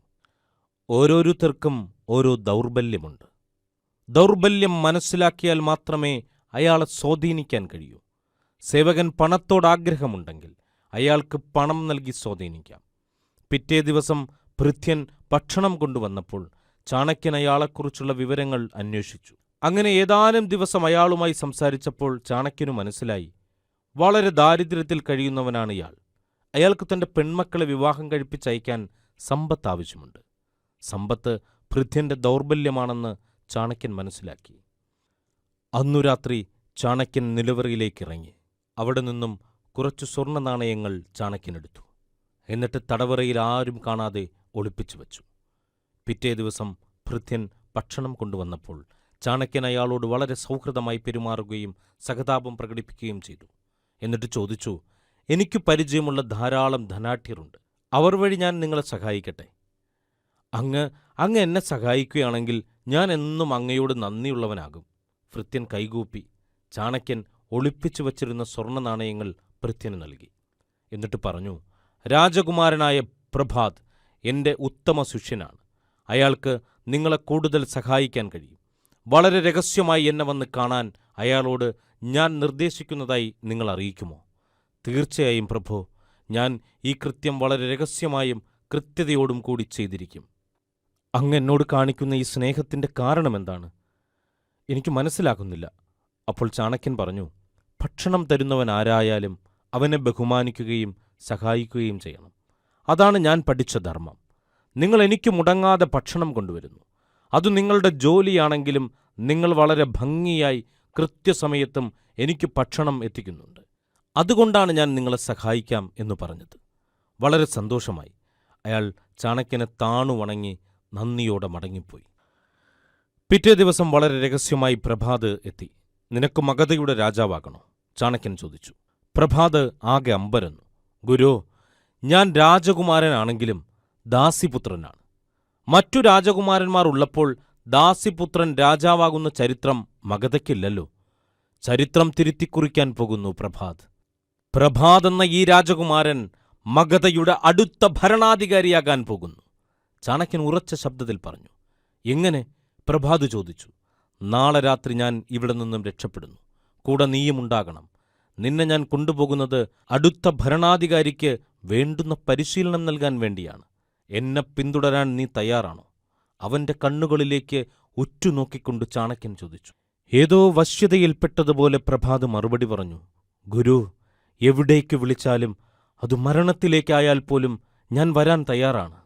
ഓരോരുത്തർക്കും ഓരോ ദൗർബല്യമുണ്ട്. ദൗർബല്യം മനസ്സിലാക്കിയാൽ മാത്രമേ അയാളെ സ്വാധീനിക്കാൻ കഴിയൂ. സേവകൻ പണത്തോടാഗ്രഹമുണ്ടെങ്കിൽ അയാൾക്ക് പണം നൽകി സ്വാധീനിക്കാം. പിറ്റേ ദിവസം ഭൃത്യൻ ഭക്ഷണം കൊണ്ടുവന്നപ്പോൾ ചാണക്യൻ അയാളെക്കുറിച്ചുള്ള വിവരങ്ങൾ അന്വേഷിച്ചു. അങ്ങനെ ഏതാനും ദിവസം അയാളുമായി സംസാരിച്ചപ്പോൾ ചാണക്യനു മനസ്സിലായി, വളരെ ദാരിദ്ര്യത്തിൽ കഴിയുന്നവനാണ് ഇയാൾ. അയാൾക്ക് തന്റെ പെൺമക്കളെ വിവാഹം കഴിപ്പിച്ചയക്കാൻ സമ്പത്ത് ആവശ്യമുണ്ട്. സമ്പത്ത് ഭൃത്യന്റെ ദൗർബല്യമാണെന്ന് ചാണക്യൻ മനസ്സിലാക്കി. അന്നു രാത്രി ചാണക്യൻ നിലവറയിലേക്കിറങ്ങി. അവിടെ നിന്നും കുറച്ചു സ്വർണ്ണ നാണയങ്ങൾ ചാണക്യനെടുത്തു. എന്നിട്ട് തടവറയിൽ ആരും കാണാതെ ഒളിപ്പിച്ചു വച്ചു. പിറ്റേ ദിവസം ഭൃത്യൻ ഭക്ഷണം കൊണ്ടുവന്നപ്പോൾ ചാണക്യൻ അയാളോട് വളരെ സൗഹൃദമായി പെരുമാറുകയും സഹതാപം പ്രകടിപ്പിക്കുകയും ചെയ്തു. എന്നിട്ട് ചോദിച്ചു, എനിക്ക് പരിചയമുള്ള ധാരാളം ധനാഢ്യരുണ്ട്. അവർ വഴി ഞാൻ നിങ്ങളെ സഹായിക്കട്ടെ. അങ്ങ് എന്നെ സഹായിക്കുകയാണെങ്കിൽ ഞാൻ എന്നും അങ്ങയോട് നന്ദിയുള്ളവനാകും. ഭൃത്യൻ കൈകൂപ്പി. ചാണക്യൻ ഒളിപ്പിച്ചു വച്ചിരുന്ന സ്വർണ്ണ നാണയങ്ങൾ ഭൃത്യന് നൽകി. എന്നിട്ട് പറഞ്ഞു, രാജകുമാരനായ പ്രഭാത് എൻ്റെ ഉത്തമ ശിഷ്യനാണ്. അയാൾക്ക് നിങ്ങളെ കൂടുതൽ സഹായിക്കാൻ കഴിയും. വളരെ രഹസ്യമായി എന്നെ വന്ന് കാണാൻ അയാളോട് ഞാൻ നിർദ്ദേശിക്കുന്നതായി നിങ്ങൾ അറിയിക്കുമോ? തീർച്ചയായും പ്രഭോ, ഞാൻ ഈ കൃത്യം വളരെ രഹസ്യമായും കൃത്യതയോടും കൂടി ചെയ്തിരിക്കും. അങ്ങ് എന്നോട് കാണിക്കുന്ന ഈ സ്നേഹത്തിൻ്റെ കാരണമെന്താണ്? എനിക്ക് മനസ്സിലാകുന്നില്ല. അപ്പോൾ ചാണക്യൻ പറഞ്ഞു, ഭക്ഷണം തരുന്നവൻ ആരായാലും അവനെ ബഹുമാനിക്കുകയും സഹായിക്കുകയും ചെയ്യണം. അതാണ് ഞാൻ പഠിച്ച ധർമ്മം. നിങ്ങൾ എനിക്ക് മുടങ്ങാതെ ഭക്ഷണം കൊണ്ടുവരുന്നു. അത് നിങ്ങളുടെ ജോലിയാണെങ്കിലും നിങ്ങൾ വളരെ ഭംഗിയായി കൃത്യസമയത്തും എനിക്ക് ഭക്ഷണം എത്തിക്കുന്നുണ്ട്. അതുകൊണ്ടാണ് ഞാൻ നിങ്ങളെ സഹായിക്കാം എന്ന് പറഞ്ഞത്. വളരെ സന്തോഷമായി. അയാൾ ചാണക്യനെ താണു വണങ്ങി നന്ദിയോടെ മടങ്ങിപ്പോയി. പിറ്റേ ദിവസം വളരെ രഹസ്യമായി പ്രഭാത് എത്തി. നിനക്ക് മഗധയുടെ രാജാവാകണോ? ചാണക്യൻ ചോദിച്ചു. പ്രഭാത് ആകെ അമ്പരന്നു. ഗുരു, ഞാൻ രാജകുമാരനാണെങ്കിലും ദാസിപുത്രനാണ്. മറ്റു രാജകുമാരന്മാർ ഉള്ളപ്പോൾ ദാസിപുത്രൻ രാജാവാകുന്ന ചരിത്രം മഗധയ്ക്കില്ലല്ലോ. ചരിത്രം തിരുത്തിക്കുറിക്കാൻ പോകുന്നു പ്രഭാത്. പ്രഭാത് എന്ന ഈ രാജകുമാരൻ മഗധയുടെ അടുത്ത ഭരണാധികാരിയാകാൻ പോകുന്നു. ചാണക്യൻ ഉറച്ച ശബ്ദത്തിൽ പറഞ്ഞു. എങ്ങനെ? പ്രഭാത് ചോദിച്ചു. നാളെ രാത്രി ഞാൻ ഇവിടെ നിന്നും രക്ഷപ്പെടുന്നു. കൂടെ നീയുമുണ്ടാകണം. നിന്നെ ഞാൻ കൊണ്ടുപോകുന്നത് അടുത്ത ഭരണാധികാരിക്ക് വേണ്ടുന്ന പരിശീലനം നൽകാൻ വേണ്ടിയാണ്. എന്നെ പിന്തുടരാൻ നീ തയ്യാറാണോ? അവന്റെ കണ്ണുകളിലേക്ക് ഉറ്റുനോക്കിക്കൊണ്ട് ചാണക്യൻ ചോദിച്ചു. ഏതോ വശ്യതയിൽപ്പെട്ടതുപോലെ പ്രഭാത് മറുപടി പറഞ്ഞു. ഗുരു, എവിടേക്ക് വിളിച്ചാലും അത് മരണത്തിലേക്കായാൽ പോലും ഞാൻ വരാൻ തയ്യാറാണ്.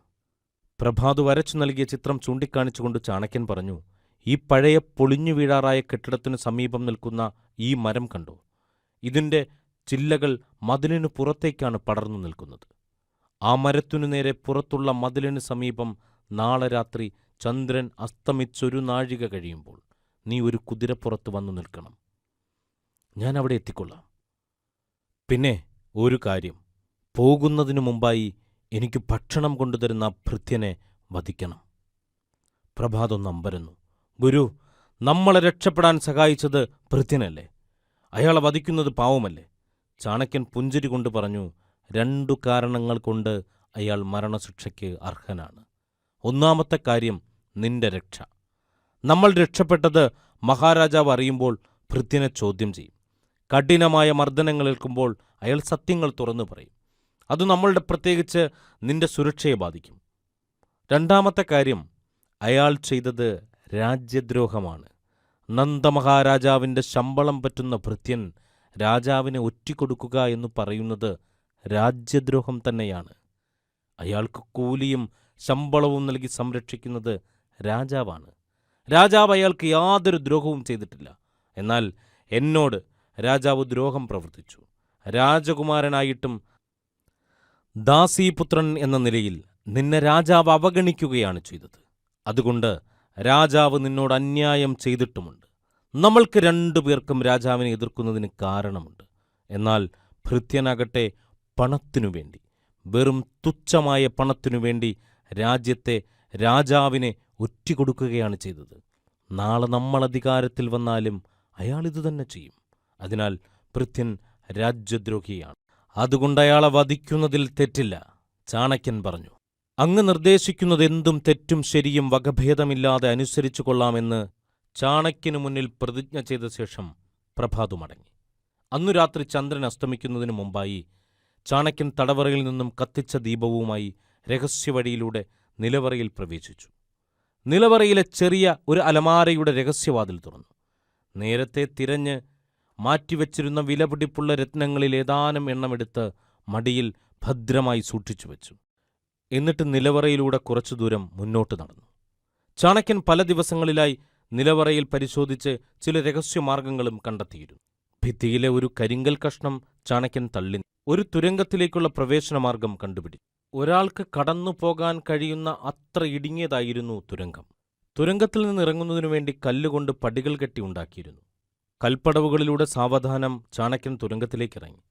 പ്രഭാത് വരച്ചു നൽകിയ ചിത്രം ചൂണ്ടിക്കാണിച്ചുകൊണ്ട് ചാണക്യൻ പറഞ്ഞു. ഈ പഴയ പൊളിഞ്ഞു വീഴാറായ കെട്ടിടത്തിനു സമീപം നിൽക്കുന്ന ഈ മരം കണ്ടോ? ഇതിന്റെ ചില്ലകൾ മതിലിനു പുറത്തേക്കാണ് പടർന്നു നിൽക്കുന്നത്. ആ മരത്തിനു നേരെ പുറത്തുള്ള മതിലിനു സമീപം നാളെ രാത്രി ചന്ദ്രൻ അസ്തമിച്ചൊരു നാഴിക കഴിയുമ്പോൾ നീ ഒരു കുതിരപ്പുറത്ത് വന്നു നിൽക്കണം. ഞാൻ അവിടെ എത്തിക്കൊള്ളാം. പിന്നെ ഒരു കാര്യം, പോകുന്നതിനു മുമ്പായി എനിക്ക് ഭക്ഷണം കൊണ്ടുതരുന്ന ഭൃത്യനെ വധിക്കണം. പ്രഭാതൊന്ന് അമ്പരന്നു. ഗുരു, നമ്മളെ രക്ഷപ്പെടാൻ സഹായിച്ചത് ഭൃത്യനല്ലേ? അയാളെ വധിക്കുന്നത് പാവമല്ലേ? ചാണക്യൻ പുഞ്ചിരി കൊണ്ട് പറഞ്ഞു. 2 കാരണങ്ങൾ കൊണ്ട് അയാൾ മരണശിക്ഷയ്ക്ക് അർഹനാണ്. ഒന്നാമത്തെ കാര്യം നിന്റെ രക്ഷ. നമ്മൾ രക്ഷപ്പെട്ടത് മഹാരാജാവ് അറിയുമ്പോൾ ഭൃത്യനെ ചോദ്യം ചെയ്യും. കഠിനമായ മർദ്ദനങ്ങളേൽക്കുമ്പോൾ അയാൾ സത്യങ്ങൾ തുറന്നു പറയും. അത് നമ്മളുടെ, പ്രത്യേകിച്ച് നിന്റെ സുരക്ഷയെ ബാധിക്കും. രണ്ടാമത്തെ കാര്യം, അയാൾ ചെയ്തത് രാജ്യദ്രോഹമാണ്. നന്ദമഹാരാജാവിന്റെ ശമ്പളം പറ്റുന്ന ഭൃത്യൻ രാജാവിനെ ഒറ്റിക്കൊടുക്കുക എന്ന് പറയുന്നത് രാജ്യദ്രോഹം തന്നെയാണ്. അയാൾക്ക് കൂലിയും ശമ്പളവും നൽകി സംരക്ഷിക്കുന്നത് രാജാവാണ്. രാജാവ് അയാൾക്ക് യാതൊരു ദ്രോഹവും ചെയ്തിട്ടില്ല. എന്നാൽ എന്നോട് രാജാവ് ദ്രോഹം പ്രവർത്തിച്ചു. രാജകുമാരനായിട്ടും ദാസീപുത്രൻ എന്ന നിലയിൽ നിന്നെ രാജാവ് അവഗണിക്കുകയാണ് ചെയ്തത്. അതുകൊണ്ട് രാജാവ് നിന്നോട് അന്യായം ചെയ്തിട്ടുമുണ്ട്. നമ്മൾക്ക് 2 പേർക്കും രാജാവിനെ എതിർക്കുന്നതിന് കാരണമുണ്ട്. എന്നാൽ ഭൃത്യനാകട്ടെ പണത്തിനു വേണ്ടി, വെറും തുച്ഛമായ പണത്തിനു വേണ്ടി രാജ്യത്തെ രാജാവിനെ ഒറ്റിക്കൊടുക്കുകയാണ് ചെയ്തത്. നാളെ നമ്മൾ അധികാരത്തിൽ വന്നാലും അയാളിത് തന്നെ ചെയ്യും. അതിനാൽ ഭൃത്യൻ രാജ്യദ്രോഹിയാണ്. അതുകൊണ്ട് അയാളെ വധിക്കുന്നതിൽ തെറ്റില്ല. ചാണക്യൻ പറഞ്ഞു. അങ്ങ് നിർദ്ദേശിക്കുന്നതെന്തും തെറ്റും ശരിയും വകഭേദമില്ലാതെ അനുസരിച്ചു കൊള്ളാമെന്ന് ചാണക്യനു മുന്നിൽ പ്രതിജ്ഞ ചെയ്ത ശേഷം പ്രഭാതു മടങ്ങി. അന്നു രാത്രി ചന്ദ്രൻ അസ്തമിക്കുന്നതിനു മുമ്പായി ചാണക്യൻ തടവറയിൽ നിന്നും കത്തിച്ച ദീപവുമായി രഹസ്യവഴിയിലൂടെ നിലവറയിൽ പ്രവേശിച്ചു. നിലവറയിലെ ചെറിയ ഒരു അലമാരയുടെ രഹസ്യവാതിൽ തുറന്നു. നേരത്തെ തിരഞ്ഞ് മാറ്റിവെച്ചിരുന്ന വിലപിടിപ്പുള്ള രത്നങ്ങളിൽ ഏതാനും എണ്ണമെടുത്ത് മടിയിൽ ഭദ്രമായി സൂക്ഷിച്ചുവെച്ചു. എന്നിട്ട് നിലവറയിലൂടെ കുറച്ചു ദൂരം മുന്നോട്ട് നടന്നു. ചാണക്യൻ പല ദിവസങ്ങളിലായി നിലവറയിൽ പരിശോധിച്ച് ചില രഹസ്യമാർഗങ്ങളും കണ്ടെത്തിയിരുന്നു. ഭിത്തിയിലെ ഒരു കരിങ്കൽ കഷ്ണം ചാണക്യൻ തള്ളി ഒരു തുരങ്കത്തിലേക്കുള്ള പ്രവേശനമാർഗം കണ്ടുപിടിച്ചു. ഒരാൾക്ക് കടന്നു പോകാൻ കഴിയുന്ന അത്ര ഇടുങ്ങിയതായിരുന്നു തുരങ്കം. തുരങ്കത്തിൽ നിന്നിറങ്ങുന്നതിനു വേണ്ടി കല്ലുകൊണ്ട് പടികൾ കെട്ടി ഉണ്ടാക്കിയിരുന്നു. കൽപ്പടവുകളിലൂടെ സാവധാനം ചാണക്യൻ തുരങ്കത്തിലേക്കിറങ്ങി.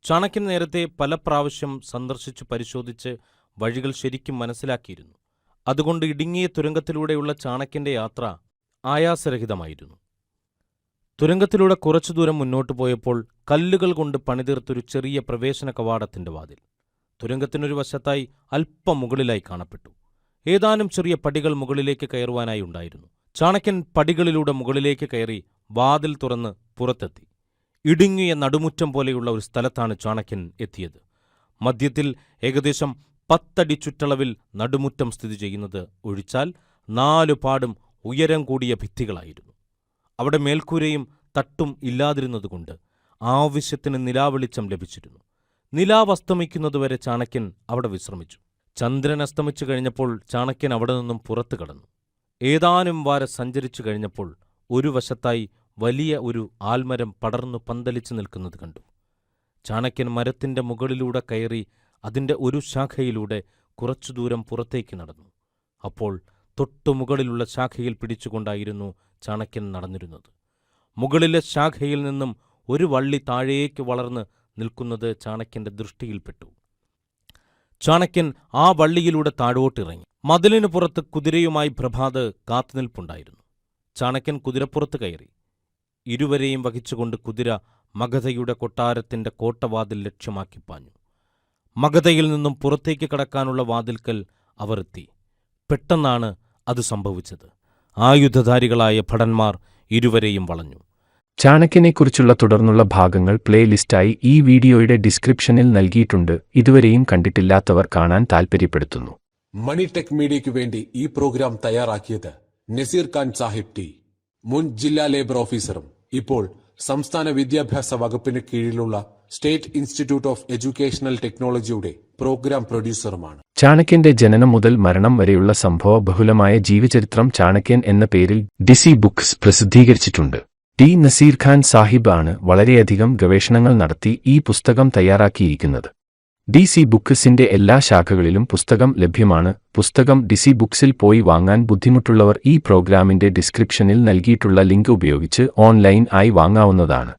ചാണക്യൻ നേരത്തെ പല പ്രാവശ്യം സന്ദർശിച്ചു പരിശോധിച്ച് വഴികൾ ശരിക്കും മനസ്സിലാക്കിയിരുന്നു. അതുകൊണ്ട് ഇടുങ്ങിയ തുരങ്കത്തിലൂടെയുള്ള ചാണക്യന്റെ യാത്ര ആയാസരഹിതമായിരുന്നു. തുരങ്കത്തിലൂടെ കുറച്ചു ദൂരം മുന്നോട്ടു പോയപ്പോൾ കല്ലുകൾ കൊണ്ട് പണിതീർത്തൊരു ചെറിയ പ്രവേശന കവാടത്തിന്റെ വാതിൽ തുരങ്കത്തിനൊരു വശത്തായി അല്പം മുകളിലായി കാണപ്പെട്ടു. ഏതാനും ചെറിയ പടികൾ മുകളിലേക്ക് കയറുവാനായി ഉണ്ടായിരുന്നു. ചാണക്യൻ പടികളിലൂടെ മുകളിലേക്ക് കയറി വാതിൽ തുറന്ന് പുറത്തെത്തി. ഇടുങ്ങിയ നടുമുറ്റം പോലെയുള്ള ഒരു സ്ഥലത്താണ് ചാണക്യൻ എത്തിയത്. മധ്യത്തിൽ ഏകദേശം 10 അടി ചുറ്റളവിൽ നടുമുറ്റം സ്ഥിതി ചെയ്യുന്നത് ഒഴിച്ചാൽ 4 പാടും ഉയരം കൂടിയ ഭിത്തികളായിരുന്നു. അവിടെ മേൽക്കൂരയും തട്ടും ഇല്ലാതിരുന്നതുകൊണ്ട് ആവശ്യത്തിന് നിലാവെളിച്ചം ലഭിച്ചിരുന്നു. നിലാവ് അസ്തമിക്കുന്നതുവരെ ചാണക്യൻ അവിടെ വിശ്രമിച്ചു. ചന്ദ്രൻ അസ്തമിച്ചു കഴിഞ്ഞപ്പോൾ ചാണക്യൻ അവിടെ നിന്നും പുറത്തു കടന്നു. ഏതാനും വാര സഞ്ചരിച്ചു കഴിഞ്ഞപ്പോൾ ഒരു വശത്തായി വലിയ ഒരു ആൽമരം പടർന്നു പന്തലിച്ചു നിൽക്കുന്നത് കണ്ടു. ചാണക്യൻ മരത്തിന്റെ മുകളിലൂടെ കയറി അതിന്റെ ഒരു ശാഖയിലൂടെ കുറച്ചു ദൂരം പുറത്തേക്ക് നടന്നു. അപ്പോൾ തൊട്ടുമുകളിലുള്ള ശാഖയിൽ പിടിച്ചുകൊണ്ടായിരുന്നു ചാണക്യൻ നടന്നിരുന്നത്. മുകളിലെ ശാഖയിൽ നിന്നും ഒരു വള്ളി താഴേക്ക് വളർന്ന് നിൽക്കുന്നത് ചാണക്യന്റെ ദൃഷ്ടിയിൽപ്പെട്ടു. ചാണക്യൻ ആ വള്ളിയിലൂടെ താഴോട്ടിറങ്ങി. മതിലിനു പുറത്ത് കുതിരയുമായി പ്രഭാത് കാത്തുനിൽപ്പുണ്ടായിരുന്നു. ചാണക്യൻ കുതിരപ്പുറത്ത് കയറി. ഇരുവരെയും വഹിച്ചുകൊണ്ട് കുതിര മഗധയുടെ കൊട്ടാരത്തിന്റെ കോട്ടവാതിൽ ലക്ഷ്യമാക്കി പാഞ്ഞു. മഗധയിൽ നിന്നും പുറത്തേക്ക് കടക്കാനുള്ള വാതിൽക്കൽ അവർ എത്തി. പെട്ടെന്നാണ് അത് സംഭവിച്ചത്. ആയുധധാരികളായ ഭടന്മാർ ഇരുവരെയും വളഞ്ഞു. ചാണക്യനെക്കുറിച്ചുള്ള തുടർന്നുള്ള ഭാഗങ്ങൾ പ്ലേലിസ്റ്റായി ഈ വീഡിയോയുടെ ഡിസ്ക്രിപ്ഷനിൽ നൽകിയിട്ടുണ്ട്. ഇതുവരെയും കണ്ടിട്ടില്ലാത്തവർ കാണാൻ താൽപ്പര്യപ്പെടുത്തുന്നു. മണി ടെക് മീഡിയയ്ക്കു വേണ്ടി ഈ പ്രോഗ്രാം തയ്യാറാക്കിയത് നസീർ ഖാൻ സാഹിബ് ടി, മുൻ ജില്ലാ ലേബർ ഓഫീസറും ഇപ്പോൾ സംസ്ഥാന വിദ്യാഭ്യാസ വകുപ്പിന് കീഴിലുള്ള സ്റ്റേറ്റ് ഇൻസ്റ്റിറ്റ്യൂട്ട് ഓഫ് എഡ്യൂക്കേഷണൽ ടെക്നോളജിയുടെ പ്രോഗ്രാം പ്രൊഡ്യൂസറുമാണ്. ചാണക്യന്റെ ജനനം മുതൽ മരണം വരെയുള്ള സംഭവ ബഹുലമായ ജീവചരിത്രം ചാണക്യൻ എന്ന പേരിൽ ഡിസി ബുക്സ് പ്രസിദ്ധീകരിച്ചിട്ടുണ്ട്. ടി നസീർ ഖാൻ സാഹിബ് ആണ് വളരെയധികം ഗവേഷണങ്ങൾ നടത്തി ഈ പുസ്തകം തയ്യാറാക്കിയിരിക്കുന്നത്. ഡിസി ബുക്സിന്റെ എല്ലാ ശാഖകളിലും പുസ്തകം ലഭ്യമാണ്. പുസ്തകം ഡിസി ബുക്സിൽ പോയി വാങ്ങാൻ ബുദ്ധിമുട്ടുള്ളവർ ഈ പ്രോഗ്രാമിന്റെ ഡിസ്ക്രിപ്ഷനിൽ നൽകിയിട്ടുള്ള ലിങ്ക് ഉപയോഗിച്ച് ഓൺലൈൻ ആയി വാങ്ങാവുന്നതാണ്.